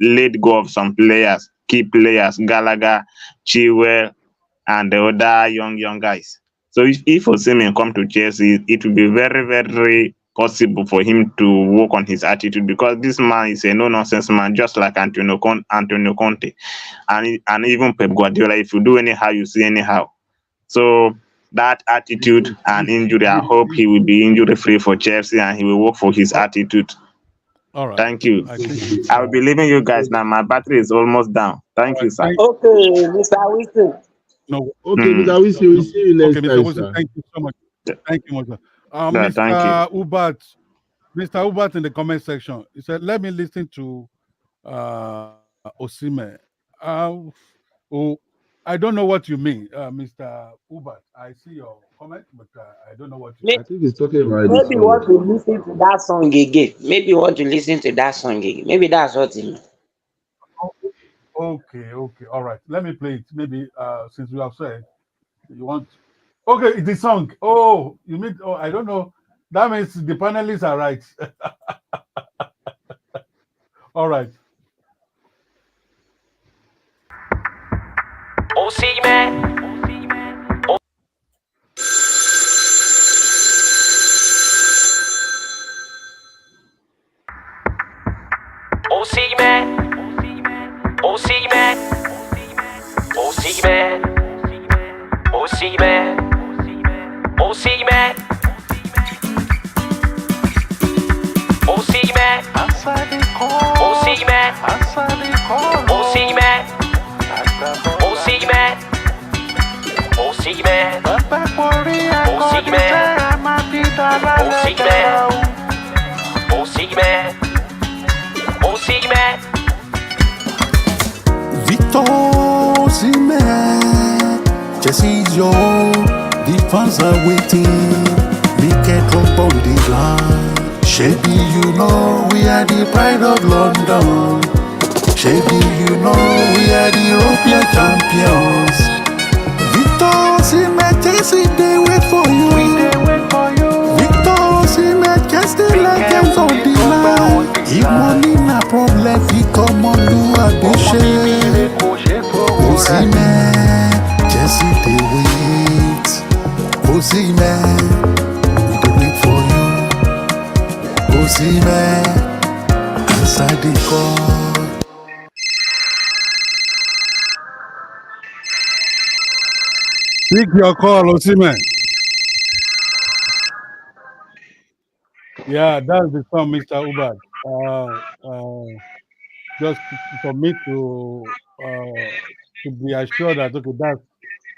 [SPEAKER 9] let go of some players, key players, Gallagher, Chilwell, and the other young guys. So if Osimhen come to Chelsea, it will be very, very possible for him to work on his attitude, because this man is a no-nonsense man, just like Antonio Conte, and even Pep Guardiola. If you do anyhow, you see anyhow. So that attitude and injury, I hope he will be injury-free for Chelsea and he will work for his attitude.
[SPEAKER 3] All right.
[SPEAKER 9] Thank you. I will be leaving you guys now. My battery is almost down. Thank you, sir.
[SPEAKER 7] Okay, Mr. Wilson.
[SPEAKER 3] No.
[SPEAKER 6] Okay, Mr. Wilson, we'll see you next
[SPEAKER 3] Okay, Mr.
[SPEAKER 6] time,
[SPEAKER 3] Wilson,
[SPEAKER 6] sir.
[SPEAKER 3] thank you so much. Thank you, Mr.
[SPEAKER 9] Yeah, thank you.
[SPEAKER 3] Mr. Ubat in the comment section, he said, let me listen to Osimhen. I don't know what you mean, Mr. Ubat. I see your comment, but I don't know what you mean.
[SPEAKER 6] I think he's talking about this
[SPEAKER 7] Maybe you want to listen to that song again. Maybe you want to listen to that song again. Maybe that's what it means.
[SPEAKER 3] Okay, all right. Let me play it. Maybe since you have said you want. Okay, the song. Oh, you mean? Oh, I don't know. That means the panelists are right. All right.
[SPEAKER 1] Osimhen. Osimhen. Osimhen, Osimhen, Osimhen, Osimhen, Osimhen, Osimhen, Osimhen, Osimhen, Osimhen,
[SPEAKER 2] Victor Osimhen, Chelsea is your home. The fans are waiting. Make a drop on the line. Shebi, you know we are the pride of London. Shebi, you know we are the European champions. Victor Osimhen, Chelsea, they wait for you. Victor Osimhen, Chelsea legends on the line. If money na problem, he come on do a bit. Osimhen, Chelsea, they wait. Osimhen, we dey wait for you. Osimhen, answer the call.
[SPEAKER 3] Pick your call, Osimhen. Yeah, that's the song, Mr. Ubad. Just for me to be assured that okay, that's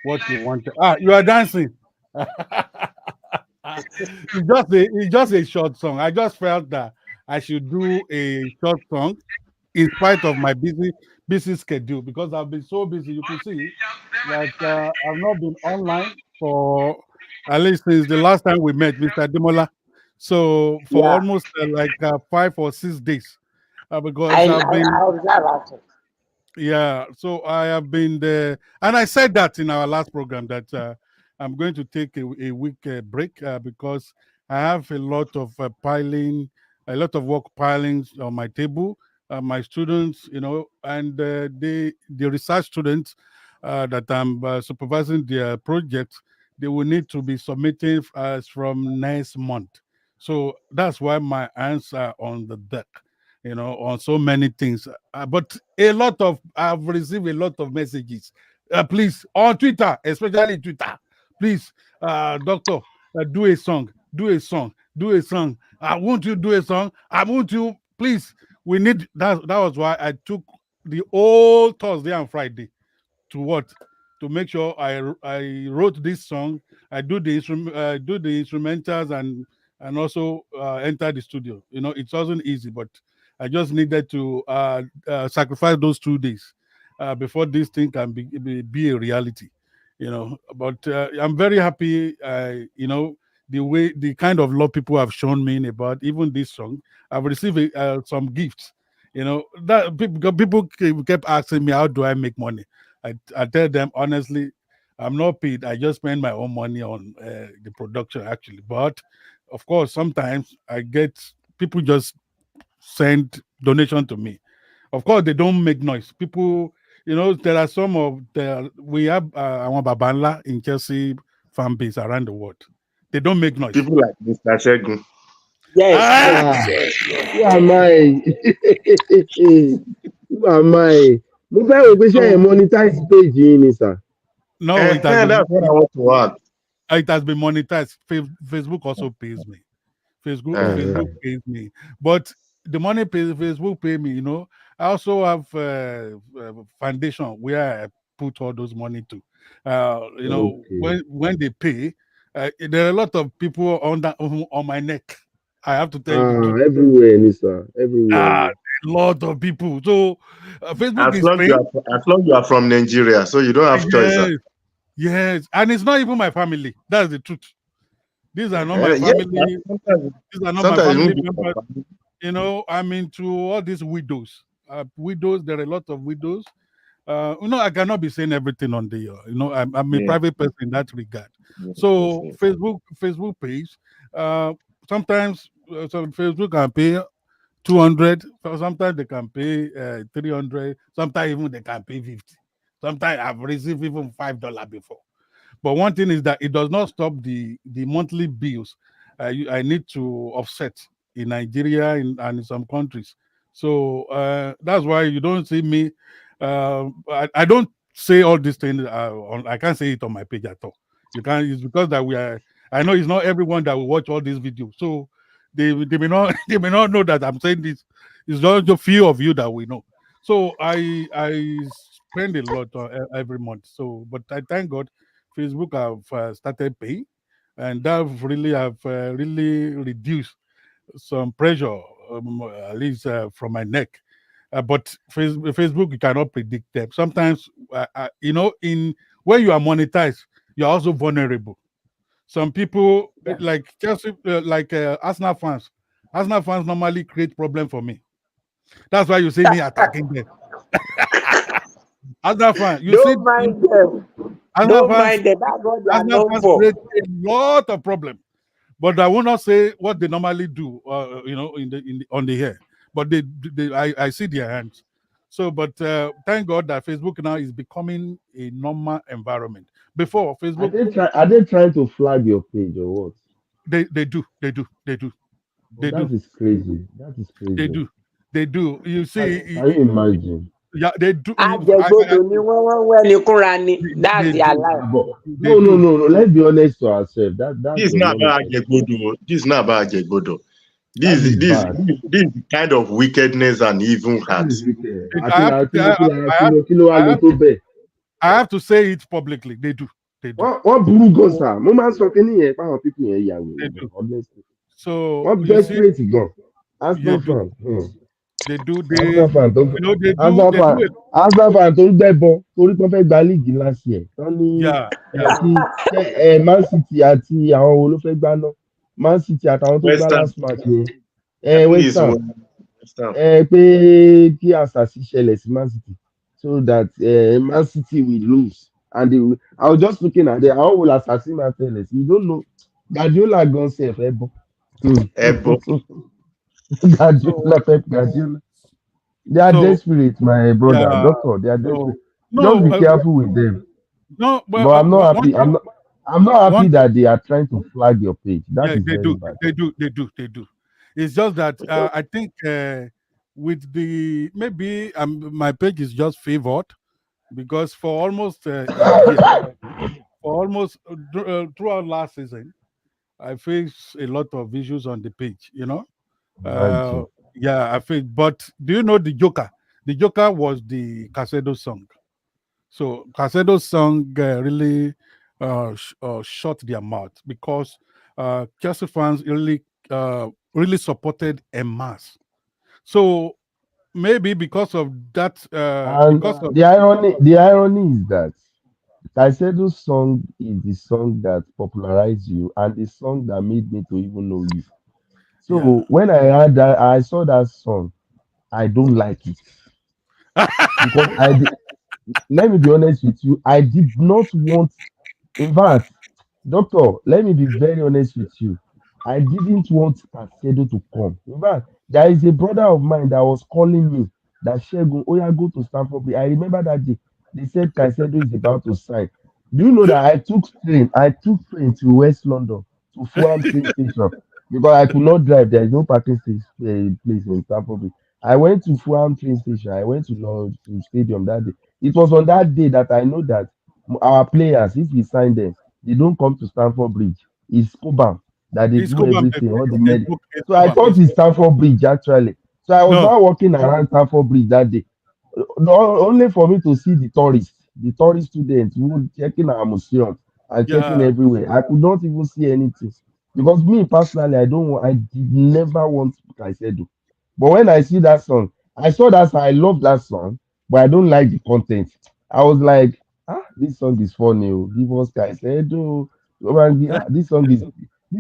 [SPEAKER 3] what you wanted. Ah, you are dancing. It's just a short song. I just felt that I should do a short song in spite of my busy schedule because I've been so busy. You can see that I've not been online for at least since the last time we met, Mr. Demola. So for
[SPEAKER 7] Yeah,
[SPEAKER 3] almost 5 or 6 days, because
[SPEAKER 7] I
[SPEAKER 3] I've been
[SPEAKER 7] observe also.
[SPEAKER 3] yeah. So I have been there, and I said that in our last program that I'm going to take a week break because I have a lot of a lot of work piling on my table. My students, and the research students that I'm supervising their project, they will need to be submitting as from next month. So that's why my hands are on the deck, on so many things. But I've received a lot of messages. Please, on Twitter, especially Twitter, please, doctor, do a song, do a song, do a song. I want you to do a song. I want you, please. We need that. That was why I took the whole Thursday and Friday to what to make sure I wrote this song. I do the instrumentals and also enter the studio. It wasn't easy, but I just needed to sacrifice those 2 days before this thing can be a reality. But I'm very happy. The kind of love people have shown me about even this song. I've received some gifts. That people kept asking me, how do I make money? I tell them honestly, I'm not paid. I just spend my own money on the production actually. But of course, sometimes I get people just send donation to me. Of course, they don't make noise. People, there are some of the we have our Babanla in Chelsea fan base around the world. They don't make noise.
[SPEAKER 8] People like Mr. Shegun.
[SPEAKER 7] Yes,
[SPEAKER 3] Ah,
[SPEAKER 7] yes, yes, yes,
[SPEAKER 6] Who
[SPEAKER 7] yes.
[SPEAKER 6] am I? Who am I? Mo fẹ́ rò pé ṣé ẹ̀
[SPEAKER 3] so
[SPEAKER 6] monetize page yín ni sir.
[SPEAKER 3] no,
[SPEAKER 8] That's what I want to add.
[SPEAKER 3] it has been monetized. Facebook also pays me. Facebook
[SPEAKER 6] Uh,
[SPEAKER 3] pays me, but the money Facebook pay me. I also have foundation where I put all those money to.
[SPEAKER 6] okay.
[SPEAKER 3] When they pay, there are a lot of people on my neck. I have to tell you the truth.
[SPEAKER 6] Everywhere ni sir. Everywhere
[SPEAKER 3] Ah,
[SPEAKER 6] ni.
[SPEAKER 3] a lot of people. So Facebook
[SPEAKER 8] As
[SPEAKER 3] is
[SPEAKER 8] long you
[SPEAKER 3] paying.
[SPEAKER 8] are as long you are from Nigeria, so you don't have choice.
[SPEAKER 3] Yes, yes, and it's not even my family. That's the truth. These are not my
[SPEAKER 8] Yes,
[SPEAKER 3] family. These are not my
[SPEAKER 8] sometimes it
[SPEAKER 3] family
[SPEAKER 8] won't be for
[SPEAKER 3] members.
[SPEAKER 8] family.
[SPEAKER 3] I'm into all these widows. Widows, there are a lot of widows. I cannot be saying everything on the, I'm a
[SPEAKER 8] Yeah,
[SPEAKER 3] private person in that regard.
[SPEAKER 8] yes, yes,
[SPEAKER 3] So
[SPEAKER 8] yes.
[SPEAKER 3] Facebook page, sometimes some Facebook can pay 200, sometimes they can pay 300, sometimes even they can pay 50. Sometimes I've received even $5 before. But one thing is that it does not stop the monthly bills I need to offset in Nigeria and in some countries. So that's why you don't see me. I don't say all these things. I can't say it on my page at all. You can't. It's because that we are. I know it's not everyone that will watch all these videos, so they may not they may not know that I'm saying this. It's just a few of you that we know. So I spend a lot every month. So, but I thank God, Facebook have started paying, and that really have really reduced some pressure, at least from my neck. But Facebook, you cannot predict them. Sometimes, in when you are monetized, you are also vulnerable. Some people like Chelsea, Arsenal fans. Arsenal fans normally create problem for me. That's why you see me attacking them. Arsenal fans, you see,
[SPEAKER 7] Don't mind them.
[SPEAKER 3] Arsenal
[SPEAKER 7] Don't
[SPEAKER 3] fans,
[SPEAKER 7] mind them. That's what they are
[SPEAKER 3] Arsenal
[SPEAKER 7] known
[SPEAKER 3] fans
[SPEAKER 7] for.
[SPEAKER 3] create a lot of problem. But I will not say what they normally do, on the air. But I see their hands. So, but thank God that Facebook now is becoming a normal environment. Before Facebook,
[SPEAKER 6] Are they trying to flag your page or what?
[SPEAKER 3] they do. They
[SPEAKER 6] That
[SPEAKER 3] do.
[SPEAKER 6] is crazy. That is
[SPEAKER 3] They
[SPEAKER 6] crazy.
[SPEAKER 3] do. They do. You see,
[SPEAKER 6] Can you imagine?
[SPEAKER 3] yeah, they do.
[SPEAKER 7] Àjẹgbodò ni wọ́n wẹ́ ní kúnra ni. That's
[SPEAKER 3] They
[SPEAKER 7] their
[SPEAKER 3] do.
[SPEAKER 7] life.
[SPEAKER 6] But
[SPEAKER 3] They
[SPEAKER 6] no, no,
[SPEAKER 3] do.
[SPEAKER 6] no, no. Let's be honest to ourselves. That
[SPEAKER 8] This is
[SPEAKER 6] does
[SPEAKER 8] not
[SPEAKER 6] not
[SPEAKER 8] about
[SPEAKER 6] make sense.
[SPEAKER 8] Ajegbodo. This is not about Ajegbodo.
[SPEAKER 6] That is
[SPEAKER 8] This
[SPEAKER 6] bad.
[SPEAKER 8] this kind of wickedness and evil
[SPEAKER 6] That
[SPEAKER 8] heart.
[SPEAKER 6] is wicked.
[SPEAKER 3] I have to, I have to say it publicly. They do. They do.
[SPEAKER 6] Wọ́n burú gan sà. Mo máa ń sọ kíní yẹn fáwọn pípín yẹn yà
[SPEAKER 3] They
[SPEAKER 6] wèrè
[SPEAKER 3] do.
[SPEAKER 6] gan. Honestly.
[SPEAKER 3] So
[SPEAKER 6] Wọ́n
[SPEAKER 3] you see,
[SPEAKER 6] desperate gan.
[SPEAKER 3] they
[SPEAKER 6] Arsenal
[SPEAKER 3] do.
[SPEAKER 6] fan.
[SPEAKER 3] They do.
[SPEAKER 6] Arsenal fan tó
[SPEAKER 3] They do.
[SPEAKER 6] Arsenal
[SPEAKER 3] They
[SPEAKER 6] fan
[SPEAKER 3] do it.
[SPEAKER 6] Arsenal fan tó ń gbẹ́bọ torí pé wọ́n fẹ́ gba líìgì last year. Wọ́n ní
[SPEAKER 3] Yeah. Yeah.
[SPEAKER 6] Man City àti àwọn wo ló fẹ́ gbá náà? Man City àtàwọn tó gbá
[SPEAKER 8] Western.
[SPEAKER 6] last match yẹn.
[SPEAKER 8] Please,
[SPEAKER 6] West Ham.
[SPEAKER 8] Western.
[SPEAKER 6] Pé kí àṣàṣì ṣẹlẹ̀ sí Man City so that Man City will lose and I was just looking at it how will àṣàṣì máa ṣẹlẹ̀ sí you don't know Guardiola gan sef ẹbọ
[SPEAKER 8] Ebo.
[SPEAKER 6] Guardiola Pep Guardiola they are desperate my brother
[SPEAKER 3] Yeah.
[SPEAKER 6] doctor they are desperate
[SPEAKER 3] No,
[SPEAKER 6] just be careful with them
[SPEAKER 3] No,
[SPEAKER 6] but I'm not happy I'm not happy
[SPEAKER 3] one-
[SPEAKER 6] that they are trying to flag your page that
[SPEAKER 3] yeah,
[SPEAKER 6] is
[SPEAKER 3] they
[SPEAKER 6] very
[SPEAKER 3] do.
[SPEAKER 6] bad.
[SPEAKER 3] They do. It's just that I think with the maybe my page is just favored because for almost a year, throughout last season, I faced a lot of issues on the page.
[SPEAKER 6] Imagine.
[SPEAKER 3] Yeah, I faced. But do you know the Joker? The Joker was the Casedo song. So Casedo's song really shut their mouth because Chelsea fans really supported en masse. So maybe because of that,
[SPEAKER 6] And
[SPEAKER 3] because of
[SPEAKER 6] the irony is that Caicedo's song is the song that popularized you and the song that made me to even know you. So
[SPEAKER 3] Yeah.
[SPEAKER 6] when I saw that song, I don't like it because let me be honest with you, I did not want. In fact, doctor, let me be very honest with you. I didn't want Caicedo to come. In fact, there is a brother of mine that was calling me that Shegun, oh yeah, go to Stamford Bridge. I remember that day. They said Caicedo is about to sign. Do you know that I took train to West London to Fulham train station because I could not drive. There is no parking place in Stamford Bridge. I went to Fulham train station. I went to stadium that day. It was on that day that I know that our players, if we sign them, they don't come to Stamford Bridge. It's Cobham that they
[SPEAKER 3] It's
[SPEAKER 6] do
[SPEAKER 3] Cobham,
[SPEAKER 6] everything, all the
[SPEAKER 3] they
[SPEAKER 6] medic.
[SPEAKER 3] book it,
[SPEAKER 6] So I
[SPEAKER 3] Cobham,
[SPEAKER 6] thought it's Stamford Bridge actually. So I was
[SPEAKER 3] No.
[SPEAKER 6] now walking around Stamford Bridge that day, only for me to see the tourist students who were checking our museum and checking
[SPEAKER 3] Yeah.
[SPEAKER 6] everywhere. I could not even see anything because me personally, I did never want Caicedo. But when I see that song, I saw that song, I love that song, but I don't like the content. I was like, this song is funny. Oh. Give us Caicedo. This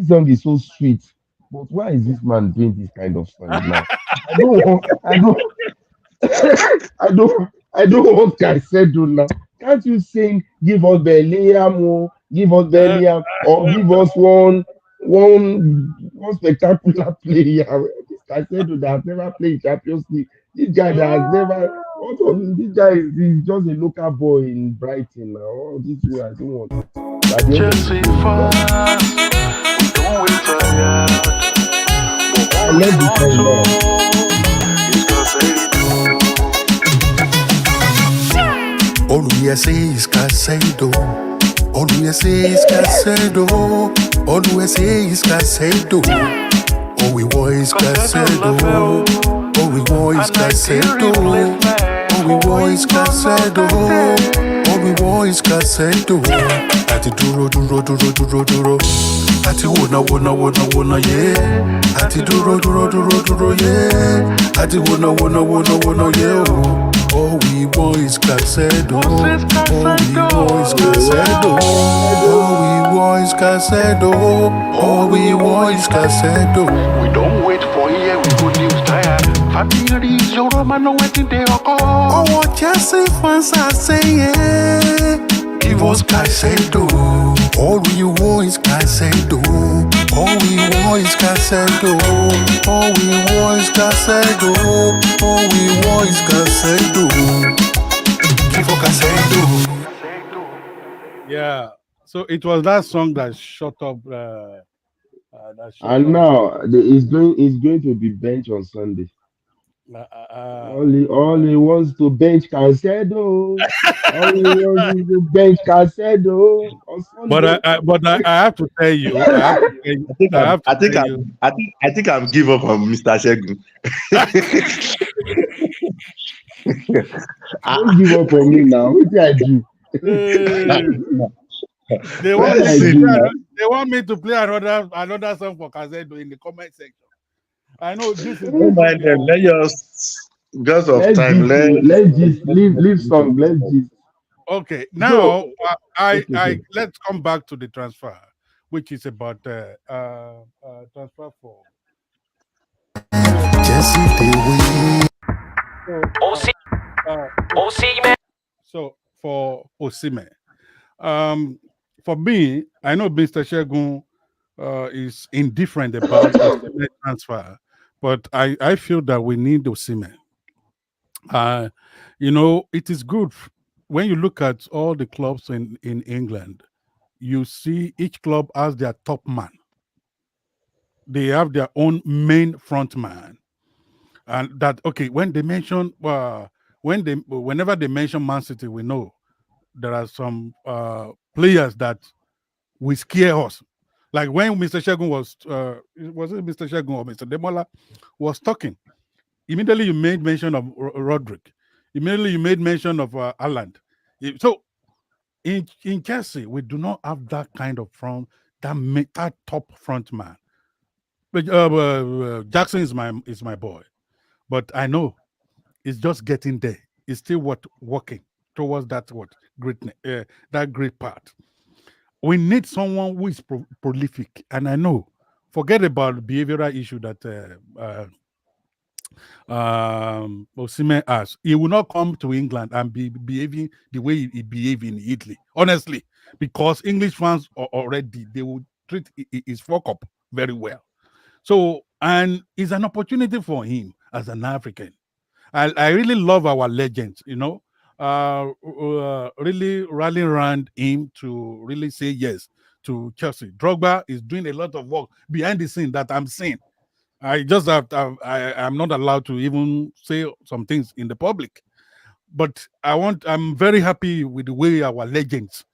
[SPEAKER 6] song is so sweet. But why is this man doing this kind of song now? I don't want Caicedo now. Can't you sing give us Bellingham, give us Bellingham, or give us one spectacular player? This Caicedo that has never played Champions League. This guy that has never. This guy is just a local boy in Brighton now. Oh, this way I don't want. At the end of the day, I love this song now.
[SPEAKER 2] All we say is Caicedo. All we say is Casedo. All we say is Casedo. All we want is Casedo. All we want is Casedo. All we want is Casedo. All we want is Casedo. Ati duro duro duro duro duro. Ati wona wona wona wona yeah. Ati duro duro duro duro yeah. Ati wona wona wona wona yeah. All we want is Casedo. All we want is Casedo. All we want is Casedo. All we want is Casedo. We don't wait for here, we go news tired. Family is your Roman, no waiting they are called. Oh, what Chelsea fans are saying. Give us Casedo. All we want is Casedo. All we want is Casedo. All we want is Casedo. All we want is Casedo. Give us Casedo.
[SPEAKER 3] Yeah. So it was that song that shut up.
[SPEAKER 6] And now it's going to be bench on Sunday. All he wants to bench Casedo. All he wants is to bench Casedo on Sunday.
[SPEAKER 3] But I have to tell you,
[SPEAKER 8] I think I'm give up on Mr. Shegun.
[SPEAKER 6] Don't give up on me now. What did I do?
[SPEAKER 3] They want me to play another song for Casedo in the comment section. I know this is.
[SPEAKER 8] Don't mind them. Let just of time.
[SPEAKER 6] Let's just leave song. Let's just.
[SPEAKER 3] Okay, now let's come back to the transfer, which is about transfer for.
[SPEAKER 1] Osimhen.
[SPEAKER 3] So for Osimhen, for me, I know Mr. Shegun is indifferent about Osimhen transfer, but I feel that we need Osimhen. It is good when you look at all the clubs in England. You see each club has their top man. They have their own main front man, and that when they mention whenever they mention Man City, we know there are some players that will scare us. Like when Mr. Shegun was it Mr. Shegun or Mr. Demola was talking, immediately you made mention of Roderick. Immediately you made mention of Haaland. So in Chelsea, we do not have that kind of that top front man. But Jackson is my boy, but I know it's just getting there. It's still working towards that greatness, that great part. We need someone who is prolific, and I know. Forget about the behavioral issue that Osimhen has. He will not come to England and be behaving the way he behaved in Italy, honestly, because English fans already they will treat his fuck up very well. So, and it's an opportunity for him as an African. I really love our legends, really rallying around him to really say yes to Chelsea. Drogba is doing a lot of work behind the scene that I'm seeing. I'm not allowed to even say some things in the public, but I'm very happy with the way our legends,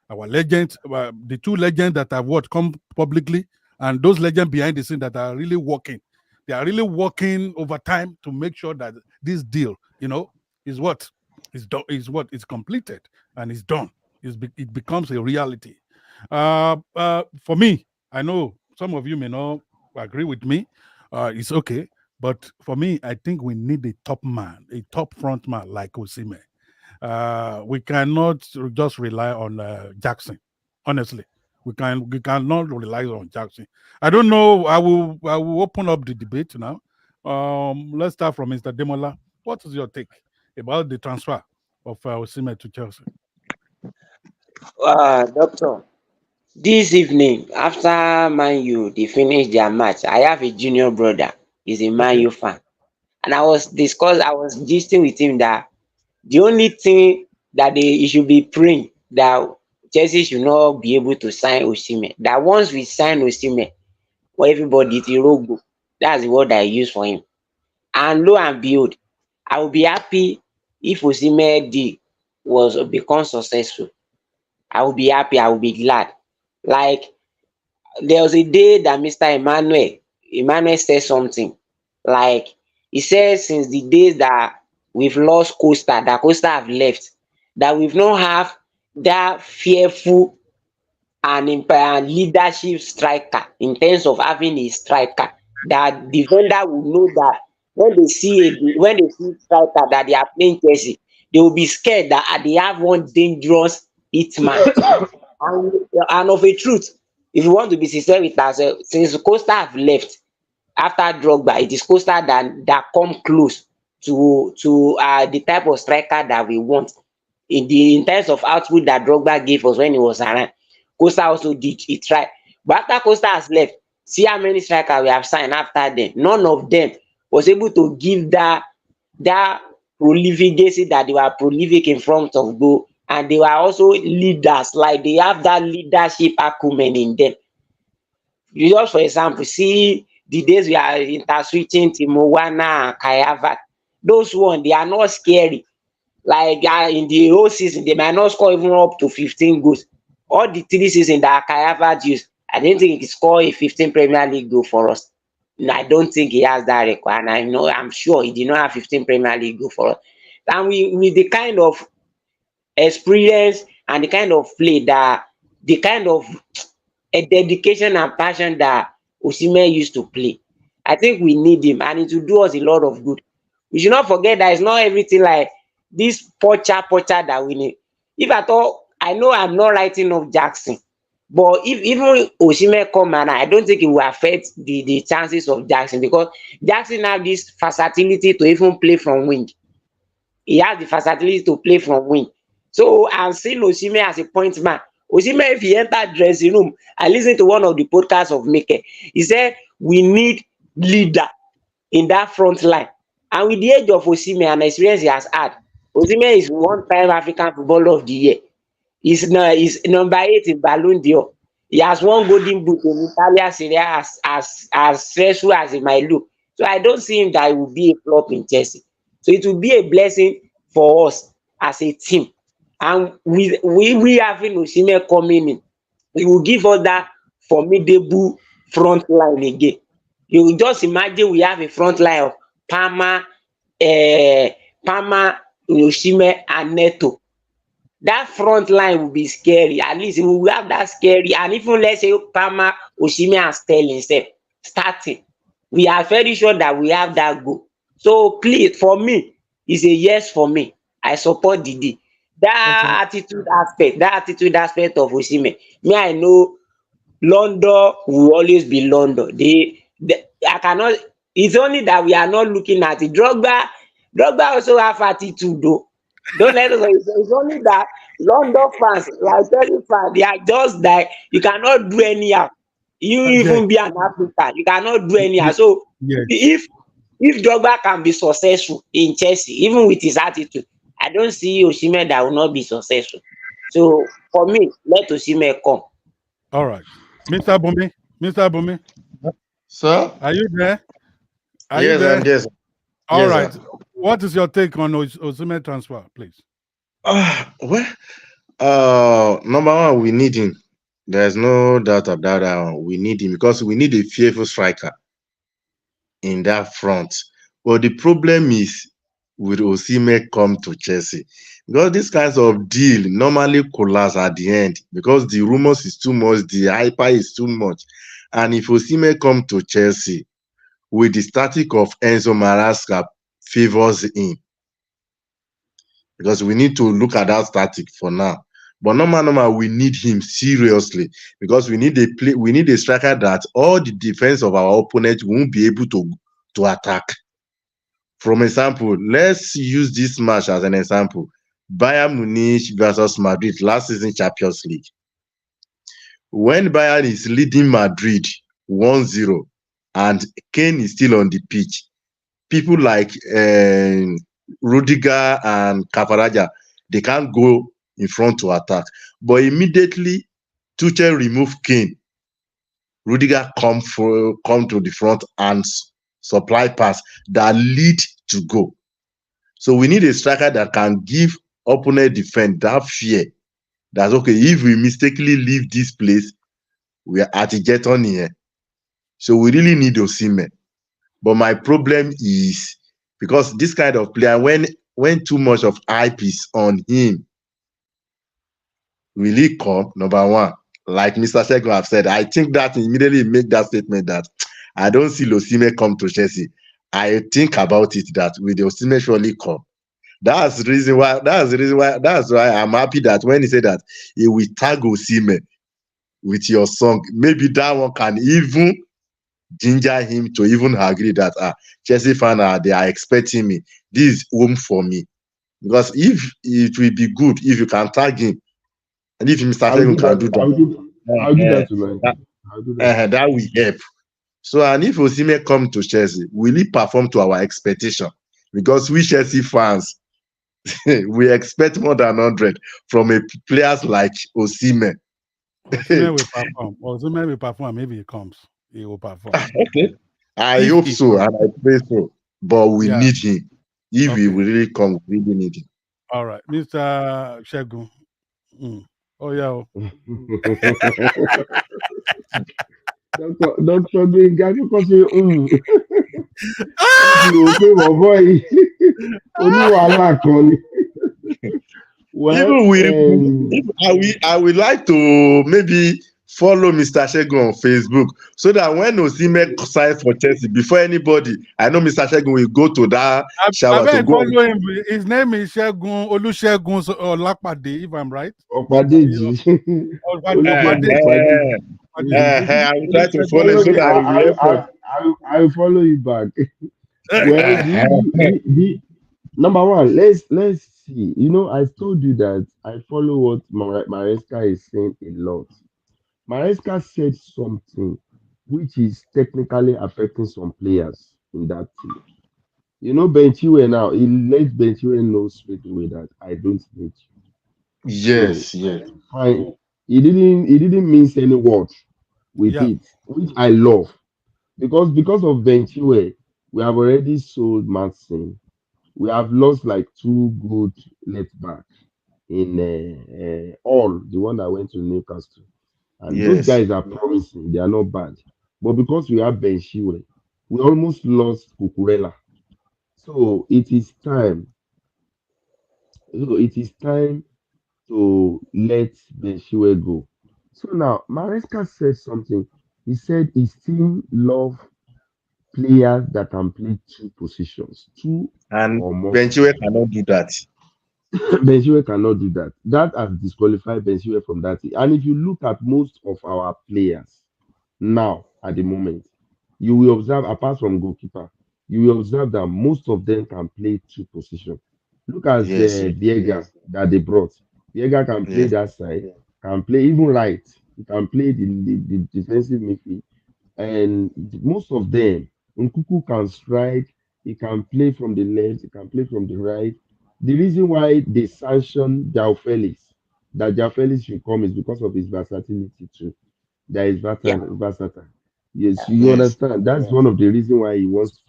[SPEAKER 3] the two legends that have come publicly, and those legends behind the scene that are really working. They are really working over time to make sure that this deal, is is completed and is done. It becomes a reality. For me, I know some of you may not agree with me. It's okay, but for me, I think we need a top man, a top front man like Osimhen. We cannot just rely on Jackson. Honestly, we cannot rely on Jackson. I don't know. I will open up the debate now. Let's start from Mr. Demola. What is your take about the transfer of Osimhen to Chelsea?
[SPEAKER 7] Doctor, this evening after Man U they finish their match, I have a junior brother. He's a Man U fan, and I was gisting with him that the only thing that he should be praying that Chelsea should not be able to sign Osimhen. That once we sign Osimhen, for everybody it's Irogo. That's the word I use for him. And lo and behold, I will be happy if Osimhen deal become successful. I will be happy, I will be glad. Like there was a day that Mr. Emmanuel said something. Like he said since the days that we've lost Costa, that Costa have left, that we've not have that fearful and leadership striker in terms of having a striker that defender will know that when they see striker that they are playing Chelsea, they will be scared that they have one dangerous hitman. and of a truth, if you want to be sincere with ourselves, since Costa have left after Drogba, it is Costa that come close to the type of striker that we want in terms of output that Drogba gave us when he was around. Costa also did it right. But after Costa has left, see how many strikers we have signed after them. None of them was able to give that prolificacy that they were prolific in front of goal, and they were also leaders. Like they have that leadership acumen in them. Just for example, see the days we are inter-switching Timo Werner and Kai Havertz. Those ones, they are not scary. Like in the whole season, they might not score even up to 15 goals. All the 3 seasons that Kai Havertz used, I didn't think he could score a 15 Premier League goal for us. And I don't think he has that record. And I'm sure he did not have 15 Premier League goal for us. And with the kind of experience and the kind of play that, the kind of a dedication and passion that Osimhen used to play, I think we need him, and it will do us a lot of good. We should not forget that it's not everything like this poacher that we need. If at all, I know I'm not writing off Jackson, but if even Osimhen come, and I don't think it will affect the chances of Jackson, because Jackson have this versatility to even play from wing. He has the versatility to play from wing. So I'm seeing Osimhen as a point man. Osimhen, if he enter dressing room, I listened to one of the podcasts of Mike. He said we need leader in that front line. And with the age of Osimhen and experience he has had, Osimhen is 1-time African Footballer of the Year. He's number 8 in Ballon d'Or. He has won Golden Boot in Italian Serie A as stressful as it might look. So I don't see him that it will be a flop in Chelsea. So it will be a blessing for us as a team. And we having Osimhen coming in, it will give us that formidable front line again. You will just imagine we have a front line of Palmer, Osimhen, and Neto. That front line will be scary. At least we will have that scary. And even let's say Palmer, Osimhen, and Sterling starting, we are very sure that we have that goal. So please, for me, it's a yes for me. I support Didi. That attitude aspect of Osimhen. Me, I know London will always be London. I cannot. It's only that we are not looking at it. Drogba also have attitude though. Don't let us. It's only that London fans, like Chelsea fans, they are just like, you cannot do anyhow. You even be an African, you cannot do anyhow. So if Drogba can be successful in Chelsea, even with his attitude, I don't see Osimhen that will not be successful. So for me, let Osimhen come.
[SPEAKER 3] All right, Mr. Bumi.
[SPEAKER 8] Sir,
[SPEAKER 3] are you there?
[SPEAKER 8] Yes, I'm there.
[SPEAKER 3] All right. Sir. What is your take on Osimhen transfer, please?
[SPEAKER 8] Number one, we need him. There's no doubt about that. We need him because we need a fearful striker in that front. But the problem is, with Osimhen come to Chelsea, because these kinds of deal normally collapse at the end because the rumors is too much, the hype is too much. And if Osimhen come to Chelsea with the static of Enzo Maresca favors him, because we need to look at that static for now. But normal, we need him seriously because we need a striker that all the defense of our opponent won't be able to attack. For example, let's use this match as an example. Bayern Munich versus Madrid, last season Champions League. When Bayern is leading Madrid 1-0 and Kane is still on the pitch, people like Rudiger and Cavani, they can't go in front to attack. But immediately, Tuchel remove Kane. Rudiger come to the front and supply pass that lead to go. So we need a striker that can give opponent defense that fear That's okay. If we mistakenly leave this place, we are at get on here. So we really need Osimhen. But my problem is because this kind of player, when too much of hype is on him, will he come? Number one, like Mr. Shegun have said, I think that immediately make that statement that I don't see Osimhen come to Chelsea. I think about it that will Osimhen surely come. That's the reason why. That's the reason why. That's why I'm happy that when he said that he will tag Osimhen with your song, maybe that one can even ginger him to even agree that Chelsea fan they are expecting me. This is home for me. Because if it will be good if you can tag him, and if Mr.
[SPEAKER 6] I'll do
[SPEAKER 8] Shegun can
[SPEAKER 6] that.
[SPEAKER 8] do that,
[SPEAKER 6] I'll do that tonight.
[SPEAKER 8] that,
[SPEAKER 6] I'll do that.
[SPEAKER 8] that will help. So, and if Osimhen come to Chelsea, will he perform to our expectation? Because we Chelsea fans, we expect more than 100 from a players like Osimhen.
[SPEAKER 3] Osimhen will perform. Osimhen will perform. Maybe he comes. He will perform.
[SPEAKER 8] Okay. I
[SPEAKER 3] If
[SPEAKER 8] hope
[SPEAKER 3] he
[SPEAKER 8] so,
[SPEAKER 3] comes.
[SPEAKER 8] and I pray so. But we
[SPEAKER 3] Yeah.
[SPEAKER 8] need him. If he
[SPEAKER 3] Okay.
[SPEAKER 8] will really come, we really need him.
[SPEAKER 3] All right, Mr. Shegun. Oh yeah.
[SPEAKER 6] Dr. Gbenga, because you rò pé bọ̀bọ́ yìí oníwàhálà kan ni. Well,
[SPEAKER 8] Even I would like to maybe follow Mr. Shegun on Facebook so that when Osimhen signs for Chelsea, before anybody, I know Mr. Shegun will go to that shower to go.
[SPEAKER 3] Follow him. His name is Shegun Olusegun Olapade, if I'm right.
[SPEAKER 6] Ọ̀pàdéjì.
[SPEAKER 8] I will try to follow so that
[SPEAKER 6] I will follow you back. Well, number one, let's see. You know, I told you that I follow what Maresca is saying a lot. Maresca said something which is technically affecting some players in that team. You know, Ben Chilwell now, he let Ben Chilwell know straight away that I don't need you.
[SPEAKER 8] Yes,
[SPEAKER 6] So,
[SPEAKER 8] yes.
[SPEAKER 6] fine. He didn't mince any word with
[SPEAKER 3] Yeah.
[SPEAKER 6] it, which I love. Because of Ben Chilwell, we have already sold Matson. We have lost like two good left back in all the one that went to Newcastle. And those
[SPEAKER 8] Yes.
[SPEAKER 6] guys are promising, they are not bad. But because we have Ben Chilwell, we almost lost Cucurella. So it is time. So it is time to let Ben Chilwell go. So now Maresca said something. He said his team love players that can play two positions, two
[SPEAKER 8] And
[SPEAKER 6] or more.
[SPEAKER 8] Ben Chilwell cannot do that.
[SPEAKER 6] Ben Chilwell cannot do that. That has disqualified Ben Chilwell from that. And if you look at most of our players now at the moment, you will observe, apart from goalkeeper, you will observe that most of them can play two positions. Look at
[SPEAKER 8] Yes,
[SPEAKER 6] Viega that they brought. Viega can play
[SPEAKER 8] yes.
[SPEAKER 6] that side, can play even right. He can play the defensive midfield. And most of them, Nkuku can strike, he can play from the left, he can play from the right. The reason why they sanctioned Jao Felix, that Jao Felix should come, is because of his versatility too. That is
[SPEAKER 7] Yeah.
[SPEAKER 6] versatile. Yes, you
[SPEAKER 8] Yes.
[SPEAKER 6] understand. That's one of the reasons why he wants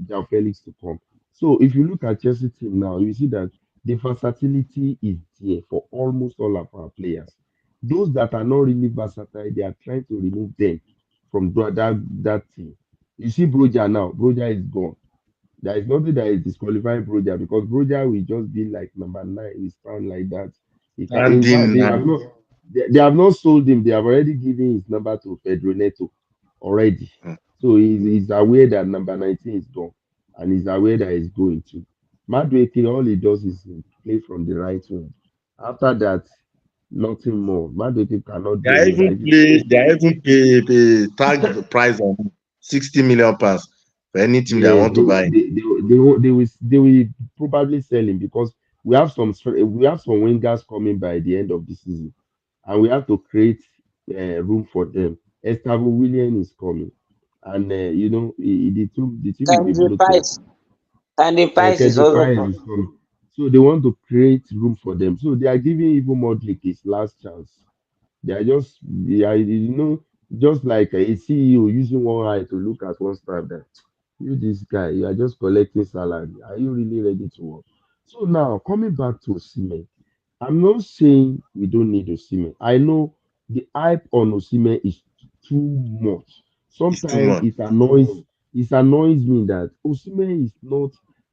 [SPEAKER 6] Jao Felix to come. So if you look at Chelsea team now, you see that the versatility is there for almost all of our players. Those that are not really versatile, they are trying to remove them from that team. You see Broja now. Broja is gone. There is nothing that is disqualifying Broja because Broja will just be like number 9. We stand like that. He can, in fact,
[SPEAKER 8] Standing now.
[SPEAKER 6] they have not sold him. They have already given his number to Pedro Neto already. So he's aware that number 19 is gone, and he's aware that he's going to. Madueke, all he does is play from the right wing. After that, nothing more. Madueke cannot
[SPEAKER 8] They
[SPEAKER 6] do
[SPEAKER 8] are
[SPEAKER 6] any
[SPEAKER 8] even
[SPEAKER 6] right.
[SPEAKER 8] play. They are even pay tag price on 60 million pounds for any team that
[SPEAKER 6] Yes,
[SPEAKER 8] want to buy him.
[SPEAKER 6] they will probably sell him because we have some wingers coming by the end of the season, and we have to create room for them. Estavo William is coming, and you know the team will be
[SPEAKER 7] Candy
[SPEAKER 6] bloated.
[SPEAKER 7] Price. Candy Price is
[SPEAKER 6] Kendrick
[SPEAKER 7] also
[SPEAKER 6] Price is coming, so they want to create room for them. So they are giving even Modric his last chance. They are just like a CEO using one eye to look at one staff. That you, this guy, you are just collecting salary. Are you really ready to work? So now coming back to Osimhen, I'm not saying we don't need Osimhen. I know the hype on Osimhen is too much.
[SPEAKER 8] It's too
[SPEAKER 6] Sometimes
[SPEAKER 8] much.
[SPEAKER 6] it annoys me that Osimhen is not.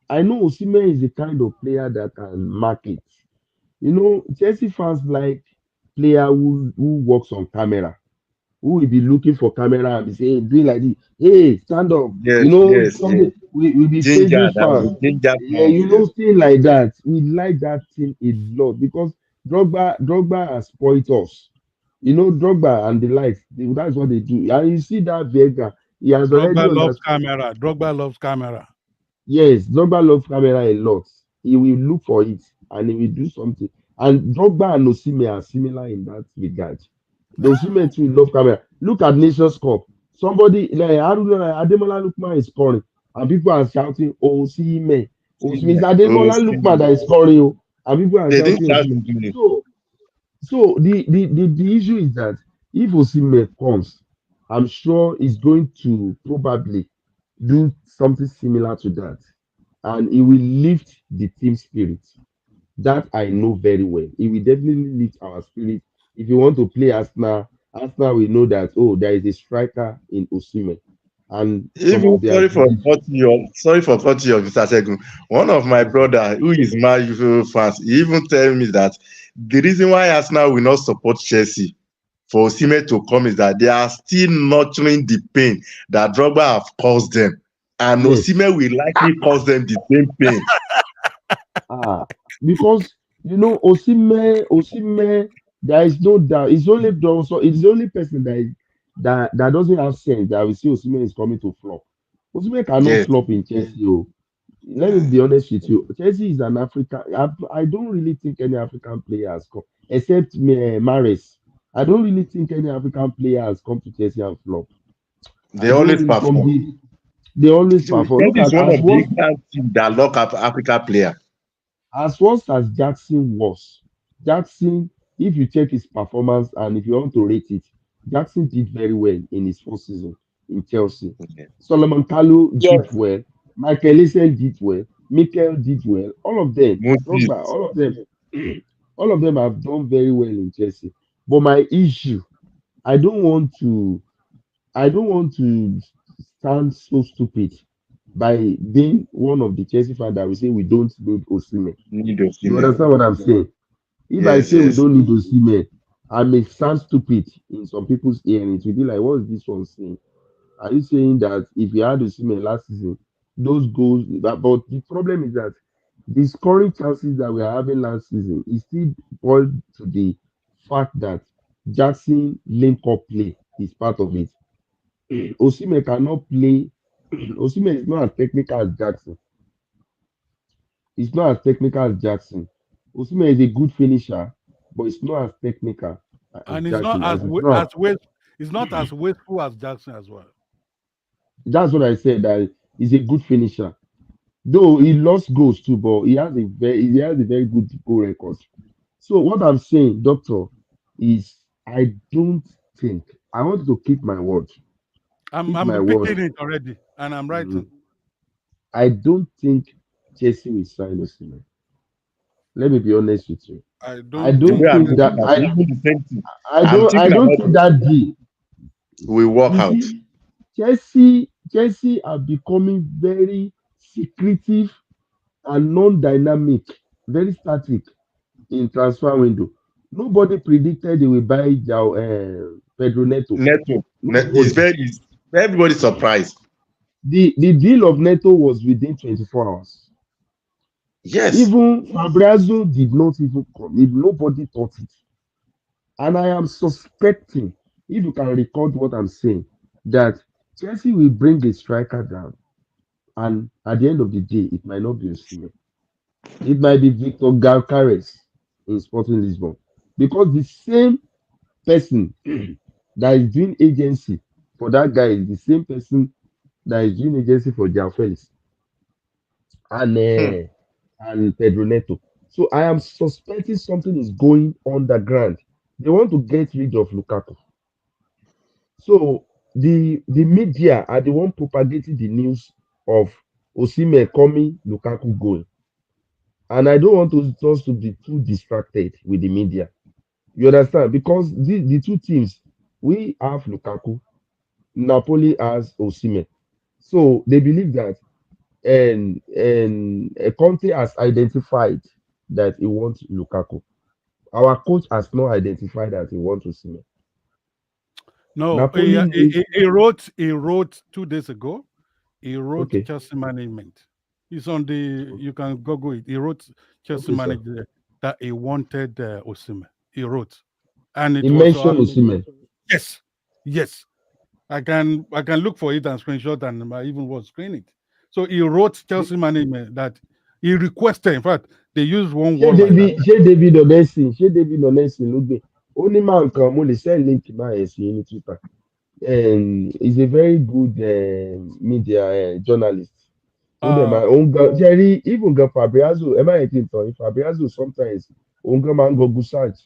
[SPEAKER 6] I know Osimhen is the kind of player that can market. You know, Chelsea fans like player who works on camera, who will be looking for camera and be saying, doing like this, hey, stand up.
[SPEAKER 8] Yes,
[SPEAKER 6] You know,
[SPEAKER 8] yes, yes.
[SPEAKER 6] something we be
[SPEAKER 8] Ginger,
[SPEAKER 6] praising
[SPEAKER 8] that
[SPEAKER 6] fans.
[SPEAKER 8] was ginger
[SPEAKER 6] Yeah,
[SPEAKER 8] fans.
[SPEAKER 6] you know,
[SPEAKER 8] Yes.
[SPEAKER 6] thing like that. We like that thing a lot because Drogba has spoiled us. You know, Drogba and the likes, that's what they do. And you see that Vega, he has already
[SPEAKER 3] Drogba loves
[SPEAKER 6] understood.
[SPEAKER 3] camera. Drogba loves camera.
[SPEAKER 6] Yes, Drogba loves camera a lot. He will look for it and he will do something. And Drogba and Osimhen are similar in that regard. The Osimhen too love camera. Look at Nations Cup. Somebody like Ademola Lookman is scoring, and people are shouting Osimhen. Osimhen. It's
[SPEAKER 8] Oh,
[SPEAKER 6] Ademola
[SPEAKER 8] see,
[SPEAKER 6] Lookman that is scoring, oh, and people are
[SPEAKER 8] they didn't
[SPEAKER 6] shouting
[SPEAKER 8] start
[SPEAKER 6] Osimhen.
[SPEAKER 8] to do it.
[SPEAKER 6] So the issue is that if Osimhen comes, I'm sure he's going to probably do something similar to that, and it will lift the team spirit. That I know very well. It will definitely lift our spirit. If you want to play Arsenal, Arsenal will know that oh, there is a striker in Osimhen, and some
[SPEAKER 8] Even
[SPEAKER 6] of their
[SPEAKER 8] sorry for cutting you, Mr. Segun. One of my brother who is Man U fans, he even tell me that the reason why Arsenal will not support Chelsea for Osimhen to come is that they are still nurturing the pain that Drogba have caused them, and
[SPEAKER 6] yes,
[SPEAKER 8] Osimhen will likely cause them the same pain.
[SPEAKER 6] ah, because you know Osimhen, there is no doubt. It's the only person that doesn't have sense that we see Osimhen is coming to flop. Osimhen cannot
[SPEAKER 8] Yes.
[SPEAKER 6] flop in Chelsea. Oh. Let me be honest with you. Chelsea is an African. I don't really think any African player has come except Mares. I don't really think any African player has come to Chelsea and flop.
[SPEAKER 8] They
[SPEAKER 6] I don't
[SPEAKER 8] always
[SPEAKER 6] really from
[SPEAKER 8] perform.
[SPEAKER 6] they always
[SPEAKER 8] Chelsea
[SPEAKER 6] perform. Look
[SPEAKER 8] is
[SPEAKER 6] at
[SPEAKER 8] one of the England team that lock up Africa player.
[SPEAKER 6] as worse as Jackson was. Jackson, if you check his performance and if you want to rate it, Jackson did very well in his first season in Chelsea.
[SPEAKER 8] Okay.
[SPEAKER 6] Solomon Kalou did
[SPEAKER 7] Yes.
[SPEAKER 6] well. Michael Essien did well. Mikel did well. All of them, Drogba,
[SPEAKER 8] Moses.
[SPEAKER 6] all of them have done very well in Chelsea. But my issue, I don't want to, I don't want to sound so stupid by being one of the Chelsea fans that will say we don't need Osimhen.
[SPEAKER 8] Need
[SPEAKER 6] You
[SPEAKER 8] Osimhen.
[SPEAKER 6] understand what I'm saying? If I
[SPEAKER 8] Yes,
[SPEAKER 6] say we
[SPEAKER 8] yes.
[SPEAKER 6] don't need Osimhen, I may sound stupid in some people's ear, and it will be like, what is this one saying? Are you saying that if you had Osimhen last season, those goals? But the problem is that the scoring chances that we are having last season is still boiled to the fact that Jackson link up play is part of it. Osimhen cannot play. Osimhen is not as technical as Jackson. It's not as technical as Jackson. Osimhen is a good finisher, but it's not as technical as
[SPEAKER 3] And it's not
[SPEAKER 6] Jackson.
[SPEAKER 3] as
[SPEAKER 6] As it's not.
[SPEAKER 3] it's not as wasteful as Jackson as well.
[SPEAKER 6] That's what I said. That he's a good finisher. Though he lost goals too, but he has a very good goal record. So what I'm saying, doctor, is I don't think I want to keep my word. Keep my
[SPEAKER 3] I'm
[SPEAKER 6] word.
[SPEAKER 3] picking it already, and I'm
[SPEAKER 6] Mhm.
[SPEAKER 3] writing.
[SPEAKER 6] I don't think Chelsea will sign Osimhen. Let me be honest with you.
[SPEAKER 3] I
[SPEAKER 6] I
[SPEAKER 3] don't
[SPEAKER 8] The
[SPEAKER 6] don't
[SPEAKER 8] way
[SPEAKER 3] think
[SPEAKER 8] I'm
[SPEAKER 6] think
[SPEAKER 3] so.
[SPEAKER 6] that
[SPEAKER 8] looking at it, even the same thing.
[SPEAKER 6] I
[SPEAKER 8] I'm
[SPEAKER 6] don't I
[SPEAKER 8] thinking
[SPEAKER 6] don't
[SPEAKER 8] about
[SPEAKER 6] think that deal.
[SPEAKER 8] we walk
[SPEAKER 6] You
[SPEAKER 8] out.
[SPEAKER 6] see, Chelsea are becoming very secretive and non-dynamic, very static in transfer window. Nobody predicted they will buy Pedro Neto.
[SPEAKER 8] It's
[SPEAKER 6] Nobody.
[SPEAKER 8] very everybody surprised.
[SPEAKER 6] The deal of Neto was within 24 hours.
[SPEAKER 8] Yes.
[SPEAKER 6] Even Fabrizio did not even come. If nobody thought it. And I am suspecting, if you can record what I'm saying, that Chelsea will bring a striker down. And at the end of the day, it might not be Osimhen. It might be Victor Gyökeres in Sporting Lisbon. Because the same person that is doing agency for that guy is the same person that is doing agency for João Felix and
[SPEAKER 8] Hmm.
[SPEAKER 6] Pedro Neto. So I am suspecting something is going underground. They want to get rid of Lukaku. So the media are the one propagating the news of Osimhen coming, Lukaku going. And I don't want us to be too distracted with the media. You understand? Because the two teams, we have Lukaku, Napoli has Osimhen. So they believe that and Conte has identified that he wants Lukaku. Our coach has not identified that he wants Osimhen.
[SPEAKER 3] No,
[SPEAKER 6] Napoli needs
[SPEAKER 3] he wrote 2 days ago. He wrote
[SPEAKER 6] okay,
[SPEAKER 3] Chelsea management. It's on the you can Google it. He wrote Chelsea
[SPEAKER 6] okay, sir.
[SPEAKER 3] management that he wanted Osimhen. He wrote, and
[SPEAKER 6] He
[SPEAKER 3] it was
[SPEAKER 6] mentioned Osimhen.
[SPEAKER 3] yes, yes. I can look for it and screenshot and I even was screen it. So he wrote Chelsea management that he requested. In fact, they used one
[SPEAKER 6] Ṣé
[SPEAKER 3] word like that.
[SPEAKER 6] David Onesi ṣé David Onesi ló gbé? Ó ní máa nǹkan mo lè send link máa ẹ̀ sí ní Twitter. He's a very good media journalist. Ó dẹ̀ máa òun gan ṣe rí even gan Fabrizio ẹ má yẹ kí n tàn yín Fabrizio sometimes òun gan máa ń Google search.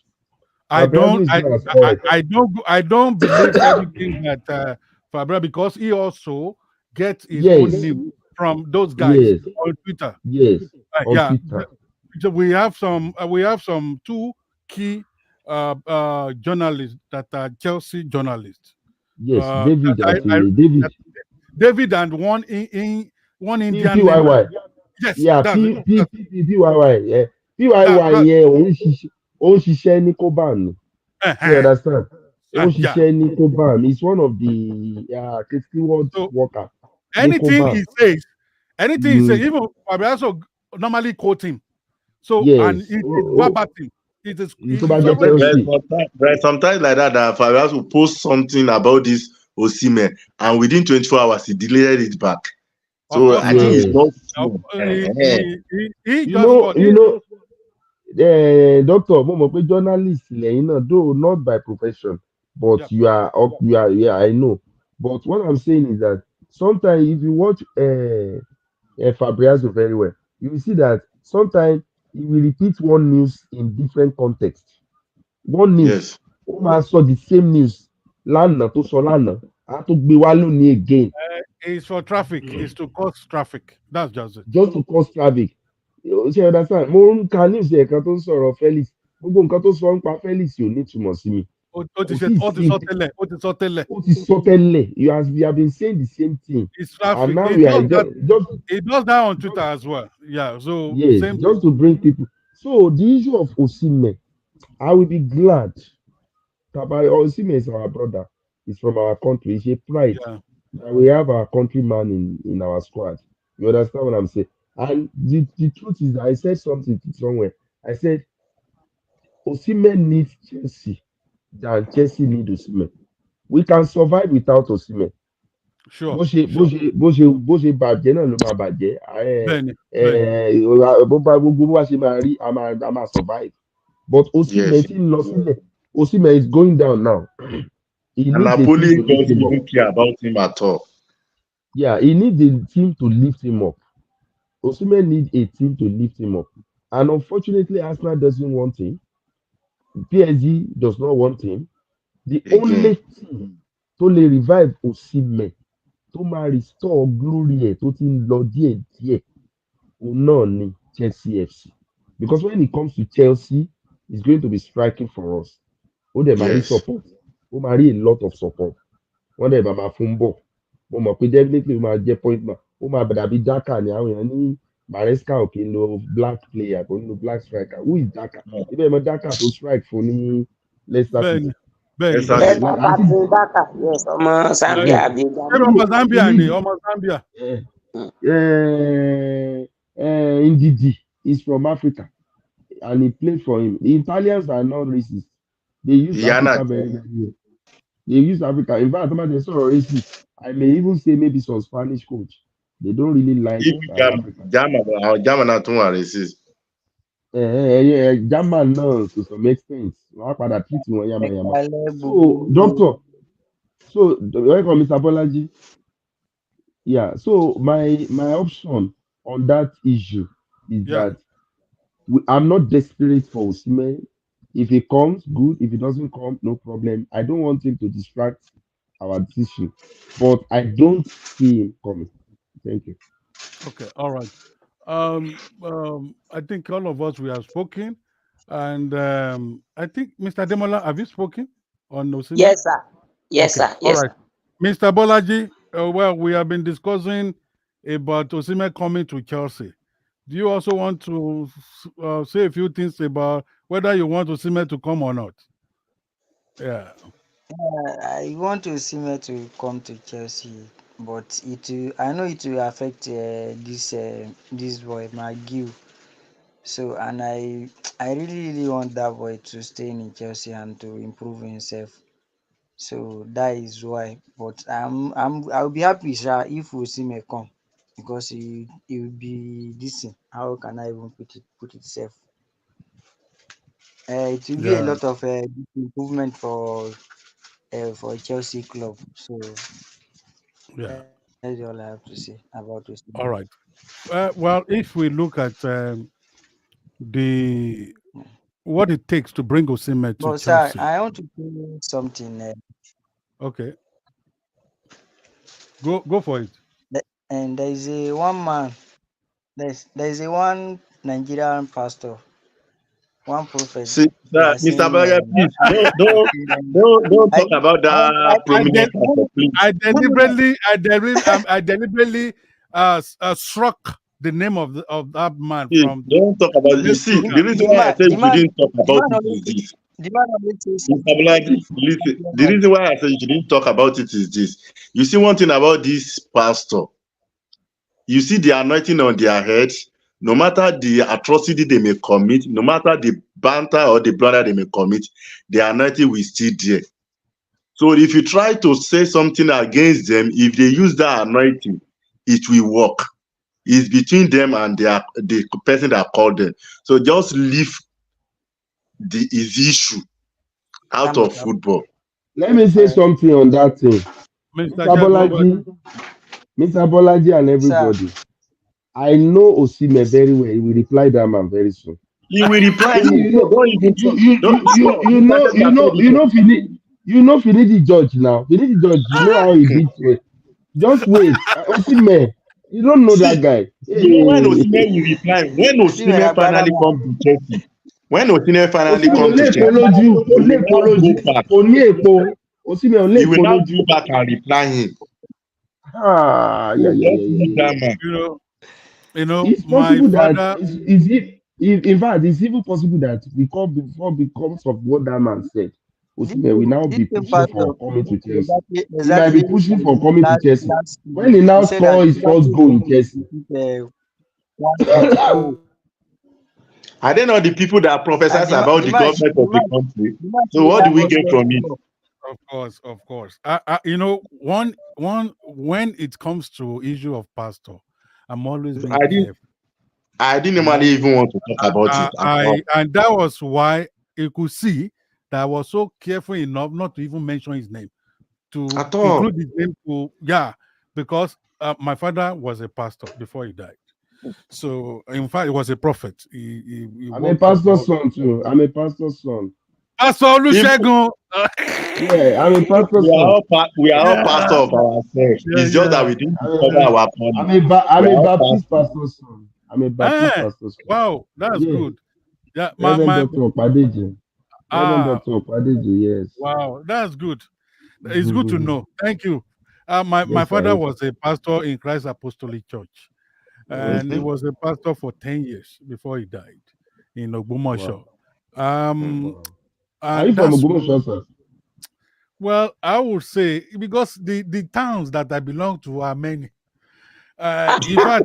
[SPEAKER 3] I
[SPEAKER 6] Fabrizio
[SPEAKER 3] don't
[SPEAKER 6] is
[SPEAKER 3] I,
[SPEAKER 6] not as
[SPEAKER 3] I
[SPEAKER 6] correct.
[SPEAKER 3] I don't believe everything that Fabra because he also gets his own
[SPEAKER 6] Yes,
[SPEAKER 3] news from those guys
[SPEAKER 6] yes,
[SPEAKER 3] on Twitter.
[SPEAKER 6] yes, on
[SPEAKER 3] Yeah,
[SPEAKER 6] Twitter.
[SPEAKER 3] so we have some two key journalists that are Chelsea journalists.
[SPEAKER 6] Yes,
[SPEAKER 3] Uh,
[SPEAKER 6] David
[SPEAKER 3] I, I,
[SPEAKER 6] àti David
[SPEAKER 3] David and one Indian name.
[SPEAKER 6] PYY.
[SPEAKER 3] Yes,
[SPEAKER 6] Yeah,
[SPEAKER 3] that's it.
[SPEAKER 6] PYY. Yeah.
[SPEAKER 3] That,
[SPEAKER 6] PYY yẹn òun ṣiṣẹ́ ní Cobham ni. You
[SPEAKER 3] uh,
[SPEAKER 6] understand? Ó
[SPEAKER 3] yeah.
[SPEAKER 6] ṣiṣẹ́ ní Cobham. He's one of the steward
[SPEAKER 3] So
[SPEAKER 6] worker ní
[SPEAKER 3] anything
[SPEAKER 6] Cobham.
[SPEAKER 3] he says,
[SPEAKER 6] Mm,
[SPEAKER 3] even Fabianso normally quote him. So and
[SPEAKER 6] yes.
[SPEAKER 3] it is verbatim. It is
[SPEAKER 6] Tó bá
[SPEAKER 3] it's
[SPEAKER 6] jẹ́
[SPEAKER 3] always
[SPEAKER 6] Chelsea.
[SPEAKER 8] There's sometimes like that Fabregas will post something about this Osimhen, and within 24 hours he deleted it back.
[SPEAKER 3] of
[SPEAKER 8] So
[SPEAKER 3] course
[SPEAKER 8] I
[SPEAKER 3] now.
[SPEAKER 8] think it's not
[SPEAKER 3] He
[SPEAKER 6] You
[SPEAKER 3] just
[SPEAKER 6] know,
[SPEAKER 3] got
[SPEAKER 6] you know, doctor, mo mọ̀ pé journalist lẹ́yìn náà, though not by profession, but
[SPEAKER 3] yeah.
[SPEAKER 6] you are, yeah, I know. But what I'm saying is that sometimes if you watch Fabregas very well, you will see that sometimes he will repeat one news in different context. One news,
[SPEAKER 8] yes.
[SPEAKER 6] ó máa sọ the same news lánàá tó sọ lánàá, á tó gbé wá lónìí again
[SPEAKER 3] It's for traffic. It's to cause traffic. That's just it.
[SPEAKER 6] just to cause traffic. Ṣé ẹ understand? Mo ń ka news ẹ̀kan tó ń sọ̀rọ̀ Felix. Gbogbo nǹkan tó sọ ń pa Felix ò ní ìtumọ̀ sí mi.
[SPEAKER 3] Ó ti
[SPEAKER 6] Kò tí
[SPEAKER 3] ṣe
[SPEAKER 6] ì
[SPEAKER 3] ó ti
[SPEAKER 6] sí
[SPEAKER 3] sọ tẹ́lẹ̀. Ó ti sọ tẹ́lẹ̀.
[SPEAKER 6] ó ti sọ tẹ́lẹ̀. You have been saying the same thing.
[SPEAKER 3] It's
[SPEAKER 6] And
[SPEAKER 3] traffic.
[SPEAKER 6] now
[SPEAKER 3] It
[SPEAKER 6] we are
[SPEAKER 3] does that.
[SPEAKER 6] just
[SPEAKER 3] It does that on Twitter as well. Yeah. So
[SPEAKER 6] yes,
[SPEAKER 3] same.
[SPEAKER 6] just to bring people. So the issue of Osimhen, I will be glad. Osimhen is our brother. He's from our country. It's a pride
[SPEAKER 3] Yeah.
[SPEAKER 6] that we have our countryman in our squad. You understand what I'm saying? And the truth is that I said something somewhere. I said Osimhen needs Chelsea than Chelsea need Osimhen. We can survive without Osimhen.
[SPEAKER 3] Sure.
[SPEAKER 6] Bó ṣe bàjẹ́ náà ló máa bàjẹ́.
[SPEAKER 3] Bẹ́ẹ̀ni. Bẹ́ẹ̀ni.
[SPEAKER 6] Gbogbo bó bá ṣe máa rí a máa survive. But Osimhen
[SPEAKER 8] Yes.
[SPEAKER 6] ti ń lọ sílẹ̀. Osimhen is going down now. He
[SPEAKER 8] And
[SPEAKER 6] needs a
[SPEAKER 8] Napoli
[SPEAKER 6] team to lift
[SPEAKER 8] doesn't
[SPEAKER 6] him up.
[SPEAKER 8] even care about him at all.
[SPEAKER 6] Yeah, he needs a team to lift him up. Osimhen needs a team to lift him up. And unfortunately, Arsenal doesn't want him. PSG does not want him. The only
[SPEAKER 8] Again.
[SPEAKER 6] team tó lè revive Osimhen tó máa restore glory ẹ̀ tó ti ń lọ díẹ̀díẹ̀ òun náà ni Chelsea FC. Because when it comes to Chelsea, he's going to be striking for us. Ó dẹ̀ máa rí
[SPEAKER 8] Yes.
[SPEAKER 6] support. Ó máa rí a lot of support. Wọ́n dẹ̀ máa fún bọ̀. Mo mọ̀ pé definitely ó máa jẹ́ point man. Ó máa dàbí Daka ni àwọn èèyàn ní Maresca ò kí ń lo black player kò ń lo black striker. Who is Daka? Ibẹ̀ mọ Daka tó strike fún ní Leicester
[SPEAKER 3] Bẹ́ẹ̀ni.
[SPEAKER 6] City.
[SPEAKER 3] Bẹ́ẹ̀ni.
[SPEAKER 8] Yes, I
[SPEAKER 7] Bẹ́ẹ̀
[SPEAKER 8] see.
[SPEAKER 7] bá
[SPEAKER 6] Àti
[SPEAKER 7] Patrick Daka, yes, ọmọ Zambia àbí
[SPEAKER 3] Ṣé
[SPEAKER 7] Ghana.
[SPEAKER 3] ọmọ Zambia ni?
[SPEAKER 6] Ndidi
[SPEAKER 3] Ọmọ Zambia.
[SPEAKER 6] Ndidi is from Africa and he played for him. The Italians are not racist. They use
[SPEAKER 8] Yana.
[SPEAKER 6] Africa very, very well. They use Africa. In fact, they sort of racist. I may even say maybe some Spanish coach. They don't really like Africa.
[SPEAKER 8] German tún wà racist.
[SPEAKER 6] German náà to some extent. Wọ́n á padà treat wọn yamayama. So, doctor, so welcome, Mr. Bolaji. Yeah, so my option on that issue is
[SPEAKER 3] Yeah.
[SPEAKER 6] that I'm not desperate for Osimhen. If he comes, good. If he doesn't come, no problem. I don't want him to distract our decision, but I don't see him coming. Thank you.
[SPEAKER 3] Okay. All right. I think all of us we have spoken, and I think Mr. Demola, have you spoken on Osimhen?
[SPEAKER 7] Yes, sir. Yes,
[SPEAKER 3] Okay,
[SPEAKER 7] sir.
[SPEAKER 3] all
[SPEAKER 7] Yes,
[SPEAKER 3] right. Mr. Bolaji, well, we have been discussing about Osimhen coming to Chelsea. Do you also want to say a few things about whether you want Osimhen to come or not? Yeah.
[SPEAKER 12] I want Osimhen to come to Chelsea, but I know it will affect this boy McGill. So, and I really want that boy to stay in Chelsea and to improve himself. So that is why. But I'll be happy, sir, if Osimhen come, because he will be decent. How can I even put it safe? It will be a
[SPEAKER 3] Yeah.
[SPEAKER 12] lot of improvement for Chelsea club. So
[SPEAKER 3] Yeah.
[SPEAKER 12] that's all I have to say about Osimhen.
[SPEAKER 3] All right. Well, if we look at the what it takes to bring Osimhen to
[SPEAKER 12] But sir,
[SPEAKER 3] Chelsea.
[SPEAKER 12] I want to say something.
[SPEAKER 3] Okay. Go for it.
[SPEAKER 12] And there is a one man. There is a one Nigerian pastor, one prophet.
[SPEAKER 8] See,
[SPEAKER 12] They are
[SPEAKER 8] Mr.
[SPEAKER 12] saying,
[SPEAKER 8] Baga, please don't talk about that prominent pastor, please.
[SPEAKER 3] I deliberately struck the name of that man
[SPEAKER 8] Please,
[SPEAKER 3] from
[SPEAKER 8] don't talk about it. You
[SPEAKER 3] this
[SPEAKER 8] see,
[SPEAKER 3] program.
[SPEAKER 8] the reason why I said you shouldn't talk about it is this.
[SPEAKER 12] the man always says
[SPEAKER 8] Mr. Bolaji, listen, the reason why I said you shouldn't talk about it is this. You see one thing about this pastor, you see the anointing on their heads, no matter the atrocity they may commit, no matter the banter or the blunder they may commit, the anointing will still there. So if you try to say something against them, if they use that anointing, it will work. It's between them and the person that called them. So just leave his issue out of football.
[SPEAKER 6] Let me say something on that thing. Mr. Bolaji and everybody. I know Osimhen very well. He will reply that man very soon.
[SPEAKER 8] He will reply.
[SPEAKER 6] You know, Finidi George now. Finidi George, you know how he beats me. Just wait. Osimhen, you don't know that guy.
[SPEAKER 8] You know when Osimhen will reply? When Osimhen finally comes to Chelsea. When Osimhen finally comes to Chelsea, he will now go back and reply him.
[SPEAKER 3] You know,
[SPEAKER 6] it's possible that in fact, it's even possible that because of what that man said, Osimhen will now be pushing for coming to Chelsea. He might be pushing for coming to Chelsea. When he now score his first goal in Chelsea.
[SPEAKER 8] Are they not the people that prophesize about the government of the country? So what do we get from it?
[SPEAKER 3] Of course. You know, one when it comes to issue of pastor, I'm always being careful.
[SPEAKER 8] I didn't normally even want to talk about it.
[SPEAKER 3] And that was why you could see that I was so careful enough not to even mention his name, to include his name because my father was a pastor before he died. So in fact, he was a prophet.
[SPEAKER 6] I'm a pastor's son too. I'm a pastor's son.
[SPEAKER 3] Pastor Olusegun.
[SPEAKER 6] Yeah, I'm a pastor's son.
[SPEAKER 8] We are all pastor of ourselves. It's just that we didn't cover our family.
[SPEAKER 6] I'm a Baptist pastor's son. I'm a Baptist pastor's son.
[SPEAKER 3] Wow, that's good. Yeah,
[SPEAKER 6] Reverend Dr. Opadeji. Reverend Dr. Opadeji, yes.
[SPEAKER 3] Wow, that's good. It's good to know. Thank you. My father was a pastor in Christ Apostolic Church. And he was a pastor for 10 years before he died in Ogbomoso.
[SPEAKER 6] Are you from Ogbomoso, sir?
[SPEAKER 3] Well, I would say because the towns that I belong to are many. In fact,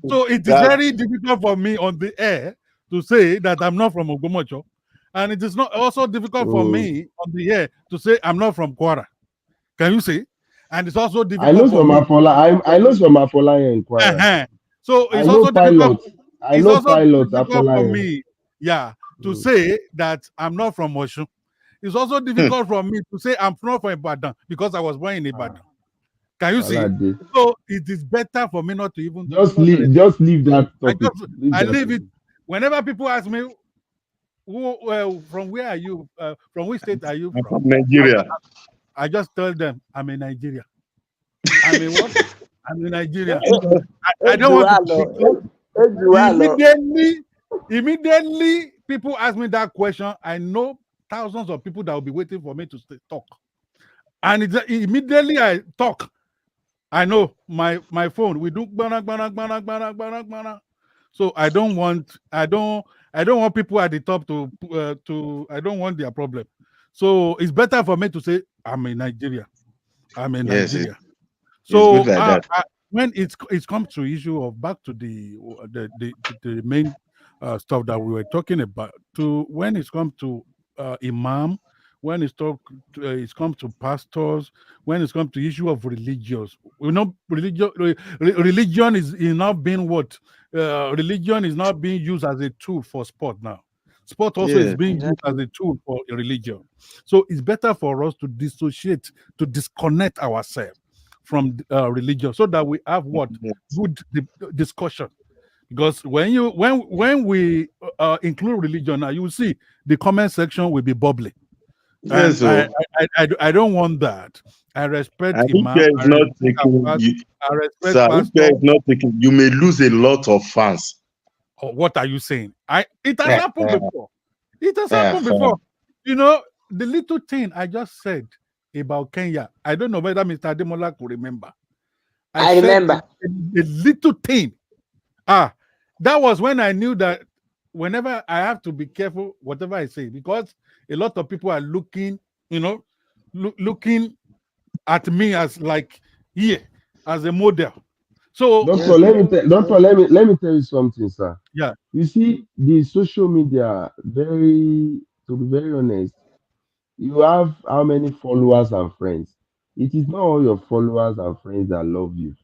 [SPEAKER 3] so it is very difficult for me on the air to say that I'm not from Ogbomoso. And it is not also difficult for me on the air to say I'm not from Kwara. Can you see? And it's also difficult.
[SPEAKER 6] I know some Afolayan in Kwara.
[SPEAKER 3] So it's also difficult.
[SPEAKER 6] I know pilot
[SPEAKER 3] for me, to say that I'm not from Osun. It's also difficult for me to say I'm not from Ibadan because I was born in Ibadan. Can you see? So it is better for me not to even
[SPEAKER 6] just leave that topic.
[SPEAKER 3] I leave it. Whenever people ask me, from where are you? From which state are you from?
[SPEAKER 8] Nigeria. I
[SPEAKER 3] just tell them I'm in Nigeria. I'm in what? I'm in Nigeria. I don't want to
[SPEAKER 9] Ejuwalo.
[SPEAKER 3] because
[SPEAKER 9] Ejuwalo.
[SPEAKER 3] immediately people ask me that question, I know thousands of people that will be waiting for me to talk. And immediately I talk, I know my phone we do gbana, gbana, gbana, gbana, gbana, gbana. So I don't want people at the top to I don't want their problem. So it's better for me to say I'm in Nigeria. I'm in
[SPEAKER 8] Yes,
[SPEAKER 3] Nigeria.
[SPEAKER 8] it's good
[SPEAKER 3] So
[SPEAKER 8] like that.
[SPEAKER 3] when it's come to issue of back to the main stuff that we were talking about, to when it's come to imam, when it's come to pastors, when it's come to issue of religious, religion is not being what religion is not being used as a tool for sport now. Sport also is
[SPEAKER 8] Yeah.
[SPEAKER 3] being used as a tool for religion. So it's better for us to dissociate, to disconnect ourselves from religion, so that we have what good discussion. Because when we include religion, now you will see the comment section will be bubbly,
[SPEAKER 8] Yes,
[SPEAKER 3] and
[SPEAKER 8] so
[SPEAKER 3] I don't want that. I respect
[SPEAKER 8] and if
[SPEAKER 3] imam.
[SPEAKER 8] care is not taking you,
[SPEAKER 3] I respect
[SPEAKER 8] sir, if care
[SPEAKER 3] pastor.
[SPEAKER 8] is not taking, you may lose a lot of fans.
[SPEAKER 3] Oh, what are you saying? It has happened before. It has happened
[SPEAKER 8] Uh-huh.
[SPEAKER 3] before. You know, the little thing I just said about Kenya, I don't know whether Mr. Ademola could remember.
[SPEAKER 7] I
[SPEAKER 3] said
[SPEAKER 7] remember.
[SPEAKER 3] a little thing. That was when I knew that whenever I have to be careful, whatever I say, because a lot of people are looking, looking at me as like, as a model. So
[SPEAKER 6] Doctor, let me tell you something, sir.
[SPEAKER 3] yeah,
[SPEAKER 6] You see, the social media, to be very honest, you have how many followers and friends? It is not all your followers and friends that love you.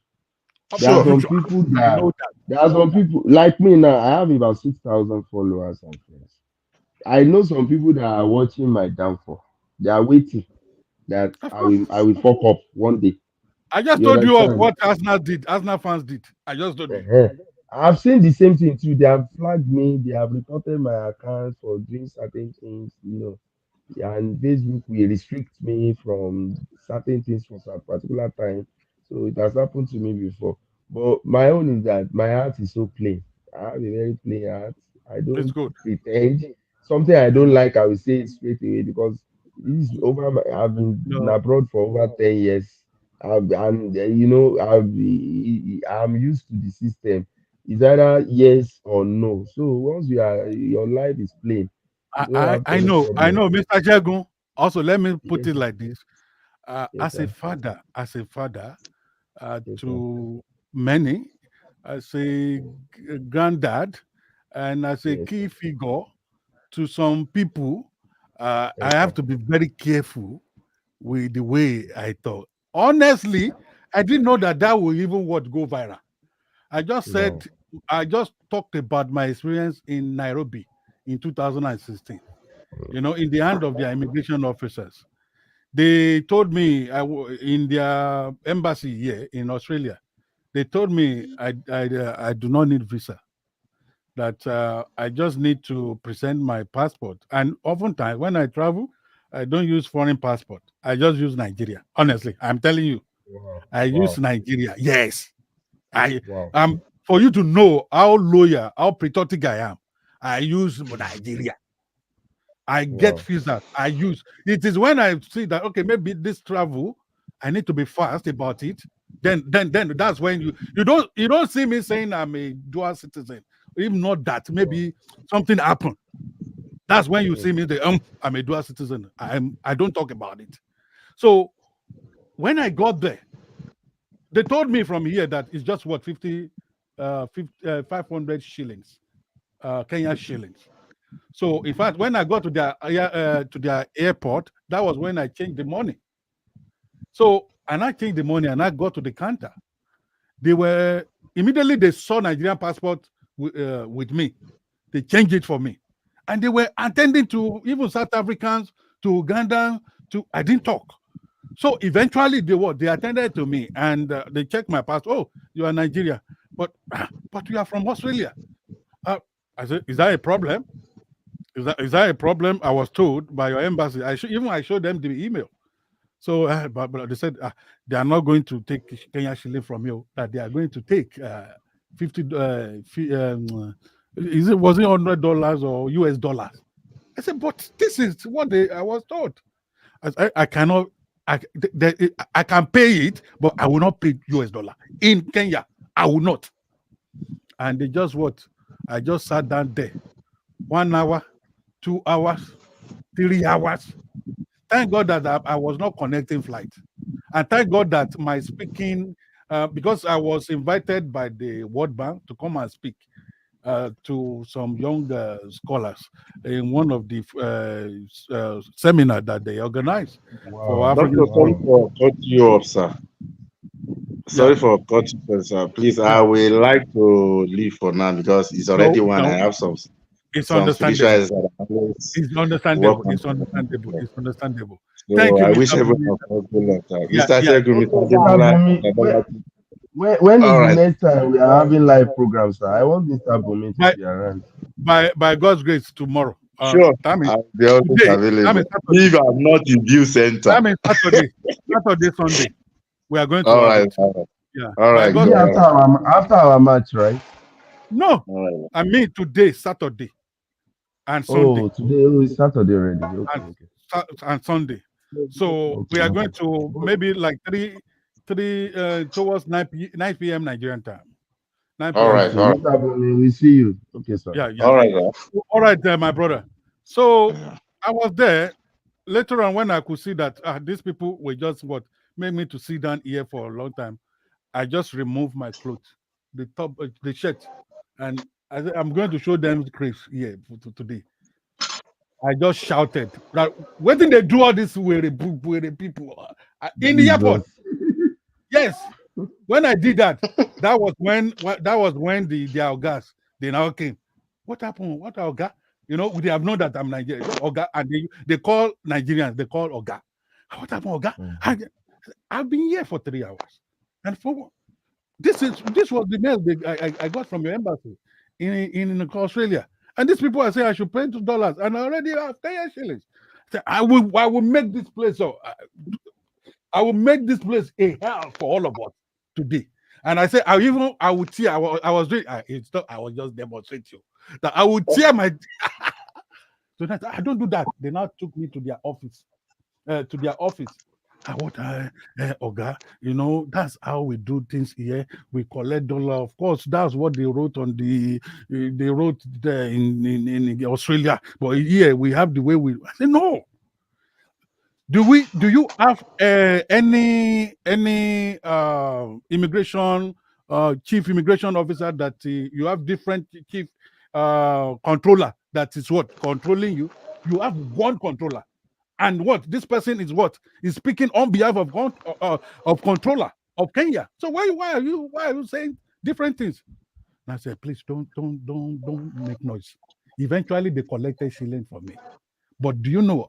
[SPEAKER 6] There are some people
[SPEAKER 3] I know that.
[SPEAKER 6] there are some people like me now. I have about 6,000 followers and friends. I know some people that are watching my downfall. They are waiting that
[SPEAKER 3] Of
[SPEAKER 6] I will fuck up one day.
[SPEAKER 3] I just
[SPEAKER 6] You
[SPEAKER 3] told you of
[SPEAKER 6] understand?
[SPEAKER 3] what Arsenal did. Arsenal fans did. I just told you.
[SPEAKER 6] I've seen the same thing too. They have flagged me. They have reported my account for doing certain things. And Facebook will restrict me from certain things for a particular time. So it has happened to me before. But my own is that my heart is so plain. I have a very plain heart. I
[SPEAKER 3] It's
[SPEAKER 6] don't
[SPEAKER 3] good.
[SPEAKER 6] pretend. Something I don't like, I will say it straight away because this is I've been
[SPEAKER 3] No,
[SPEAKER 6] abroad for over 10 years. And I'm used to the system. It's either yes or no. So once your life is plain, you don't have
[SPEAKER 3] I
[SPEAKER 6] any
[SPEAKER 3] know,
[SPEAKER 6] problem.
[SPEAKER 3] Mr. Jagun. Also, let me put
[SPEAKER 6] Yes,
[SPEAKER 3] it like this:
[SPEAKER 6] yes, sir.
[SPEAKER 3] as a father
[SPEAKER 6] Yes, sir.
[SPEAKER 3] to many, as a granddad, and as a
[SPEAKER 6] Yes,
[SPEAKER 3] key figure to some people, I
[SPEAKER 6] yes,
[SPEAKER 3] have
[SPEAKER 6] sir.
[SPEAKER 3] to be very careful with the way I talk. Honestly, I didn't know that will even go viral. I just
[SPEAKER 6] Wow.
[SPEAKER 3] said, I just talked about my experience in Nairobi in 2016. In the hand of their immigration officers. They told me in their embassy here in Australia, they told me I do not need visa, that I just need to present my passport. And oftentimes when I travel, I don't use foreign passport. I just use Nigeria. Honestly, I'm telling you,
[SPEAKER 6] Wow.
[SPEAKER 3] I use
[SPEAKER 6] Wow.
[SPEAKER 3] Nigeria. Yes. I
[SPEAKER 6] Wow.
[SPEAKER 3] For you to know how loyal, how patriotic I am, I use Nigeria. I get
[SPEAKER 6] Wow.
[SPEAKER 3] visa. I use it is when I see that okay, maybe this travel, I need to be fast about it. Then that's when you don't see me saying I'm a dual citizen. If not that, maybe something happened. That's when you see me I'm a dual citizen. I don't talk about it. So when I got there, they told me from here that it's just what 500 shillings, Kenya shillings. So in fact, when I got to their airport, that was when I changed the money. So and I changed the money and I got to the counter. They saw Nigerian passport with me. They changed it for me, and they were attending to even South Africans, to Uganda. I didn't talk. So eventually they attended to me and they checked my passport. Oh, you are Nigeria, but you are from Australia. I said, is that a problem? Is that a problem? I was told by your embassy. I showed them the email So, but they said they are not going to take Kenya shilling from you. That they are going to take 50. Was it $100 or US dollars? I said, but this is what I was told. I cannot. I can pay it, but I will not pay US dollar in Kenya. I will not. And they just what? I just sat down there, 1 hour, 2 hours, 3 hours. Thank God that I was not connecting flight, and thank God that my speaking, because I was invited by the World Bank to come and speak to some young scholars in one of the seminar that they organized for
[SPEAKER 6] Wow.
[SPEAKER 3] African.
[SPEAKER 8] Doctor, sorry for cutting you off, sir. Sorry
[SPEAKER 3] Yeah,
[SPEAKER 8] for cutting you, sir. Please, I
[SPEAKER 3] yeah.
[SPEAKER 8] will like to leave for now because it's already
[SPEAKER 3] No,
[SPEAKER 8] one. I
[SPEAKER 3] no,
[SPEAKER 8] have some
[SPEAKER 3] it's
[SPEAKER 8] spiritual
[SPEAKER 3] understandable.
[SPEAKER 8] exercise that I always
[SPEAKER 3] It's
[SPEAKER 8] work
[SPEAKER 3] understandable.
[SPEAKER 8] on.
[SPEAKER 3] It's understandable. It's understandable.
[SPEAKER 8] So
[SPEAKER 3] Thank you,
[SPEAKER 8] I
[SPEAKER 3] Mr.
[SPEAKER 8] wish
[SPEAKER 3] Bumi.
[SPEAKER 8] everyone a good luck, sir.
[SPEAKER 3] Yeah,
[SPEAKER 8] Mr.
[SPEAKER 3] yeah.
[SPEAKER 8] Shegun, Mr.
[SPEAKER 6] Mr.
[SPEAKER 8] Demola,
[SPEAKER 6] Bumi,
[SPEAKER 8] Mr. Bolaji.
[SPEAKER 6] when is
[SPEAKER 8] All
[SPEAKER 6] the
[SPEAKER 8] right.
[SPEAKER 6] next time we are having live programs, sir? I want Mr. Bumi to
[SPEAKER 3] By,
[SPEAKER 6] be around.
[SPEAKER 3] by God's grace, tomorrow.
[SPEAKER 8] Sure,
[SPEAKER 3] Time is
[SPEAKER 8] I'll be always
[SPEAKER 3] today. Time
[SPEAKER 8] available.
[SPEAKER 3] is Saturday.
[SPEAKER 8] If I'm not in view center.
[SPEAKER 3] Time is Saturday. Saturday, Sunday. We are going to
[SPEAKER 8] All
[SPEAKER 3] have
[SPEAKER 8] right,
[SPEAKER 3] it.
[SPEAKER 8] all right.
[SPEAKER 3] Yeah.
[SPEAKER 8] All
[SPEAKER 3] By
[SPEAKER 8] right,
[SPEAKER 3] God's
[SPEAKER 6] Maybe
[SPEAKER 3] grace.
[SPEAKER 6] after our match, right?
[SPEAKER 3] No,
[SPEAKER 8] all right.
[SPEAKER 3] I mean today, Saturday, and Sunday,
[SPEAKER 6] Oh, today is Saturday already. Okay,
[SPEAKER 3] and,
[SPEAKER 6] okay.
[SPEAKER 3] and Sunday. So we
[SPEAKER 6] Okay,
[SPEAKER 3] are
[SPEAKER 6] okay.
[SPEAKER 3] going to maybe like three towards 9 p.m. Nigerian time. 9
[SPEAKER 8] All
[SPEAKER 3] p.m.
[SPEAKER 8] right,
[SPEAKER 6] Okay,
[SPEAKER 8] all
[SPEAKER 3] Nigerian.
[SPEAKER 8] right.
[SPEAKER 6] Mr. Bumi, we see you. Okay, sir.
[SPEAKER 3] Yeah, yeah.
[SPEAKER 8] All right, sir.
[SPEAKER 3] All right, my brother. So I was there. Later on, when I could see that these people were just what made me to sit down here for a long time, I just removed my clothes, the top, the shirt, and I said, I'm going to show them grace here today. I just shouted. That when did they do all this with the people in the airport?
[SPEAKER 6] Jesus.
[SPEAKER 3] Yes. When I did that, that was when the gas they now came. What happened? What Oga? You know, they have known that I'm Nigerian. Oga, and they call Nigerians, they call Oga. What happened, Oga? I've been here for 3 hours. And for this was the mail I got from your embassy in Australia. And these people are saying I should pay $2 and I already have 10 shillings. I will make this place so I will make this place a hell for all of us today. And I said, I will tear. I was doing. I was just demonstrating that I would tear my. So that I don't do that. They now took me to their office. Oga, you know, that's how we do things here. We collect dollar. Of course, that's what they wrote on they wrote there in Australia. But here we have the way we. I said, no. Do you have any immigration chief immigration officer that you have different chief controller that is what controlling you? You have one controller, and what this person is what is speaking on behalf of controller of Kenya. So why are you saying different things? And I said, please don't make noise. Eventually, they collected shilling for me. But do you know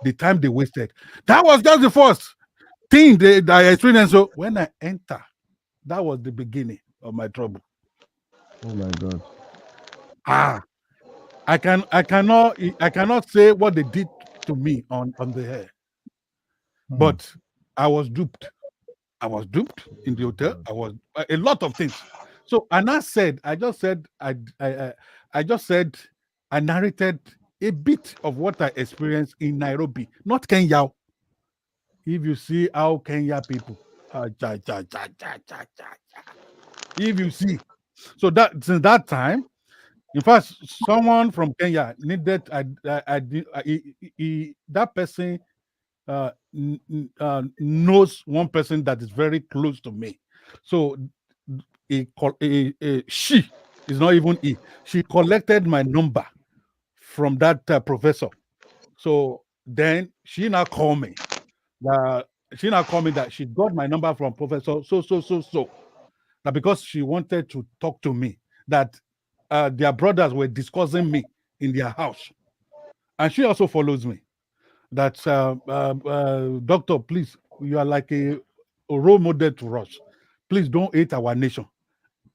[SPEAKER 3] the time they wasted? That was just the first thing that I experienced. So when I enter, that was the beginning of my trouble.
[SPEAKER 6] Oh my God.
[SPEAKER 3] I cannot say what they did to me on the hair, but I was duped. I was duped in the hotel. I was a lot of things. So and I just said I narrated a bit of what I experienced in Nairobi, not Kenya. If you see how Kenya people, if you see, so that since that time, in fact, someone from Kenya needed that person knows one person that is very close to me, so she is not even he. She collected my number from that professor. So then she now called me. That she got my number from Professor so. That because she wanted to talk to me, that their brothers were discussing me in their house. And she also follows me. That doctor, please, you are like a role model to us. Please don't hate our nation.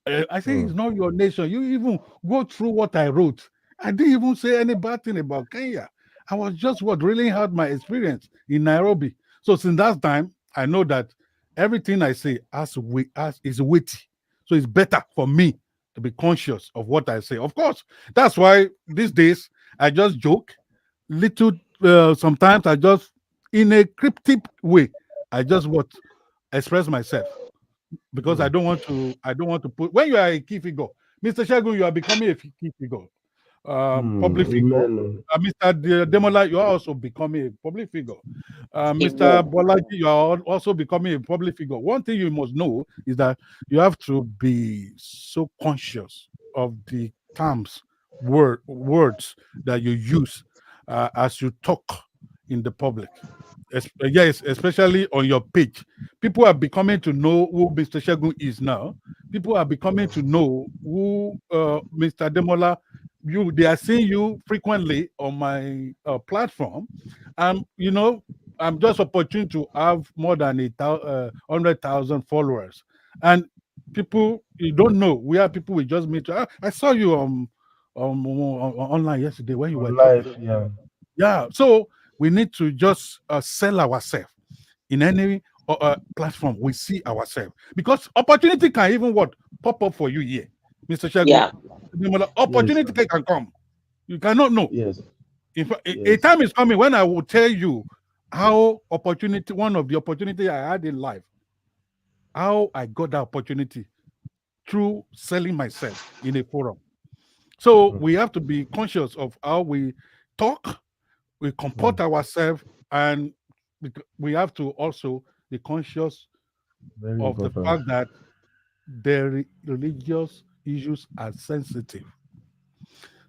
[SPEAKER 3] I say it's not your nation. You even go through what I wrote. I didn't even say any bad thing about Kenya. I was just what really had my experience in Nairobi. So since that time, I know that everything I say is weighty. So it's better for me to be conscious of what I say. Of course, that's why these days I just joke little. Sometimes I just, in a cryptic way, I just what express myself because
[SPEAKER 6] Hmm.
[SPEAKER 3] I don't want to put when you are a key figure, Mr. Shagun, you are becoming a key figure, public figure.
[SPEAKER 6] Amen.
[SPEAKER 3] Mr. Demola, you are also becoming a public figure. Mr.
[SPEAKER 7] Amen.
[SPEAKER 3] Bolaji, you are also becoming a public figure. One thing you must know is that you have to be so conscious of the terms, words that you use as you talk in the public. Yes, especially on your page. People are becoming to know who Mr. Shagun is now. People are becoming to know who Mr. Demola. They are seeing you frequently on my platform. You know, I'm just opportune to have more than 100,000 followers, and people you don't know. We have people we just meet. I saw you online yesterday when you were
[SPEAKER 6] On
[SPEAKER 3] talking.
[SPEAKER 6] life, yeah.
[SPEAKER 3] Yeah, so we need to just sell ourselves in any platform we see ourselves because opportunity can even what pop up for you here, Mr. Shagun.
[SPEAKER 7] Yeah.
[SPEAKER 6] Yes,
[SPEAKER 3] Opportunity
[SPEAKER 6] sir.
[SPEAKER 3] can come. You cannot know.
[SPEAKER 6] Yes,
[SPEAKER 3] In fact, a
[SPEAKER 6] yes.
[SPEAKER 3] time is coming when I will tell you how opportunity, one of the opportunity I had in life, how I got that opportunity through selling myself in a forum. So
[SPEAKER 6] Hmm.
[SPEAKER 3] we have to be conscious of how we talk, we
[SPEAKER 6] Hmm.
[SPEAKER 3] comport ourselves, and we have to also be conscious
[SPEAKER 6] Very
[SPEAKER 3] of the
[SPEAKER 6] important.
[SPEAKER 3] fact that the religious issues are sensitive.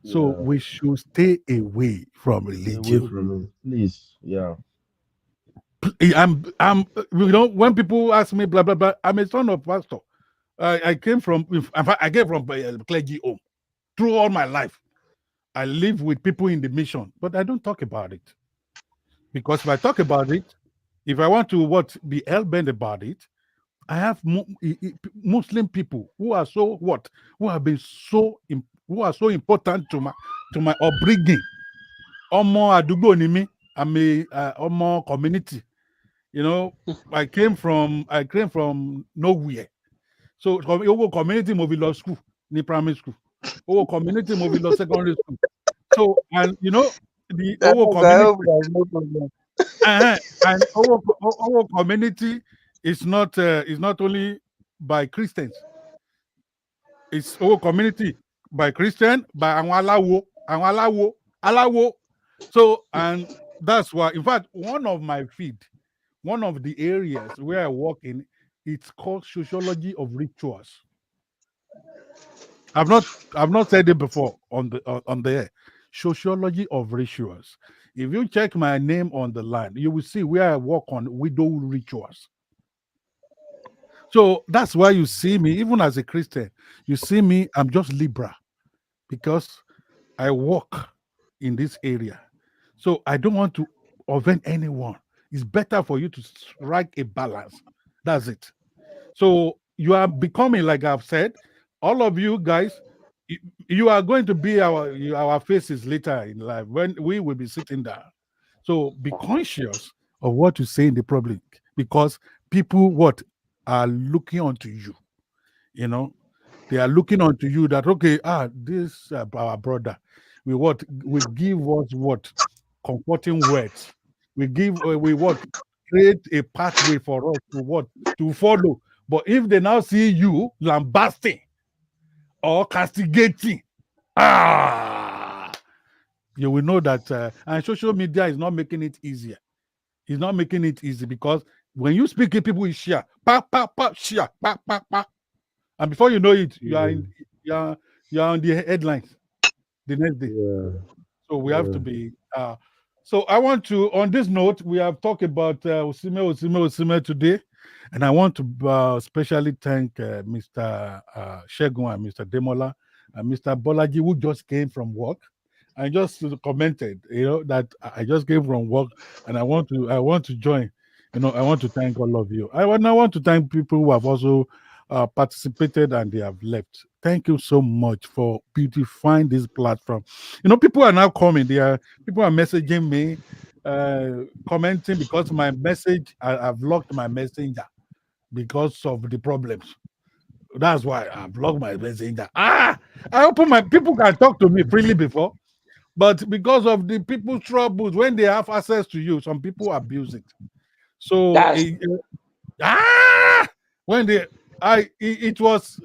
[SPEAKER 3] So
[SPEAKER 6] Yeah.
[SPEAKER 3] we should stay away from
[SPEAKER 6] Stay away
[SPEAKER 3] religion.
[SPEAKER 6] from it, please. Yeah.
[SPEAKER 3] When people ask me blah blah blah, I'm a son of pastor. I came from, in fact, I came from clergy home. Through all my life, I live with people in the mission, but I don't talk about it because if I talk about it, if I want to be hell bent about it, I have Muslim people who are so what who have been who are so important to my upbringing. Omo Adugbo ni mi. I'm a Omo community. You know, I came from nowhere. So owó community mo fi lọ school ní primary school. Owó community mo fi lọ secondary school. So and the owó
[SPEAKER 12] I
[SPEAKER 3] community
[SPEAKER 12] hope there's no problem.
[SPEAKER 3] and owó community is not only by Christians. It's owó community by Christian, by àwọn aláwo. So and that's why, in fact, one of the areas where I work in, it's called sociology of rituals. I've not said it before on the air. Sociology of rituals. If you check my name on the line, you will see where I work on widow rituals. So that's why you see me, even as a Christian, you see me, I'm just Libra because I work in this area. So I don't want to offend anyone. It's better for you to strike a balance. That's it. So you are becoming, like I've said, all of you guys, you are going to be our faces later in life when we will be sitting down. So be conscious of what you say in the public because people what are looking onto you. You know, they are looking onto you that okay, this our brother, we give us what comforting words. We what create a pathway for us to what to follow. But if they now see you lambasting or castigating, ah, you will know that. And social media is not making it easier. It's not making it easy because when you speak, it, people will share, pa pa pa, share, pa pa pa, and before you know it,
[SPEAKER 6] Yeah.
[SPEAKER 3] you are on the headlines the next day.
[SPEAKER 6] Yeah.
[SPEAKER 3] So we have
[SPEAKER 6] Yeah.
[SPEAKER 3] to be. So I want to, on this note, we have talked about Osime today, and I want to specially thank Mr. Shegun and Mr. Demola and Mr. Bolaji who just came from work. I just commented, that I just came from work and I want to join. I want to thank all of you. I want to thank people who have also participated and they have left. Thank you so much for beautifying this platform. People are now coming. People are messaging me. commenting because my message, I've locked my messenger because of the problems. That's why I blocked my messenger. I open my people can talk to me freely before, but because of the people's troubles, when they have access to you, some people abuse it. So
[SPEAKER 7] That's
[SPEAKER 3] when they it was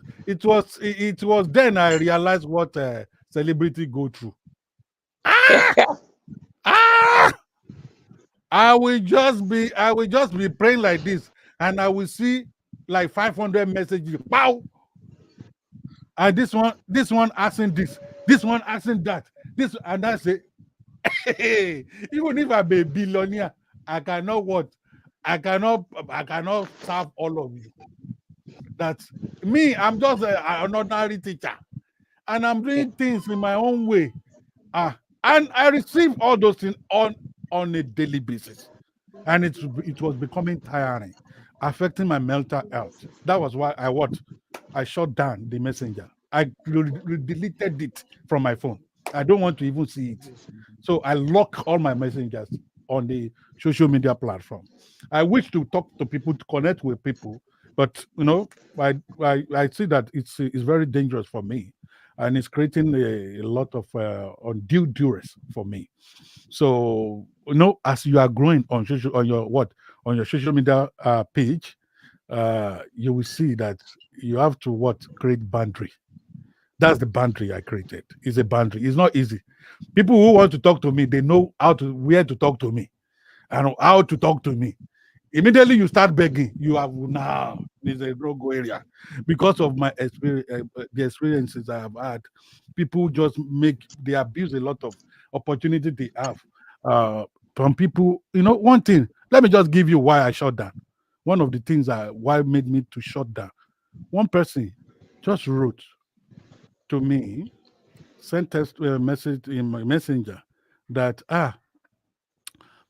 [SPEAKER 3] then I realized what celebrity go through. Ah! I will just be praying like this, and I will see like 500 messages. Wow! And this one asking this one asking that, this and I say, hey, even if I'm a billionaire, I cannot what? I cannot serve all of you. That's me. I'm just an ordinary teacher, and I'm doing things in my own way. And I receive all those things on a daily basis, and it was becoming tiring, affecting my mental health. That was why I shut down the messenger. I deleted it from my phone. I don't want to even see it. So I lock all my messengers on the social media platform. I wish to talk to people, to connect with people, but I see that it's very dangerous for me, and it's creating a lot of undue duress for me. So as you are growing on your social media page, you will see that you have to create boundary. That's the boundary I created. It's a boundary. It's not easy. People who want to talk to me, they know where to talk to me and how to talk to me. Immediately you start begging, you have now there's a no-go area because of my experience, the experiences I have had. People they abuse a lot of opportunity they have from people. One thing. Let me just give you why I shut down. One of the things why made me to shut down. One person just wrote to me, sent text message in my messenger that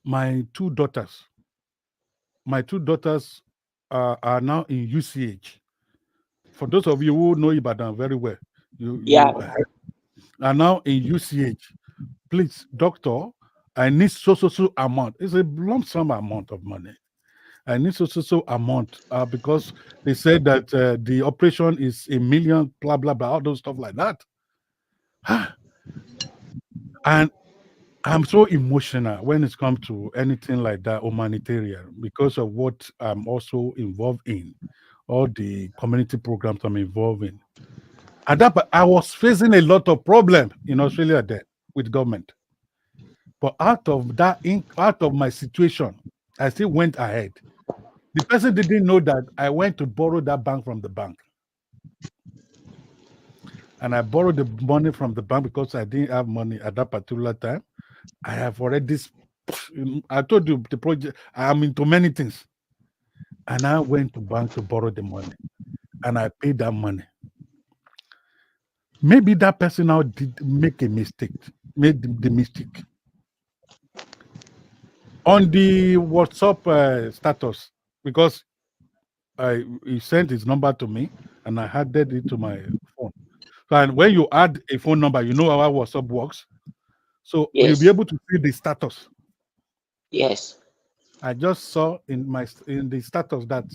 [SPEAKER 3] my two daughters are now in UCH. For those of you who know Ibadan very well, you are now in UCH. Please, doctor, I need so amount. It's a lump sum amount of money. I need so amount because they said that the operation is $1 million, blah blah blah, all those stuff like that. And I'm so emotional when it comes to anything like that humanitarian because of what I'm also involved in, all the community programs I'm involved in. And that I was facing a lot of problems in Australia then with government. But out of my situation, I still went ahead. The person didn't know that I went to borrow that bank from the bank. And I borrowed the money from the bank because I didn't have money at that particular time. I have already, I told you the project, I am into many things. And I went to bank to borrow the money. And I paid that money. Maybe that person now did make a mistake, made the mistake. On the WhatsApp status, because he sent his number to me and I added it to my phone. So, and when you add a phone number, you know how WhatsApp works. So you'll be able to see the status.
[SPEAKER 7] Yes.
[SPEAKER 3] I just saw in the status that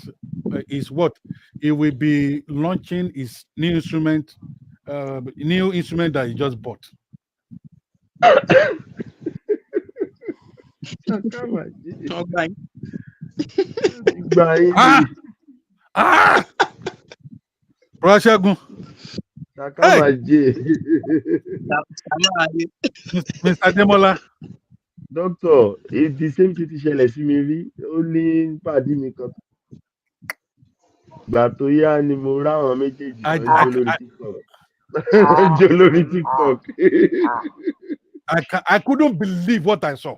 [SPEAKER 3] is what he will be launching his new instrument that he just bought. Prashagun.
[SPEAKER 6] Hey!
[SPEAKER 3] Mr. Demola.
[SPEAKER 6] Doctor, it's the same thing ṣẹlẹ̀ sí mi rí. Ó ní pàdé mi kan. Ìgbà tó yá ni mo ráwọn méjèèjì tó ń jó lórí TikTok. Jó lórí TikTok.
[SPEAKER 3] I couldn't believe what I saw.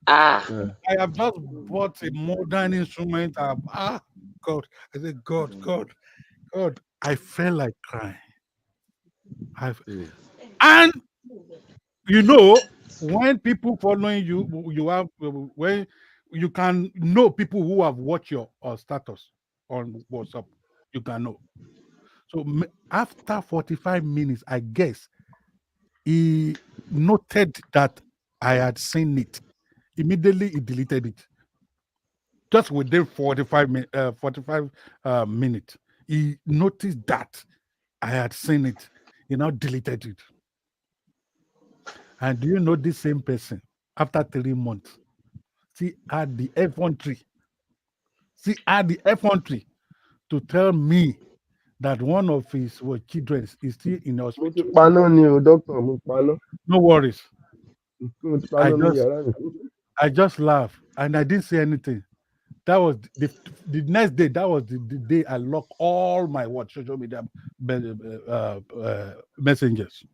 [SPEAKER 7] I
[SPEAKER 3] have just bought a modern instrument. God. I said, God. I felt like crying. And when people following you, when you can know people who have watched your status on WhatsApp, you can know. So after 45 minutes, I guess he noted that I had seen it. Immediately he deleted it. Just within 45 minutes, he noticed that I had seen it. He now deleted it. And do you know this same person, after 3 months, she had the effrontery. She had the effrontery to tell me that one of his children is still in the
[SPEAKER 6] Mo ti
[SPEAKER 3] hospital.
[SPEAKER 6] paná ni o, doctor, mo paná.
[SPEAKER 3] No worries.
[SPEAKER 6] Mo ti
[SPEAKER 3] I
[SPEAKER 6] paná ní
[SPEAKER 3] just
[SPEAKER 6] yàrá mi.
[SPEAKER 3] I just laughed and I didn't say anything. That was the next day. That was the day I locked all my social media messengers.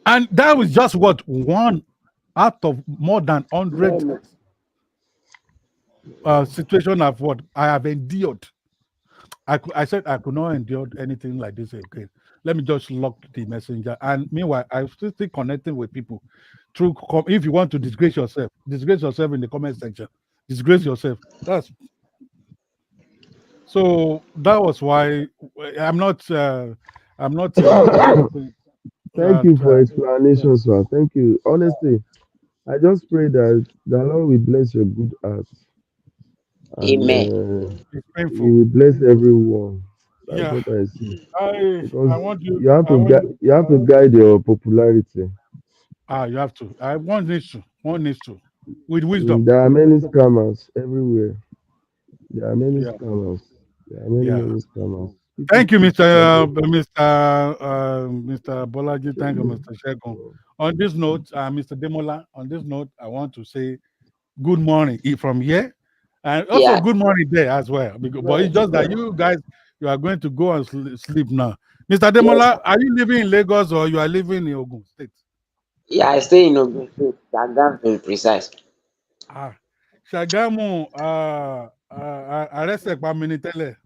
[SPEAKER 3] And that was just what one out of more than 100 situation of what I have endured. I said I could not endure anything like this again. Let me just lock the messenger. And meanwhile, I'm still connecting with people through. If you want to disgrace yourself in the comment section. Disgrace yourself. So that was why I'm not.
[SPEAKER 6] Thank you for explanation, sir. Thank you. Honestly, I just pray that the Lord will bless your good heart. And
[SPEAKER 7] Amen.
[SPEAKER 3] It's
[SPEAKER 6] He
[SPEAKER 3] painful.
[SPEAKER 6] will bless everyone. That's
[SPEAKER 3] Yeah.
[SPEAKER 6] what I see.
[SPEAKER 3] I
[SPEAKER 6] Because
[SPEAKER 3] want you.
[SPEAKER 6] you have to guide your popularity.
[SPEAKER 3] You have to. One needs to. With wisdom.
[SPEAKER 6] There are many scammers everywhere. There are many
[SPEAKER 3] Yeah.
[SPEAKER 6] scammers. There are many scammers.
[SPEAKER 3] Thank you,
[SPEAKER 6] People
[SPEAKER 3] Mr. Bolaji. Thank you, Mr. Shegun. On this note, Mr. Demola, on this note, I want to say good morning from here, and also
[SPEAKER 7] Yeah.
[SPEAKER 3] good morning there as well. But it's just that you guys, you are going to go and sleep now. Mr. Demola, are you living in Lagos or you are living in Ogun State?
[SPEAKER 7] Yeah, I stay in Ogun State. That's very precise.
[SPEAKER 3] Shagamu, arrested by Minitele.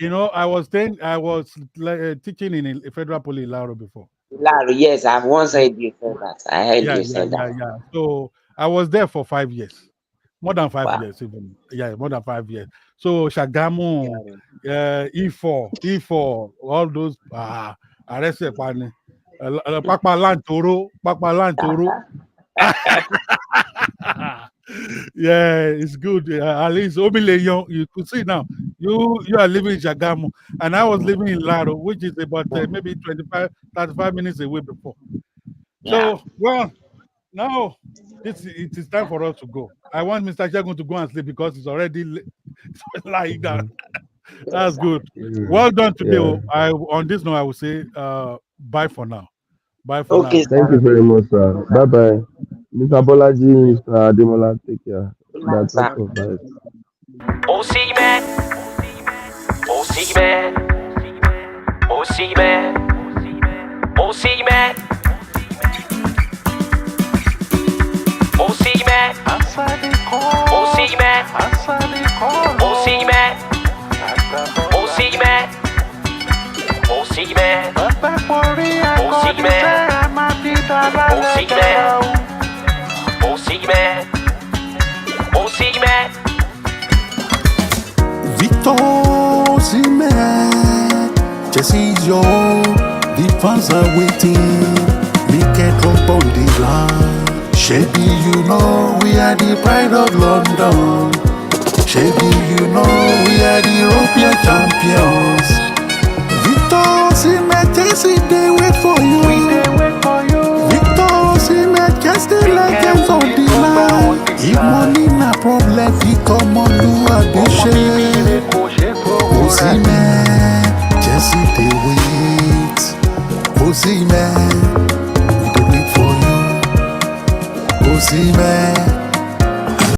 [SPEAKER 3] You know, I was teaching in a federal police Laro before.
[SPEAKER 7] Laro, yes, I've once heard you say that. I heard you say that.
[SPEAKER 3] Yeah. So I was there for 5 years, more than 5
[SPEAKER 7] Wow.
[SPEAKER 3] years even. Yeah, more than 5 years. So Shagamu, E4, all those arrested by Papa Lantoro. Yeah, it's good. At least Omileyon, you could see now. You are living in Shagamu, and I was living in Laro, which is about maybe 35 minutes away before.
[SPEAKER 7] Yeah.
[SPEAKER 3] So, well, now it is time for us to go. I want Mr. Shegun to go and sleep because it's already lying down. That's good. Well done today.
[SPEAKER 6] Yeah.
[SPEAKER 3] On this note, I will say bye for now. Bye for
[SPEAKER 7] Okay,
[SPEAKER 3] now.
[SPEAKER 6] Thank you very much, sir. Bye bye. Mr. Bolaji, Mr. Ademola, take care. That's all. Bye.
[SPEAKER 1] Osimhen, Osimhen, Osimhen, Osimhen, Osimhen, Osimhen, Osimhen, Osimhen, Osimhen, Osimhen, Osimhen.
[SPEAKER 2] Victor Osimhen, Chelsea is your home. The fans are waiting. Make a drop on the line. Shebi, you know we are the pride of London. Shebi, you know we are the European champions. Victor Osimhen, Chelsea, they wait for you.